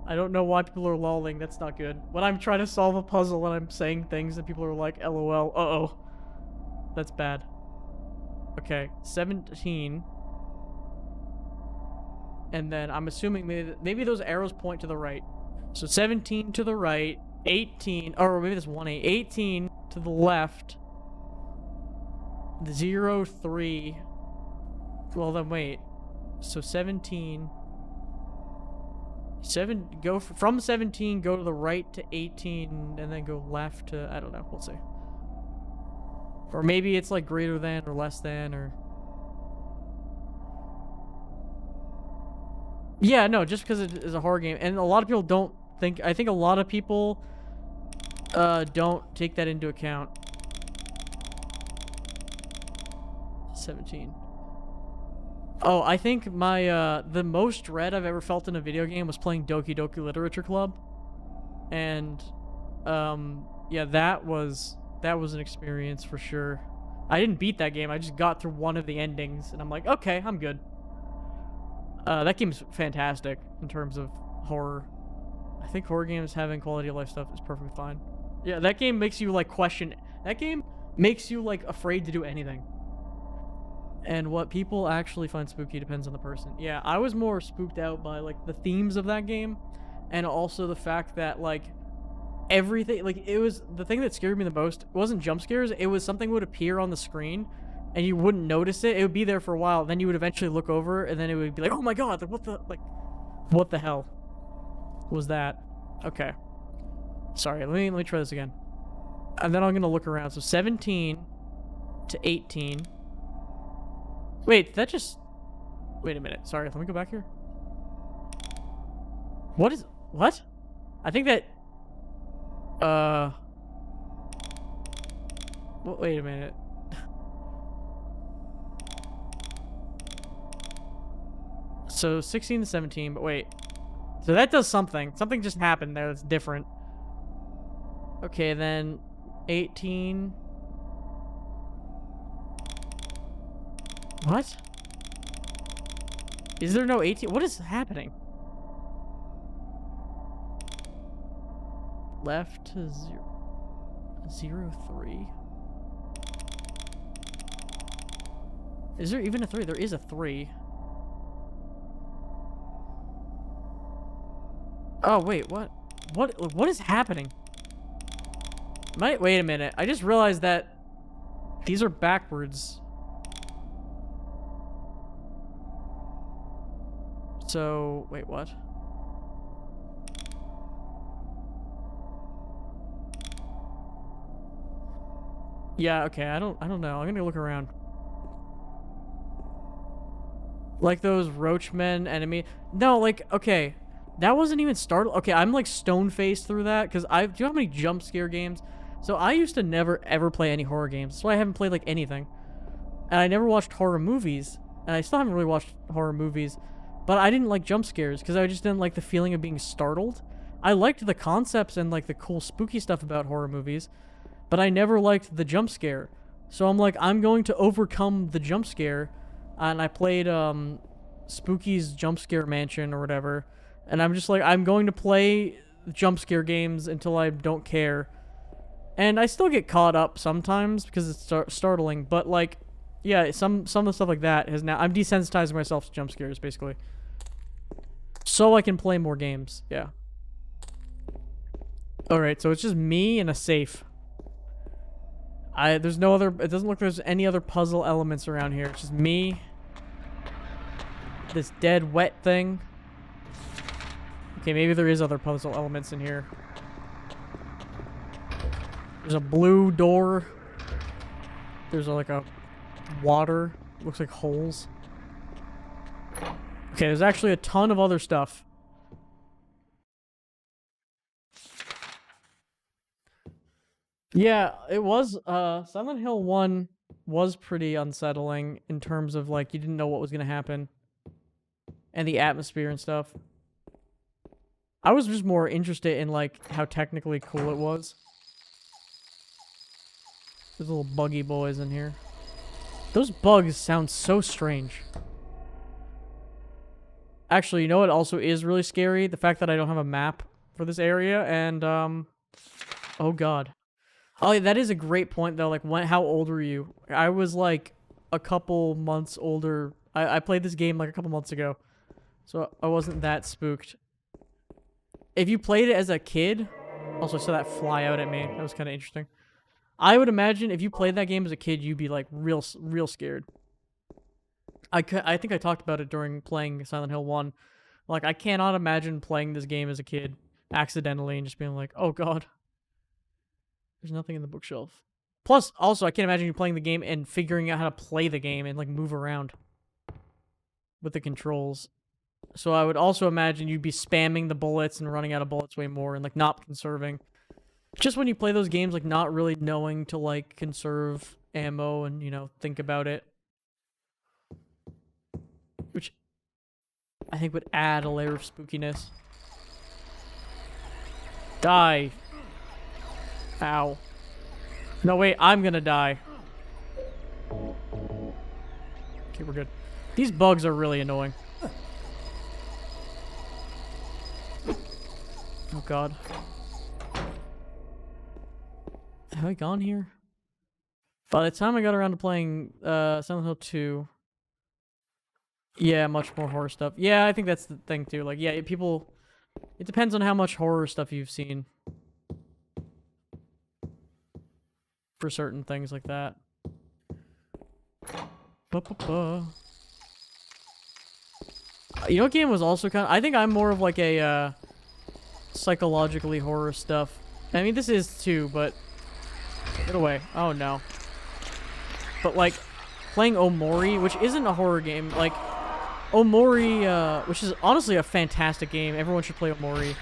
I don't know why people are lolling. That's not good. When I'm trying to solve a puzzle and I'm saying things and people are like, LOL, uh-oh. That's bad. Okay, 17. And then I'm assuming maybe those arrows point to the right. So 17 to the right, 18, or maybe that's 1-8. 18 to the left. 03. Well, then wait. So 17. Go from 17, go to the right to 18, and then go left to, I don't know, we'll see. Or maybe it's like greater than or less than, or... Yeah, no, just because it is a horror game. And a lot of people don't think... I think a lot of people don't take that into account. 17. Oh, I think my, the most dread I've ever felt in a video game was playing Doki Doki Literature Club. And, yeah, that was an experience for sure. I didn't beat that game, I just got through one of the endings, and I'm like, okay, I'm good. That game's fantastic in terms of horror. I think horror games having quality of life stuff is perfectly fine. Yeah, that game makes you, like, question... That game makes you, like, afraid to do anything. And what people actually find spooky depends on the person. Yeah, I was more spooked out by, like, the themes of that game. And also the fact that, like, everything... Like, it was... The thing that scared me the most wasn't jump scares. It was something would appear on the screen, and you wouldn't notice it. It would be there for a while. Then you would eventually look over, and then it would be like, oh my god, like, what the... Like, what the hell was that? Okay. Sorry, let me try this again. And then I'm gonna look around. So 17 to 18... Wait, that just... Wait a minute. Sorry, let me go back here. What is... What? I think that... Wait a minute. So 16 to 17, but wait. So that does something. Something just happened there that's different. Okay, then 18... What? Is there no 18? What is happening? Left to 03. Is there even a 3? There is a 3. Oh, wait, what? What is happening? Wait a minute. I just realized that these are backwards. So, wait, what? Yeah, okay, I don't know. I'm gonna look around. Like those Roachmen enemy. No, like, okay. That wasn't even startled. Okay, I'm like stone-faced through that, because do you know how many jump scare games? So I used to never, ever play any horror games. That's why I haven't played, like, anything. And I never watched horror movies. And I still haven't really watched horror movies. But I didn't like jump scares because I just didn't like the feeling of being startled. I liked the concepts and like the cool spooky stuff about horror movies, but I never liked the jump scare. So I'm like, I'm going to overcome the jump scare, and I played Spooky's Jump Scare Mansion or whatever, and I'm just like, I'm going to play jump scare games until I don't care. And I still get caught up sometimes because it's startling, but like Yeah, some of the stuff like that has now... I'm desensitizing myself to jump scares, basically. So I can play more games. Yeah. Alright, so it's just me and a safe. There's no other... It doesn't look like there's any other puzzle elements around here. It's just me. This dead, wet thing. Okay, maybe there is other puzzle elements in here. There's a blue door. There's like a water. Looks like holes. Okay, there's actually a ton of other stuff. Yeah, it was, Silent Hill 1 was pretty unsettling in terms of, like, you didn't know what was gonna happen. And the atmosphere and stuff. I was just more interested in, like, how technically cool it was. There's little buggy boys in here. Those bugs sound so strange. Actually, you know what also is really scary? The fact that I don't have a map for this area, and, oh god. Oh, yeah, that is a great point, though. Like, how old were you? I was, like, a couple months older. I played this game, like, a couple months ago. So, I wasn't that spooked. If you played it as a kid... Also, I saw that fly out at me. That was kind of interesting. I would imagine if you played that game as a kid, you'd be, like, real scared. I think I talked about it during playing Silent Hill 1. Like, I cannot imagine playing this game as a kid accidentally and just being like, oh god. There's nothing in the bookshelf. Plus, also, I can't imagine you playing the game and figuring out how to play the game and, like, move around with the controls. So I would also imagine you'd be spamming the bullets and running out of bullets way more and, like, not conserving. Just when you play those games, like, not really knowing to, like, conserve ammo and, you know, think about it. Which I think would add a layer of spookiness. Die. Ow. No, wait, I'm gonna die. Okay, we're good. These bugs are really annoying. Oh god. Have I gone here? By the time I got around to playing Silent Hill 2... Yeah, much more horror stuff. Yeah, I think that's the thing too. Like, yeah, people... It depends on how much horror stuff you've seen. For certain things like that. You know what game was also kind of... I think I'm more of like a, psychologically horror stuff. I mean, this is too, but... Get away. Oh, no. But, like, playing Omori, which isn't a horror game, like... Omori, which is honestly a fantastic game. Everyone should play Omori.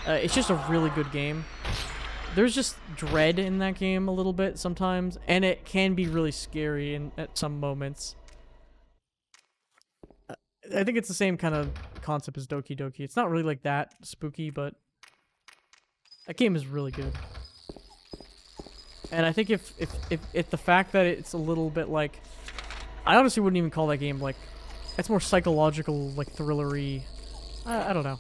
It's just a really good game. There's just dread in that game a little bit sometimes, and it can be really scary at some moments. I think it's the same kind of concept as Doki Doki. It's not really like that spooky, but that game is really good. And I think if the fact that it's a little bit like... I honestly wouldn't even call that game like... It's more psychological, like thrillery. I don't know.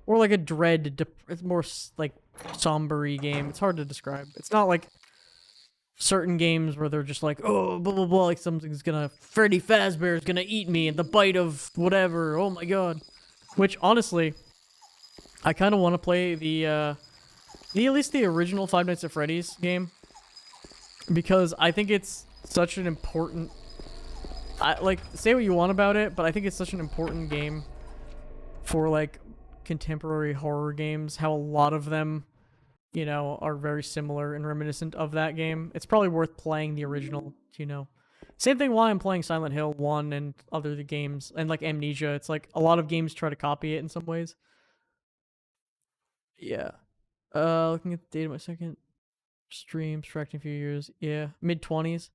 Or like a dread, it's more like somber-y game. It's hard to describe. It's not like certain games where they're just like, oh, blah, blah, blah, like something's gonna, Freddy Fazbear's gonna eat me in the bite of whatever. Oh my god. Which, honestly, I kind of want to play at least the original Five Nights at Freddy's game. Because I think it's such an important... like, say what you want about it, but I think it's such an important game for, like, contemporary horror games. How a lot of them, you know, are very similar and reminiscent of that game. It's probably worth playing the original, you know. Same thing while I'm playing Silent Hill 1 and other games, and, like, Amnesia. It's like, a lot of games try to copy it in some ways. Yeah. Looking at the date of my second stream, subtracting a few years. Yeah, mid-20s.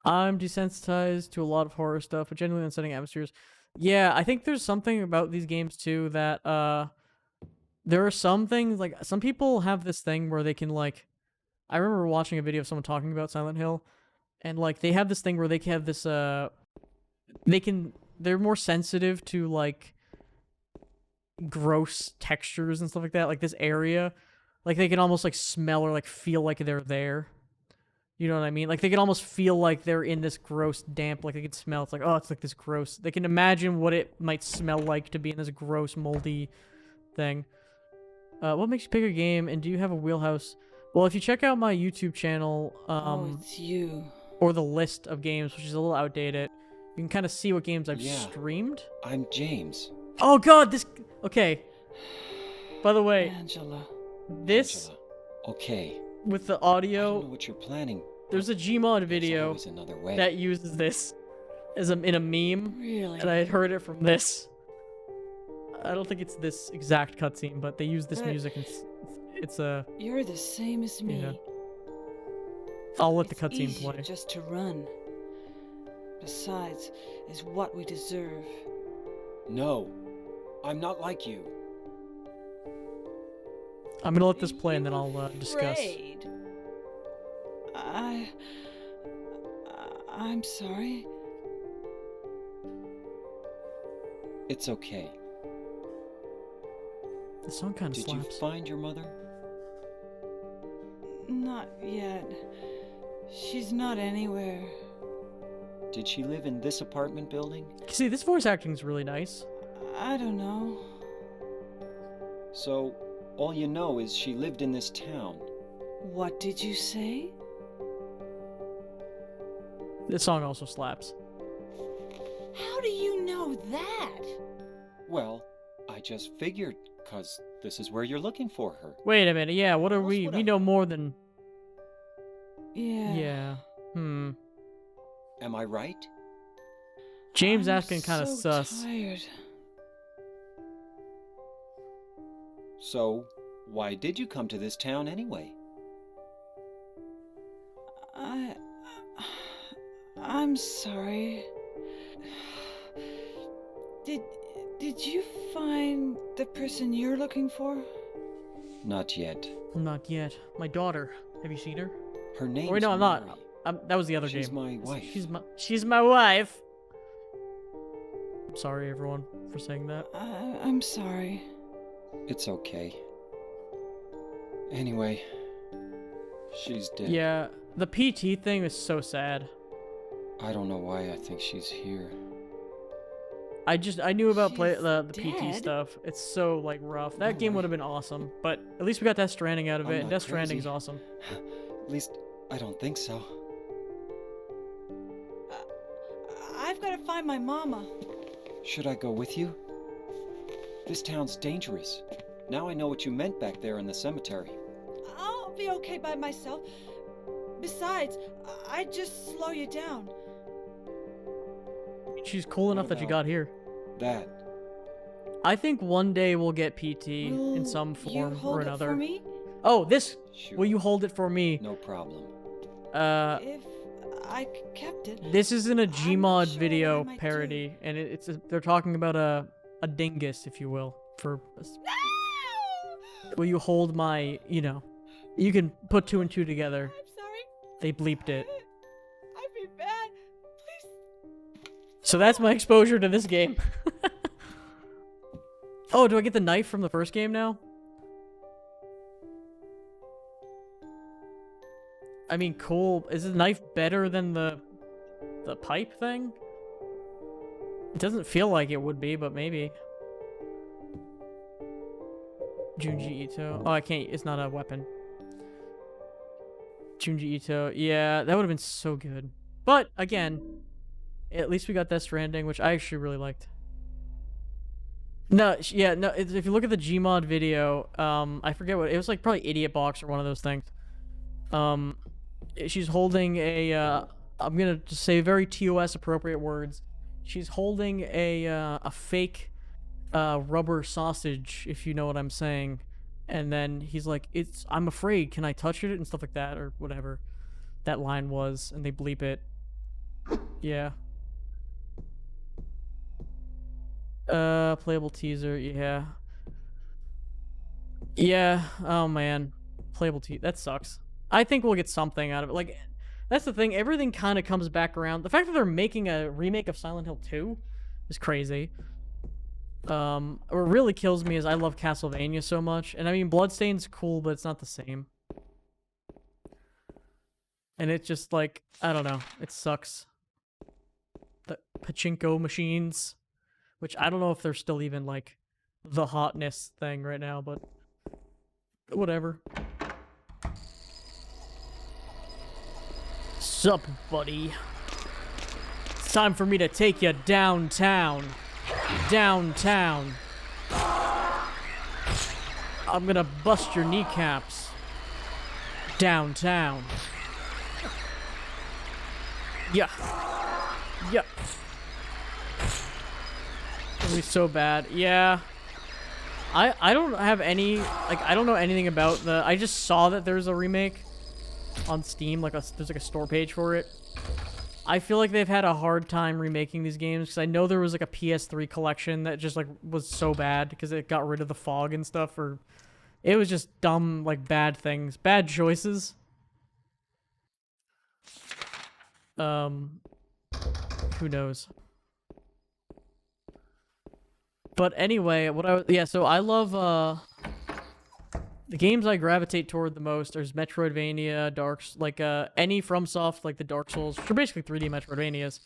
I'm desensitized to a lot of horror stuff, but genuinely unsettling atmospheres. Yeah, I think there's something about these games too that there are some things, like, some people have this thing where they can, like, I remember watching a video of someone talking about Silent Hill, and, like, they have this thing where they can have this they're more sensitive to, like, gross textures and stuff like that, like this area, like they can almost, like, smell or, like, feel like they're there. You know what I mean? Like, they can almost feel like they're in this gross, damp, like, they can smell. It's like, oh, it's like this gross. They can imagine what it might smell like to be in this gross, moldy thing. What makes you pick a game, and do you have a wheelhouse? Well, if you check out my YouTube channel, Oh, it's you. or the list of games, which is a little outdated, you can kind of see what games I've Yeah. streamed. I'm James. Oh, God, this... Okay. By the way, Angela. this, Angela. Okay. with the I don't know audio, what you're planning. there's a Gmod There's video always another way. that uses this as in a meme, Really? and I had heard it from this. I don't think it's this exact cutscene, but they use this But- music, and it's a... You're the same as me. Yeah. I'll let the It's cutscene easier play. just to run. Besides, is what we deserve. No, I'm not like you. I'm gonna let this play, and then You I'll discuss. afraid? I'm sorry. It's okay. The song kind of Did you slaps. find your mother? Not yet. She's not anywhere. Did she live in this apartment building? See, this voice acting is really nice. I don't know. So, all you know is she lived in this town. What did you say? This song also slaps. How do you know that? Well, I just figured, 'cause this is where you're looking for her. Wait a minute, yeah, what are else we? would We I know know? more than... Yeah. Yeah. Hmm. Am I right? James I'm asking kind of so sus. Tired. So, why did you come to this town anyway? I'm sorry. Did you find the person you're looking for? Not yet. Not yet. My daughter. Have you seen her? Her name's Wait, no, I'm not. Mary. That was the other She's game. my wife. She's my wife. I'm sorry, everyone, for saying that. I'm sorry. It's okay. Anyway, she's dead. Yeah, the PT thing is so sad. I don't know why I think she's here. I knew about She's the PT dead? stuff. It's so like rough. That No game way. would have been awesome, but at least we got Death Stranding out of I'm it. And not Death Stranding's crazy. awesome. At least, I don't think so. I've got to find my mama. Should I go with you? This town's dangerous. Now I know what you meant back there in the cemetery. I'll be okay by myself. Besides, I'd just slow you down. She's cool enough that you about- got here. That. I think one day we'll get PT in Will some you form hold or it another. for me? Oh, this. Sure. Will you hold it for me? No problem. If I kept it. This isn't a not Gmod sure what video I might do. parody, and they're talking about a dingus, if you will. Will you hold my, you can put two and two together. I'm sorry. They bleeped it. I'd be bad. Please. So that's my exposure to this game. Oh, do I get the knife from the first game now? I mean, cool. Is the knife better than the pipe thing? It doesn't feel like it would be, but maybe. Junji Ito. Oh, I can't. It's not a weapon. Junji Ito. Yeah, that would have been so good. But, again, at least we got Death Stranding, which I actually really liked. No, if you look at the Gmod video, I forget what, it was like probably Idiot Box or one of those things. She's holding a, I'm gonna just say very TOS appropriate words. She's holding a fake, rubber sausage, if you know what I'm saying. And then he's like, I'm afraid, can I touch it? And stuff like that, or whatever that line was, and they bleep it. Yeah. Playable teaser, yeah. Yeah, oh man. Playable teaser, that sucks. I think we'll get something out of it. Like, that's the thing, everything kind of comes back around. The fact that they're making a remake of Silent Hill 2 is crazy. What really kills me is I love Castlevania so much. And I mean, Bloodstained's cool, but it's not the same. And it's just like, I don't know, it sucks. The pachinko machines, which I don't know if they're still even like the hotness thing right now, but whatever. Sup, buddy? It's time for me to take you downtown. Downtown. I'm gonna bust your kneecaps. Downtown. Yeah. Yeah. It's gonna be so bad. Yeah. I don't have any, like, I don't know anything about the, I just saw that there's a remake on Steam, like there's like a store page for it. I feel like they've had a hard time remaking these games because I know there was like a PS3 collection that just like was so bad because it got rid of the fog and stuff, or it was just dumb, like bad things, bad choices. Who knows? But anyway, so I love, the games I gravitate toward the most are Metroidvania, any FromSoft, like the Dark Souls, which are basically 3D Metroidvanias.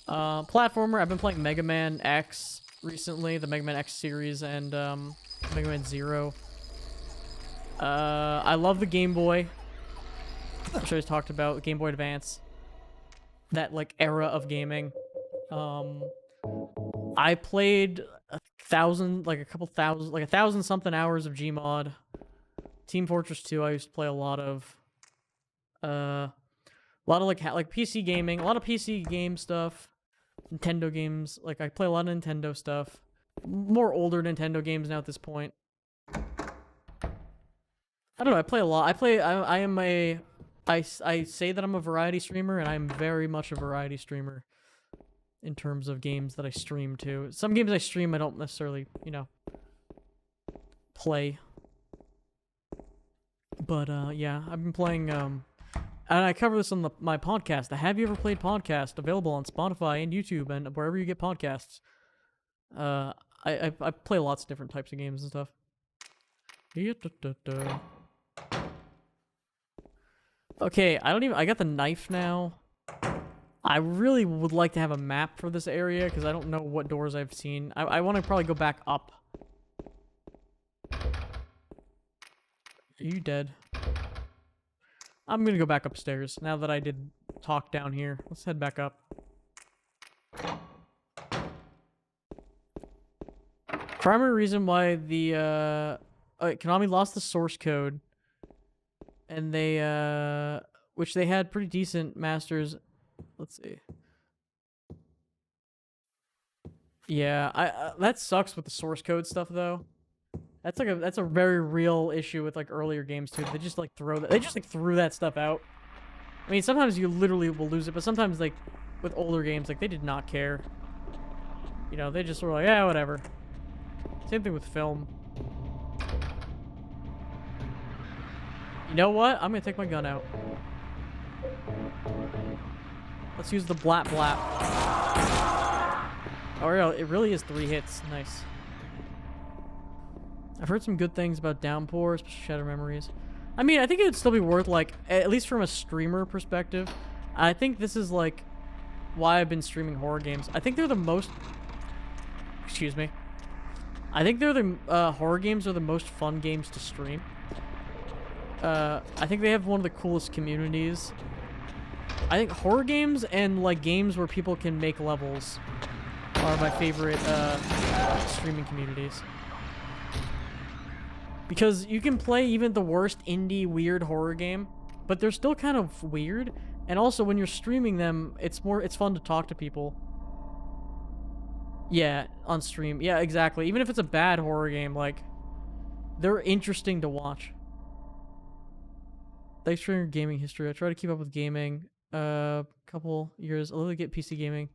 Platformer, I've been playing Mega Man X recently, the Mega Man X series, and, Mega Man Zero. I love the Game Boy, which I just talked about, Game Boy Advance. That, like, era of gaming. I played 1,000 something hours of Gmod. Team Fortress 2 I used to play a lot of. A lot of like PC gaming, a lot of PC game stuff. Nintendo games, like I play a lot of Nintendo stuff. More older Nintendo games now at this point. I don't know, I play a lot. I say that I'm a variety streamer, and I'm very much a variety streamer. In terms of games that I stream to. Some games I stream I don't necessarily, play. But, yeah, I've been playing, and I cover this on my podcast, the Have You Ever Played podcast, available on Spotify and YouTube and wherever you get podcasts. I play lots of different types of games and stuff. Okay, I got the knife now. I really would like to have a map for this area, because I don't know what doors I've seen. I want to probably go back up. Are you dead? I'm gonna go back upstairs, now that I did talk down here. Let's head back up. Primary reason why the, Konami lost the source code, and they, which they had pretty decent masters. Let's see. Yeah, that sucks with the source code stuff though. That's a very real issue with like earlier games too. They just like threw that stuff out. I mean, sometimes you literally will lose it, but sometimes like with older games, like they did not care. They just were like, yeah, whatever. Same thing with film. You know what? I'm gonna take my gun out. Let's use the blap blap. Oh, it really is 3 hits. Nice. I've heard some good things about Downpour, especially Shattered Memories. I mean, I think it would still be worth, like, at least from a streamer perspective. I think this is, like, why I've been streaming horror games. I think they're the most... Excuse me. I think they're the... horror games are the most fun games to stream. I think they have one of the coolest communities. I think horror games and, like, games where people can make levels are my favorite, streaming communities. Because you can play even the worst indie weird horror game, but they're still kind of weird. And also, when you're streaming them, it's fun to talk to people. Yeah, on stream. Yeah, exactly. Even if it's a bad horror game, like, they're interesting to watch. Thanks for your gaming history. I try to keep up with gaming. Couple years. I'll really get PC gaming.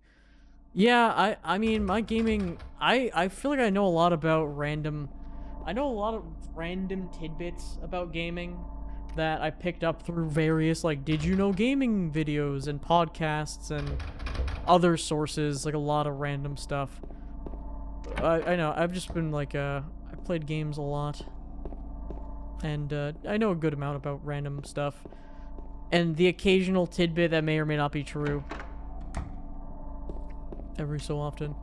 Yeah, I mean, my gaming... I feel like I know a lot about random... I know a lot of random tidbits about gaming that I picked up through various, like, Did You Know Gaming videos and podcasts and other sources, like a lot of random stuff. I know, I've just been, like, I've played games a lot. And, I know a good amount about random stuff. and the occasional tidbit that may or may not be true every so often.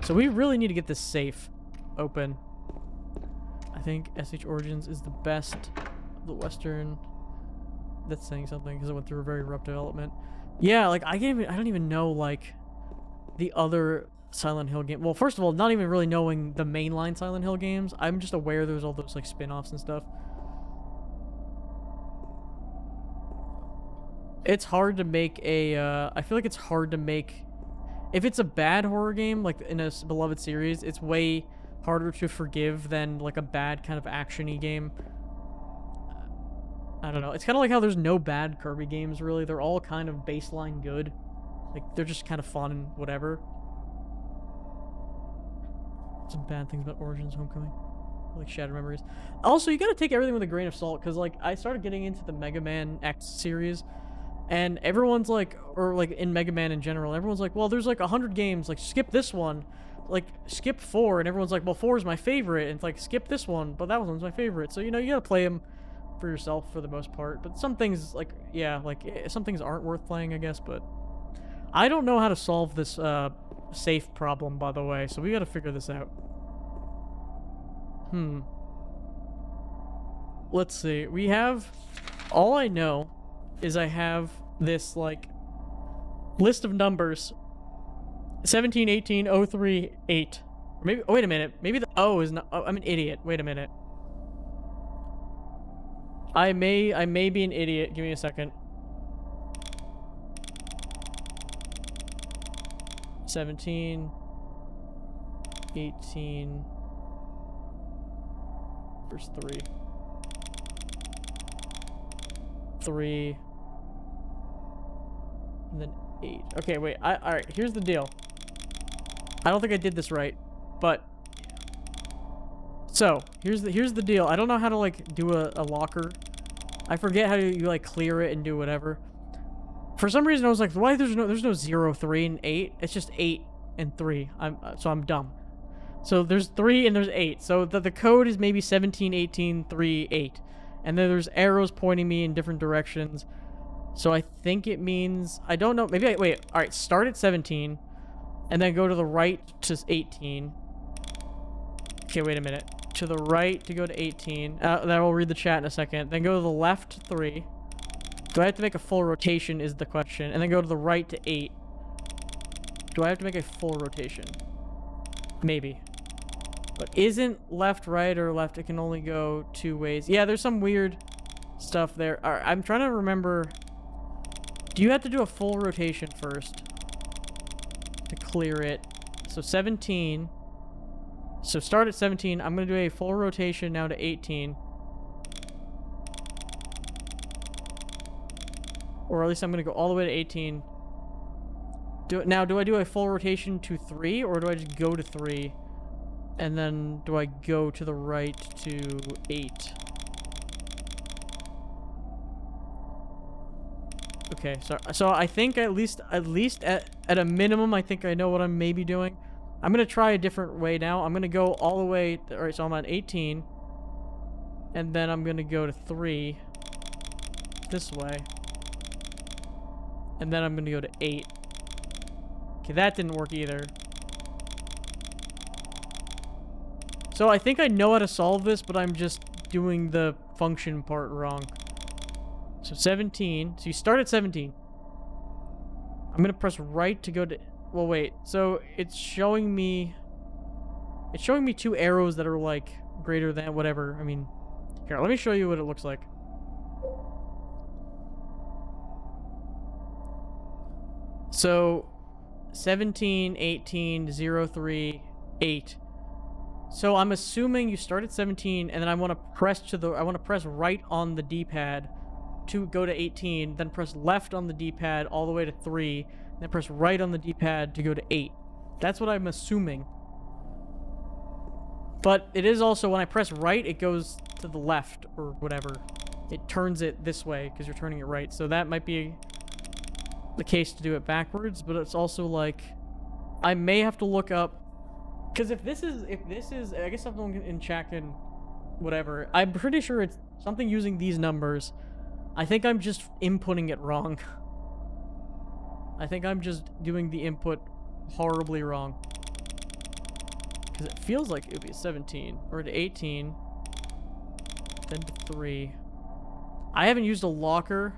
So we really need to get this safe open. I think SH Origins is the best of the Western. That's saying something because it went through a very rough development. Yeah, like I don't even know like the other Silent Hill game. Well, first of all, not even really knowing the mainline Silent Hill games. I'm just aware there's all those like spin-offs and stuff. It's hard to make a I feel like it's hard to make, if it's a bad horror game like in a beloved series, it's way harder to forgive than like a bad kind of action-y game. I don't know. It's kind of like how there's no bad Kirby games, really. They're all kind of baseline good. Like, they're just kind of fun and whatever. Some bad things about Origins Homecoming. Like Shattered Memories. Also, you gotta take everything with a grain of salt, because, like, I started getting into the Mega Man X series, and everyone's like, or, like, in Mega Man in general, everyone's like, well, there's, like, 100 games. Like, skip this one. Like, skip 4. And everyone's like, well, 4 is my favorite. And it's like, skip this one, but that one's my favorite. So, you know, you gotta play them for yourself for the most part, but some things like some things aren't worth playing, I guess. But I don't know how to solve this safe problem, by the way, so we got to figure this out. Let's see. We have, all I know is I have this like list of numbers: 17, 18, 03, 8. Or maybe, oh, wait a minute, maybe the O is not, oh, I'm an idiot. Wait a minute. I may be an idiot. Give me a second. 17, 18, verse 3. 3, and then 8. Okay, wait. Alright, here's the deal. I don't think I did this right, but so here's the deal. I don't know how to like do a locker. I forget how you like clear it and do whatever. For some reason I was like, why there's no 0, 3, and 8. It's just 8 and 3. I'm dumb. So there's 3 and there's 8. So the code is maybe 17, 18, 3, 8. And then there's arrows pointing me in different directions. So I think it means, I don't know. Maybe wait. All right, start at 17 and then go to the right to 18. Okay, wait a minute. To the right to go to 18. Then we'll read the chat in a second. Then go to the left 3. Do I have to make a full rotation is the question. And then go to the right to 8. Do I have to make a full rotation? Maybe. But isn't left, right, or left? It can only go 2 ways. Yeah, there's some weird stuff there. All right, I'm trying to remember. Do you have to do a full rotation first to clear it? So 17. So start at 17. I'm going to do a full rotation now to 18. Or at least I'm going to go all the way to 18. Now, do I do a full rotation to 3, or do I just go to 3? And then do I go to the right to 8? Okay, so I think at least at a minimum, I think I know what I'm maybe doing. I'm going to try a different way now. I'm going to go all the way... Alright, so I'm on 18. And then I'm going to go to 3. This way. And then I'm going to go to 8. Okay, that didn't work either. So I think I know how to solve this, but I'm just doing the function part wrong. So 17. So you start at 17. I'm going to press right to go to... Well, wait. So it's showing me 2 arrows that are like greater than whatever. I mean, here, let me show you what it looks like. So 17, 18, 0, 3, 8. So I'm assuming you start at 17 and then I want to press right on the D-pad to go to 18, then press left on the D-pad all the way to 3. Then press right on the D-pad to go to 8. That's what I'm assuming. But it is also, when I press right, it goes to the left, or whatever. It turns it this way, because you're turning it right. So that might be the case to do it backwards, but it's also like, I may have to look up, because if this is, I guess someone in chat can, whatever. I'm pretty sure it's something using these numbers. I think I'm just inputting it wrong. I think I'm just doing the input horribly wrong. Because it feels like it would be 17. Or to 18. Then to 3. I haven't used a locker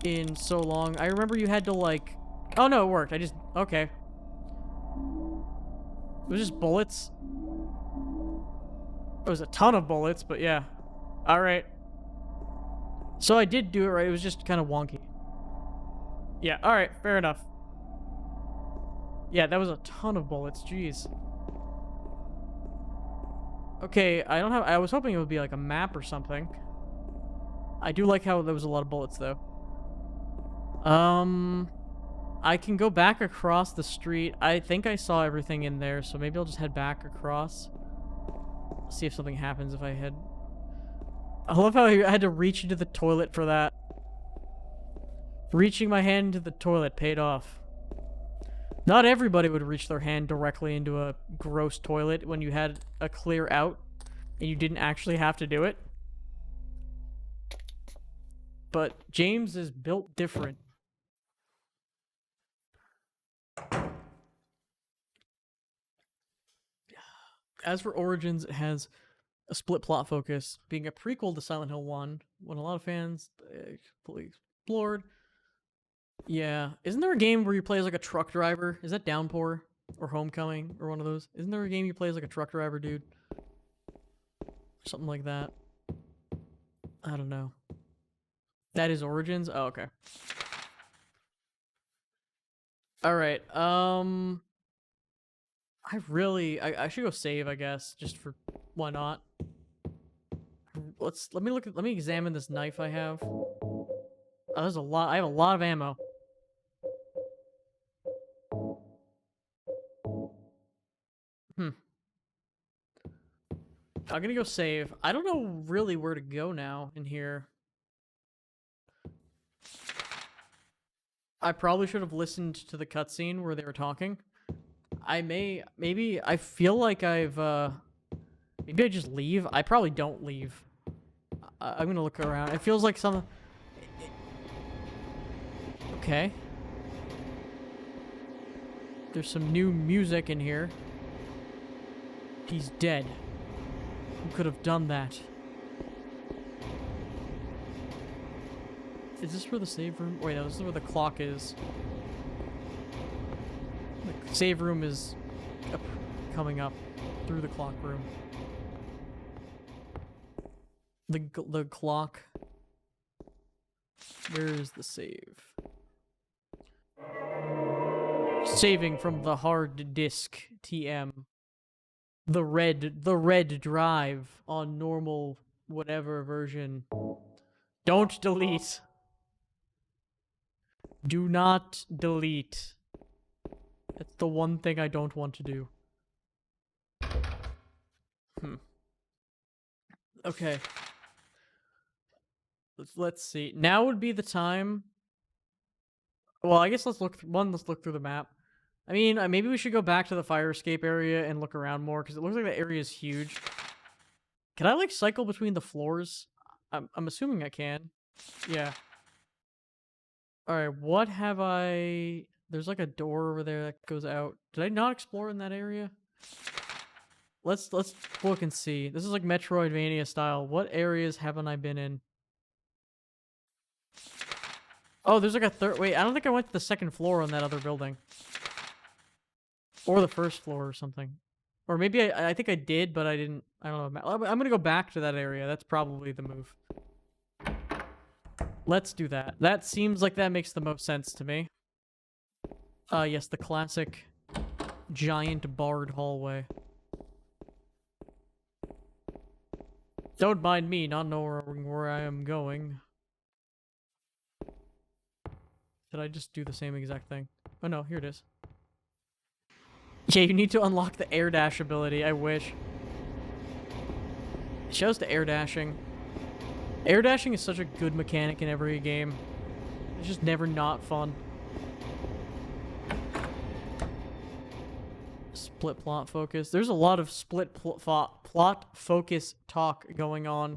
in so long. I remember you had to like... Oh no, it worked. I just... Okay. It was just bullets. It was a ton of bullets, but yeah. Alright. So I did do it right. It was just kind of wonky. Yeah, alright. Fair enough. Yeah, that was a ton of bullets. Jeez. Okay, I don't have... I was hoping it would be like a map or something. I do like how there was a lot of bullets, though. I can go back across the street. I think I saw everything in there, so maybe I'll just head back across. See if something happens if I head... I love how I had to reach into the toilet for that. Reaching my hand into the toilet paid off. Not everybody would reach their hand directly into a gross toilet when you had a clear out and you didn't actually have to do it. But James is built different. As for Origins, it has a split plot focus, being a prequel to Silent Hill 1, when a lot of fans completely explored. Yeah. Isn't there a game where you play as like a truck driver? Is that Downpour? Or Homecoming? Or one of those? Isn't there a game you play as like a truck driver, dude? Something like that. I don't know. That is Origins? Oh, okay. Alright, I should go save, I guess, just for why not? Let me examine this knife I have. Oh, there's a lot. I have a lot of ammo. I'm gonna go save. I don't know really where to go now in here. I probably should have listened to the cutscene where they were talking. Maybe I feel like maybe I just leave. I probably don't leave. I'm gonna look around. It feels like some... Okay. There's some new music in here. He's dead. Who could have done that? Is this where the save room... Wait, no, this is where the clock is. The save room is coming up through the clock room. The clock. Where is the save? Saving from the hard disk TM. The red drive on normal whatever version. Don't delete. Do not delete. That's the one thing I don't want to do. Okay. Let's see. Now would be the time. Well, I guess let's look through the map. I mean, maybe we should go back to the fire escape area and look around more, because it looks like the area is huge. Can I, like, cycle between the floors? I'm assuming I can. Yeah. Alright, what have I... There's, like, a door over there that goes out. Did I not explore in that area? Let's look and see. This is, like, Metroidvania style. What areas haven't I been in? Oh, there's, like, a third... Wait, I don't think I went to the second floor on that other building. Or the first floor or something. Or maybe I think I did, but I didn't. I don't know. I'm gonna go back to that area. That's probably the move. Let's do that. That seems like that makes the most sense to me. Yes, the classic giant barred hallway. Don't mind me not knowing where I am going. Did I just do the same exact thing? Oh no, here it is. Yeah, you need to unlock the air dash ability. I wish. It shows the air dashing. Air dashing is such a good mechanic in every game. It's just never not fun. Split plot focus. There's a lot of split plot focus talk going on.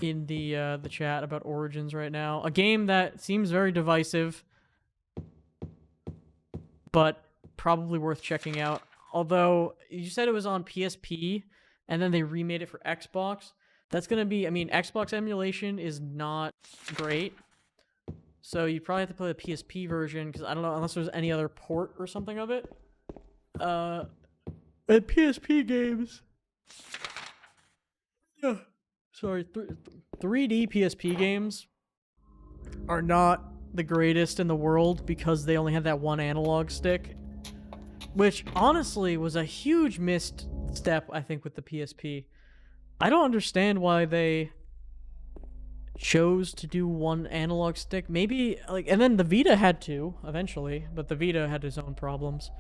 in the chat about Origins right now. A game that seems very divisive, but probably worth checking out. Although you said it was on PSP and then they remade it for Xbox. That's gonna be, I mean, Xbox emulation is not great. So you probably have to play the PSP version, because I don't know, unless there's any other port or something of it. And PSP games. Sorry, 3D PSP games are not the greatest in the world because they only had that one analog stick, which honestly was a huge missed step, I think, with the PSP. I don't understand why they chose to do one analog stick. Maybe, like, and then the Vita had two eventually, but the Vita had its own problems.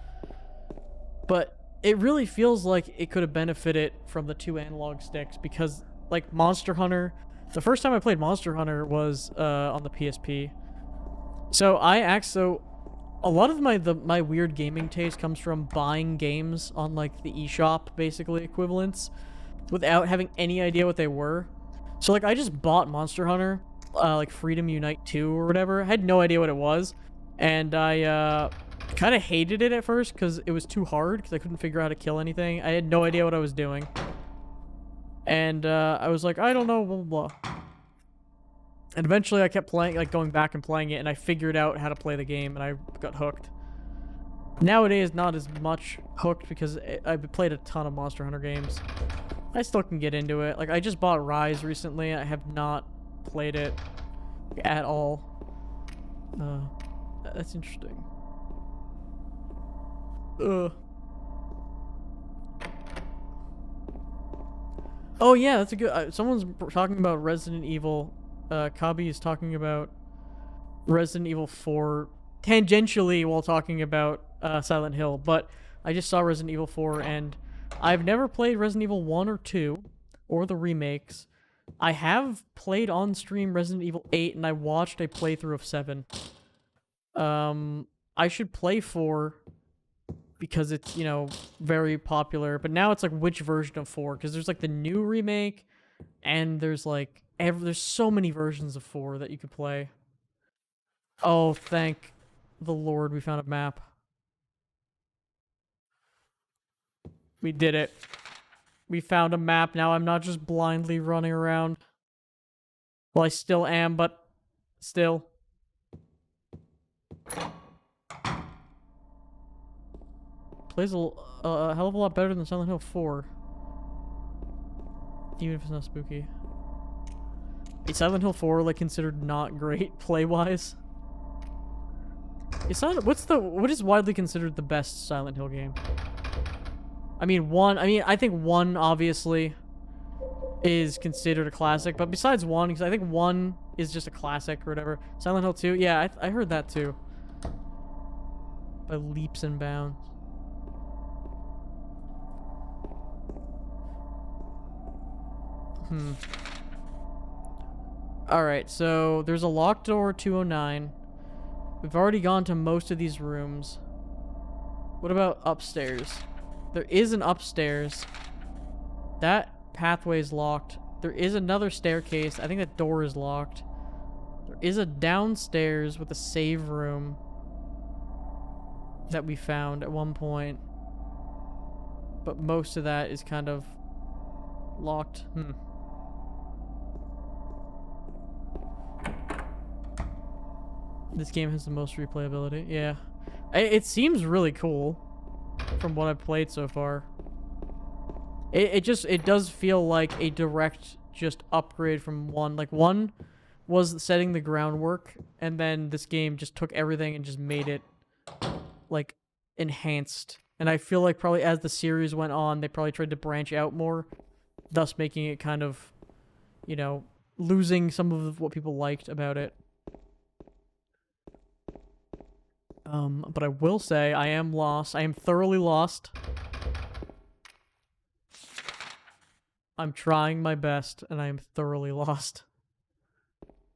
But it really feels like it could have benefited from the two analog sticks because, like, Monster Hunter, the first time I played Monster Hunter was on the PSP. So a lot of my weird gaming taste comes from buying games on, like, the eShop, basically, equivalents, without having any idea what they were. So, like, I just bought Monster Hunter, like Freedom Unite 2 or whatever. I had no idea what it was, and I kind of hated it at first because it was too hard because I couldn't figure out how to kill anything. I had no idea what I was doing. And I was like, I don't know, blah, blah, blah. And eventually I kept playing, like, going back and playing it, and I figured out how to play the game, and I got hooked. Nowadays, not as much hooked because I've played a ton of Monster Hunter games. I still can get into it. Like, I just bought Rise recently. I have not played it at all. That's interesting. Oh yeah, that's a good. Someone's talking about Resident Evil. Kabi is talking about Resident Evil 4 tangentially while talking about Silent Hill, but I just saw Resident Evil 4 and I've never played Resident Evil 1 or 2 or the remakes. I have played on stream Resident Evil 8 and I watched a playthrough of 7. I should play 4 because it's, you know, very popular, but now it's like which version of 4, because there's like the new remake and there's like there's so many versions of 4 that you could play. Oh, thank the Lord we found a map. We did it. We found a map. Now I'm not just blindly running around. Well, I still am, but still. Plays a hell of a lot better than Silent Hill 4. Even if it's not spooky. Is Silent Hill 4 like considered not great play-wise? What is widely considered the best Silent Hill game? I think 1 obviously is considered a classic, but besides 1, because I think 1 is just a classic or whatever. Silent Hill 2, yeah, I heard that too. By leaps and bounds. Alright, so there's a locked door 209. We've already gone to most of these rooms. What about upstairs? There is an upstairs. That pathway is locked. There is another staircase. I think that door is locked. There is a downstairs with a save room that we found at one point. But most of that is kind of locked. This game has the most replayability. Yeah. It seems really cool from what I've played so far. It does feel like a direct just upgrade from 1. Like 1 was setting the groundwork, and then this game just took everything and just made it like enhanced. And I feel like probably as the series went on, they probably tried to branch out more, thus making it kind of, you know, losing some of what people liked about it. But I will say I am lost. I am thoroughly lost. I'm trying my best, and I am thoroughly lost.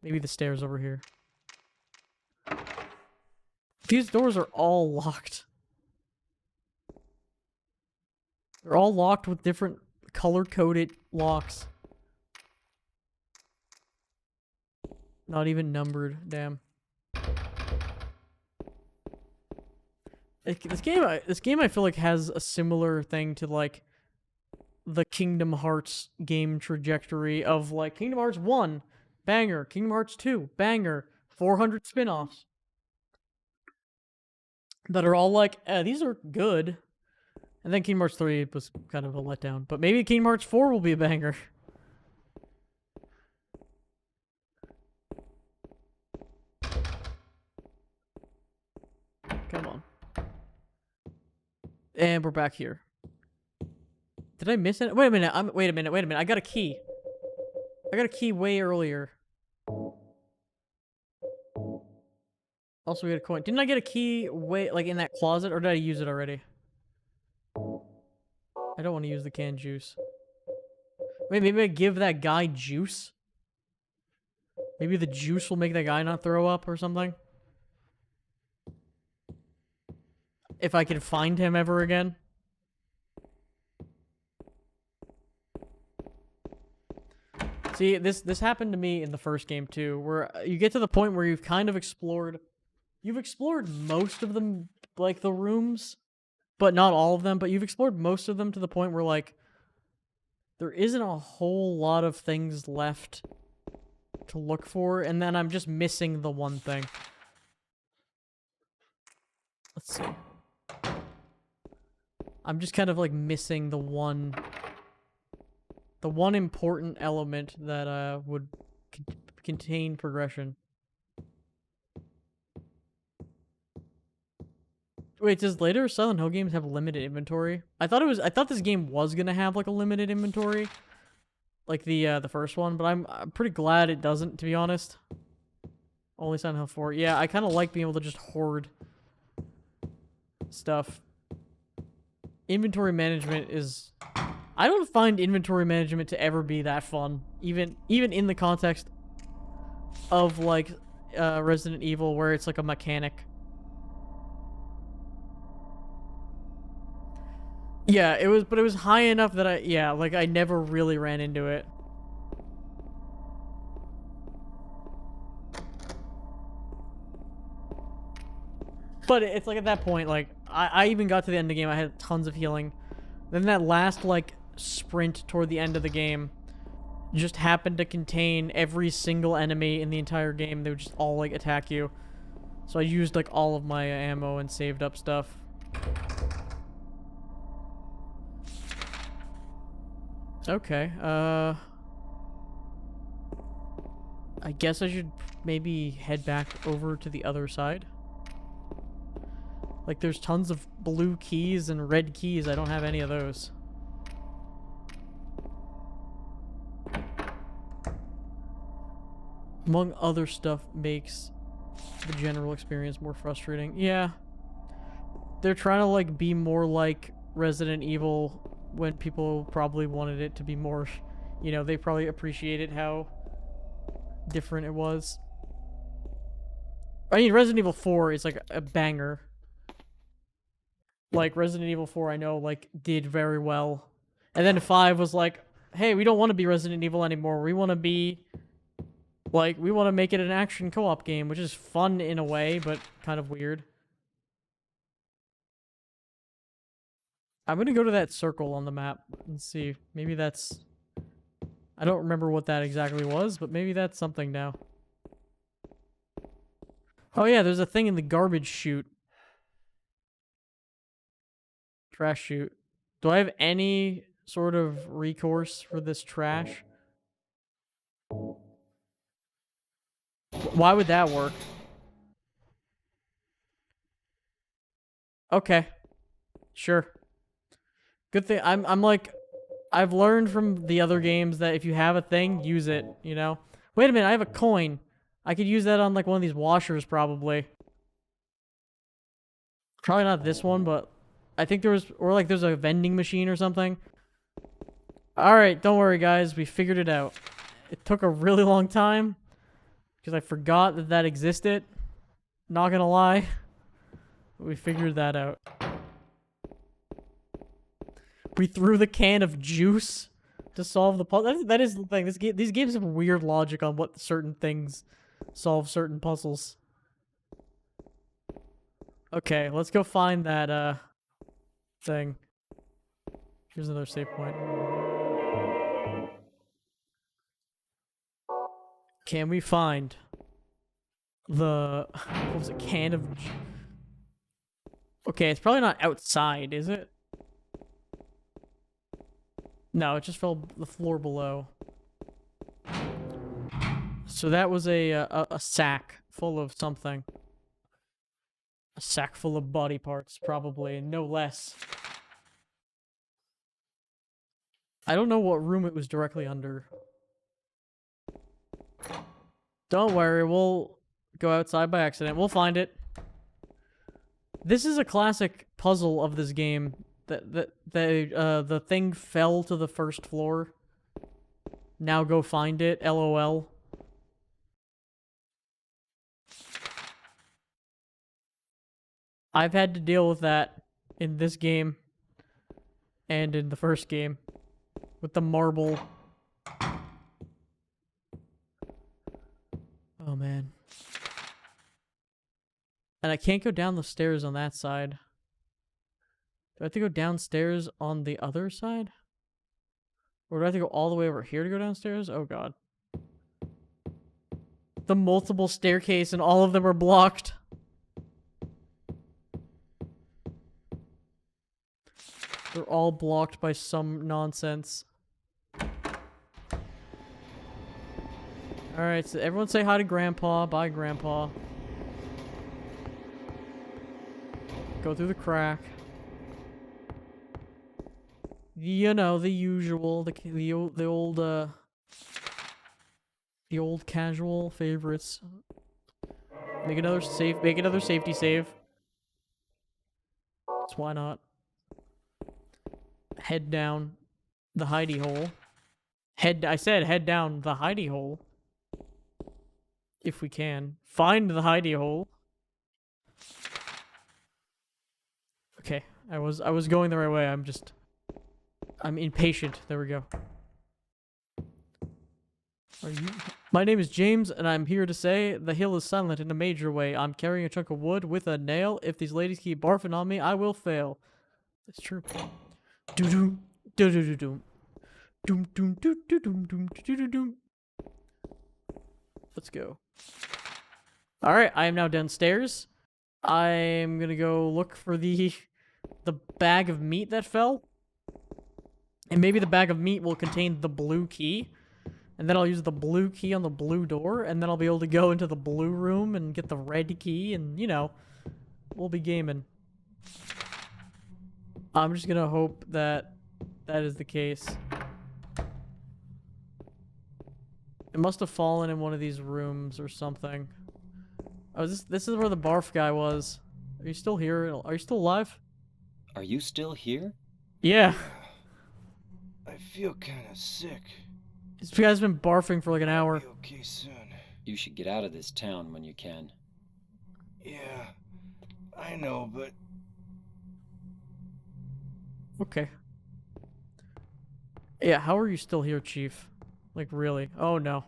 Maybe the stairs over here. These doors are all locked. They're all locked with different color-coded locks. Not even numbered. Damn. This game I feel like has a similar thing to like the Kingdom Hearts game trajectory of like Kingdom Hearts 1, banger, Kingdom Hearts 2, banger, 400 spin-offs that are all like, these are good. And then Kingdom Hearts 3 was kind of a letdown, but maybe Kingdom Hearts 4 will be a banger. Come on. And we're back here. Did I miss it? Wait a minute. Wait a minute. I got a key. I got a key way earlier. Also, we got a coin. Didn't I get a key way, like, in that closet, or did I use it already? I don't want to use the canned juice. Wait, maybe I give that guy juice? Maybe the juice will make that guy not throw up or something? If I can find him ever again. See, this happened to me in the first game too, where you get to the point where you've kind of explored most of them, like the rooms, but not all of them, but you've explored most of them to the point where like there isn't a whole lot of things left to look for, and then I'm just missing the one thing. Let's see. I'm just kind of like missing the one important element that would contain progression. Wait, does later Silent Hill games have limited inventory? I thought this game was gonna have like a limited inventory, like the first one, but I'm pretty glad it doesn't, to be honest. Only Silent Hill 4. Yeah, I kind of like being able to just hoard stuff. Inventory management is... I don't find inventory management to ever be that fun, even in the context of like Resident Evil, where it's like a mechanic. Yeah, it was high enough that I never really ran into it. But it's like at that point, like I even got to the end of the game, I had tons of healing. Then that last like sprint toward the end of the game just happened to contain every single enemy in the entire game. They would just all like attack you. So I used like all of my ammo and saved up stuff. Okay, I guess I should maybe head back over to the other side. Like, there's tons of blue keys and red keys. I don't have any of those. Among other stuff makes the general experience more frustrating. Yeah. They're trying to, like, be more like Resident Evil when people probably wanted it to be more, you know, they probably appreciated how different it was. I mean, Resident Evil 4 is, like, a banger. Like, Resident Evil 4, I know, like, did very well. And then 5 was like, hey, we don't want to be Resident Evil anymore. We want to be, like, we want to make it an action co-op game, which is fun in a way, but kind of weird. I'm gonna go to that circle on the map and see. Maybe that's... I don't remember what that exactly was, but maybe that's something now. Oh yeah, there's a thing in the garbage chute. Trash chute. Do I have any sort of recourse for this trash? Why would that work? Okay. Sure. Good thing, I'm like, I've learned from the other games that if you have a thing, use it, you know? Wait a minute, I have a coin. I could use that on like one of these washers, probably. Probably not this one, but I think there was, or like there's a vending machine or something. Alright, don't worry guys, we figured it out. It took a really long time, because I forgot that that existed. Not gonna lie. But we figured that out. We threw the can of juice to solve the puzzle. That is the thing. These games have weird logic on what certain things solve certain puzzles. Okay, let's go find that, thing. Here's another save point. Can we find the... what was it? Can of... Okay, it's probably not outside, is it? No, it just fell the floor below. So that was a sack full of something. A sack full of body parts, probably, no less. I don't know what room it was directly under. Don't worry, we'll go outside by accident. We'll find it. This is a classic puzzle of this game. The thing fell to the first floor. Now go find it. LOL. I've had to deal with that in this game and in the first game with the marble. Oh man. And I can't go down the stairs on that side. Do I have to go downstairs on the other side? Or do I have to go all the way over here to go downstairs? Oh god. The multiple staircase and all of them are blocked. They're all blocked by some nonsense. Alright, so everyone say hi to Grandpa. Bye, Grandpa. Go through the crack. You know, the usual, the old casual favorites. Make another safety save. So why not? Head down the hidey hole. I said head down the hidey hole. If we can. Find the hidey hole. Okay, I was going the right way. I'm impatient. There we go. My name is James, and I'm here to say the hill is silent in a major way. I'm carrying a chunk of wood with a nail. If these ladies keep barfing on me, I will fail. It's true. Do-doom, do-do-do-doom. Doom, doom, do-do-doom, doom, do-do-doom. Let's go. Alright, I am now downstairs. I'm gonna go look for the bag of meat that fell. And maybe the bag of meat will contain the blue key. And then I'll use the blue key on the blue door, and then I'll be able to go into the blue room and get the red key, and, you know, we'll be gaming. I'm just gonna hope that that is the case. It must have fallen in one of these rooms or something. Oh, this is where the barf guy was. Are you still here? Are you still alive? Are you still here? Yeah. I feel kind of sick. This guy's been barfing for like an hour. Be okay soon. You should get out of this town when you can. Yeah, I know, but Okay. Yeah, how are you still here, Chief? Like, really? Oh, no.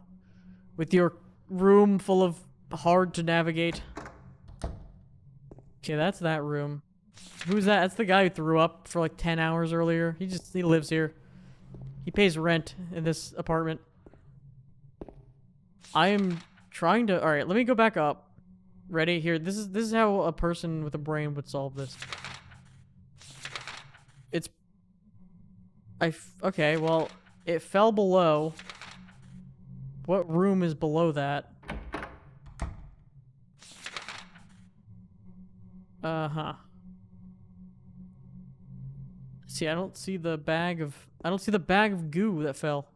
With your room full of hard to navigate. Okay, that's that room. Who's that? That's the guy who threw up for like 10 hours earlier. He lives here. He pays rent in this apartment. I am trying to... Alright, let me go back up. Ready? Here, this is how a person with a brain would solve this. It's... Okay, well, it fell below. What room is below that? Uh-huh. See, I don't see the bag of goo that fell.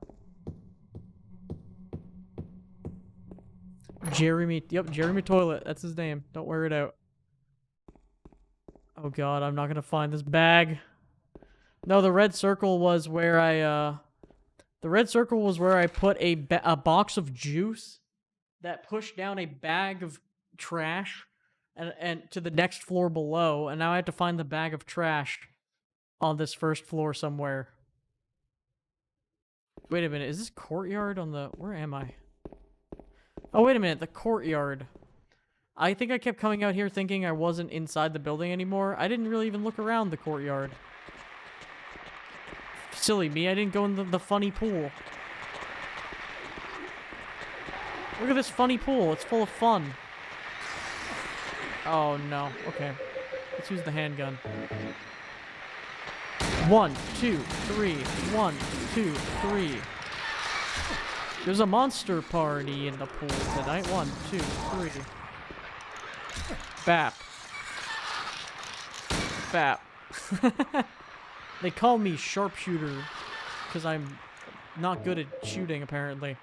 Jeremy Toilet. That's his name. Don't wear it out. Oh god, I'm not gonna find this bag. No, the red circle was where I, the red circle was where I put a box of juice that pushed down a bag of trash and to the next floor below, and now I have to find the bag of trash on this first floor somewhere. Wait a minute, is this courtyard on the... Where am I? Oh, wait a minute. The courtyard. I think I kept coming out here thinking I wasn't inside the building anymore. I didn't really even look around the courtyard. Silly me. I didn't go in the funny pool. Look at this funny pool. It's full of fun. Oh, no. Okay. Let's use the handgun. 1, 2, 3. 1, 2, 3. There's a monster party in the pool tonight. 1, 2, 3. Bap. Bap. They call me sharpshooter because I'm not good at shooting, apparently.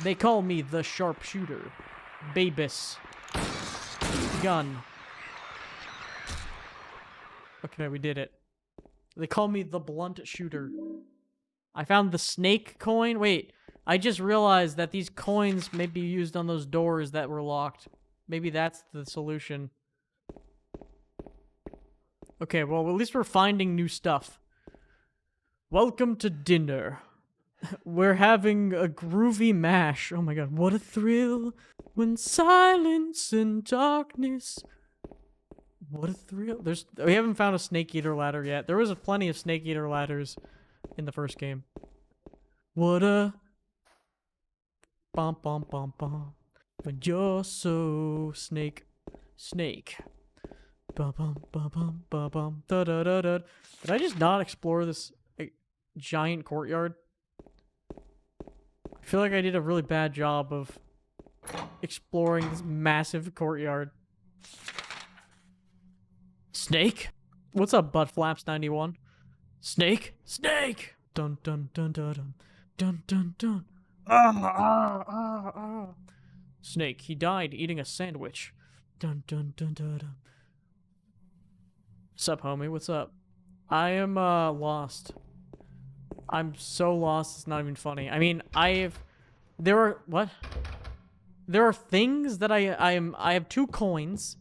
They call me the sharpshooter. Babis. Gun. Okay, we did it. They call me the blunt shooter. I found the snake coin. Wait, I just realized that these coins may be used on those doors that were locked. Maybe that's the solution. Okay, well, at least we're finding new stuff. Welcome to dinner. We're having a groovy mash. Oh my god, what a thrill. When silence and darkness. What a thrill. We haven't found a snake eater ladder yet. There was plenty of snake eater ladders in the first game. What a... Bum bum bum bum. When you're so snake. Bum bum bum bum bum bum da da da da. Did I just not explore this giant courtyard? I feel like I did a really bad job of exploring this massive courtyard. Snake? What's up, Buttflaps91? Snake? Snake! Dun dun dun dun dun dun dun dun. Snake, he died eating a sandwich. Dun dun dun dun dun. Sup, homie? What's up? I am lost. I'm so lost. It's not even funny. I mean, there are things that I have 2 coins.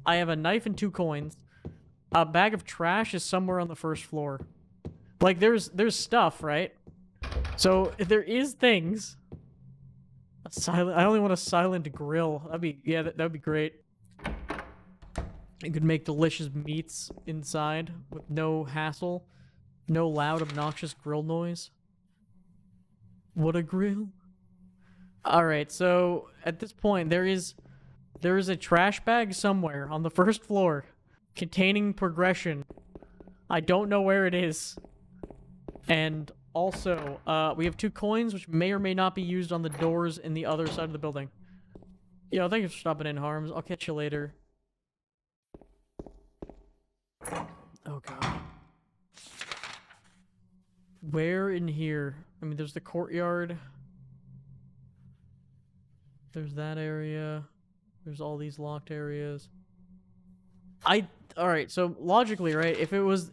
I have a knife and 2 coins. A bag of trash is somewhere on the first floor. Like there's stuff, right? So if there is things. I only want a silent grill. That'd be great. You could make delicious meats inside with no hassle. No loud, obnoxious grill noise. What a grill. Alright, so at this point, there is a trash bag somewhere on the first floor containing progression. I don't know where it is. And also, we have 2 coins, which may or may not be used on the doors in the other side of the building. Yo, thank you for stopping in, Harms. I'll catch you later. Oh, God. Where in here? I mean, there's the courtyard. There's that area. There's all these locked areas. Alright, so logically, right, if it was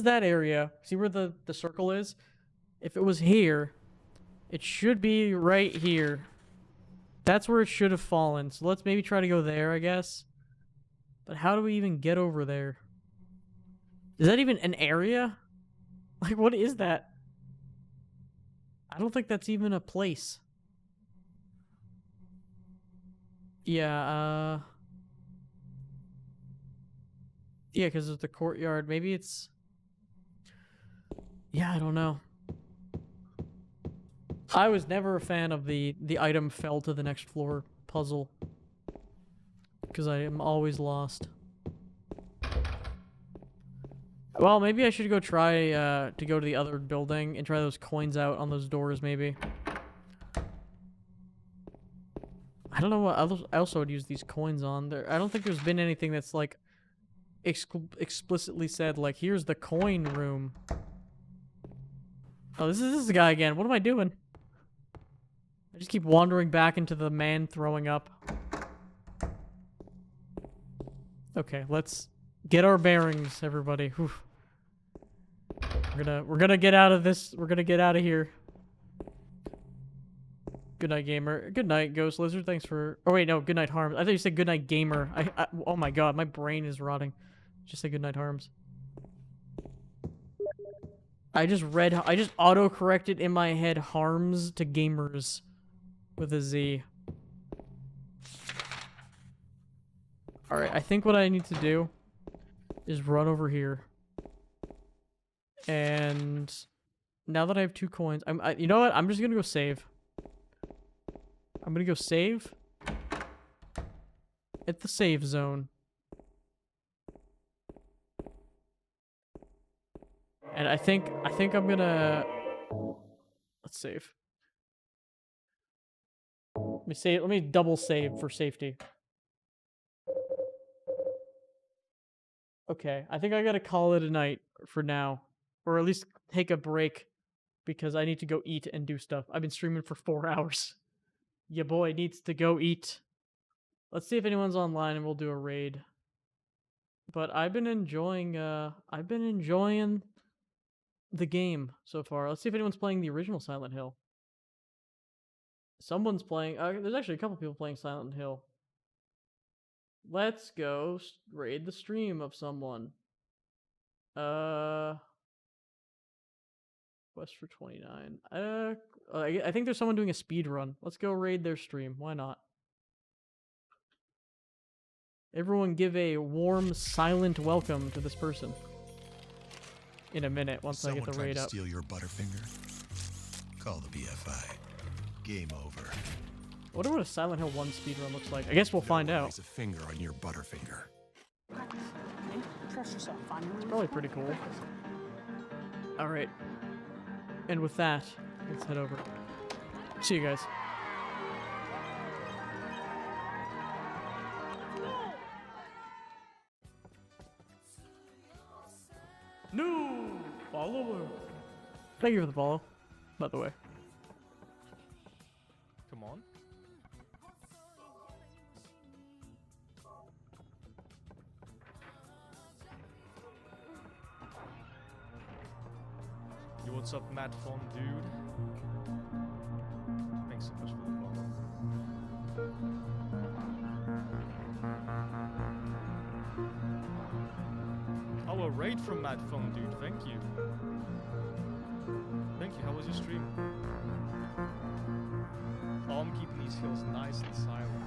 that area, see where the circle is? If it was here, it should be right here. That's where it should have fallen. So let's maybe try to go there, I guess. But how do we even get over there? Is that even an area? Like, what is that? I don't think that's even a place. Yeah, yeah, because of the courtyard. Maybe it's... Yeah, I don't know. I was never a fan of the item fell to the next floor puzzle. Because I am always lost. Well, maybe I should go try to go to the other building and try those coins out on those doors, maybe. I don't know what else I would use these coins on. I don't think there's been anything that's like explicitly said like, here's the coin room. Oh, this is the guy again. What am I doing? I just keep wandering back into the man throwing up. Okay, let's get our bearings, everybody. Whew. We're gonna get out of this. We're gonna get out of here. Good night, gamer. Good night, Ghost Lizard. Thanks for... Oh, wait, no. Good night, Harms. I thought you said good night, gamer. Oh, my God. My brain is rotting. Just say good night, Harms. I just auto-corrected in my head Harms to gamers. with a Z. Alright, I think what I need to do is run over here. And now that I have 2 coins, you know what? I'm just gonna go save. I'm gonna go save at the save zone. And I think I'm gonna let's save. Let me double save for safety. Okay, I think I gotta call it a night for now. Or at least take a break. Because I need to go eat and do stuff. I've been streaming for 4 hours. Ya boy needs to go eat. Let's see if anyone's online and we'll do a raid. But I've been enjoying the game so far. Let's see if anyone's playing the original Silent Hill. Someone's playing, there's actually a couple people playing Silent Hill. Let's go raid the stream of someone. Quest for 29. I think there's someone doing a speed run. Let's go raid their stream. Why not? Everyone give a warm, silent welcome to this person. In a minute, once I get the raid up. Steal your Butterfinger? Call the BFI. Game over. I wonder what a Silent Hill 1 speedrun looks like. I guess we'll find out. Raise a finger on your Butterfinger. It's probably pretty cool. Alright. And with that, let's head over. See you guys. New follower. Thank you for the follow, by the way. Come on. Yo, what's up, Mad Fun, dude? Thanks so much for the follow. Oh, a raid from Mad Fun, dude. Thank you. Thank you. How was your stream? Oh, I'm keeping these hills nice and silent.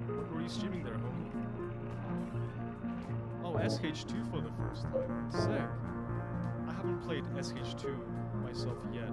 What were you streaming there, homie? Oh, SH2 for the first time. Sick. I haven't played SH2 myself yet.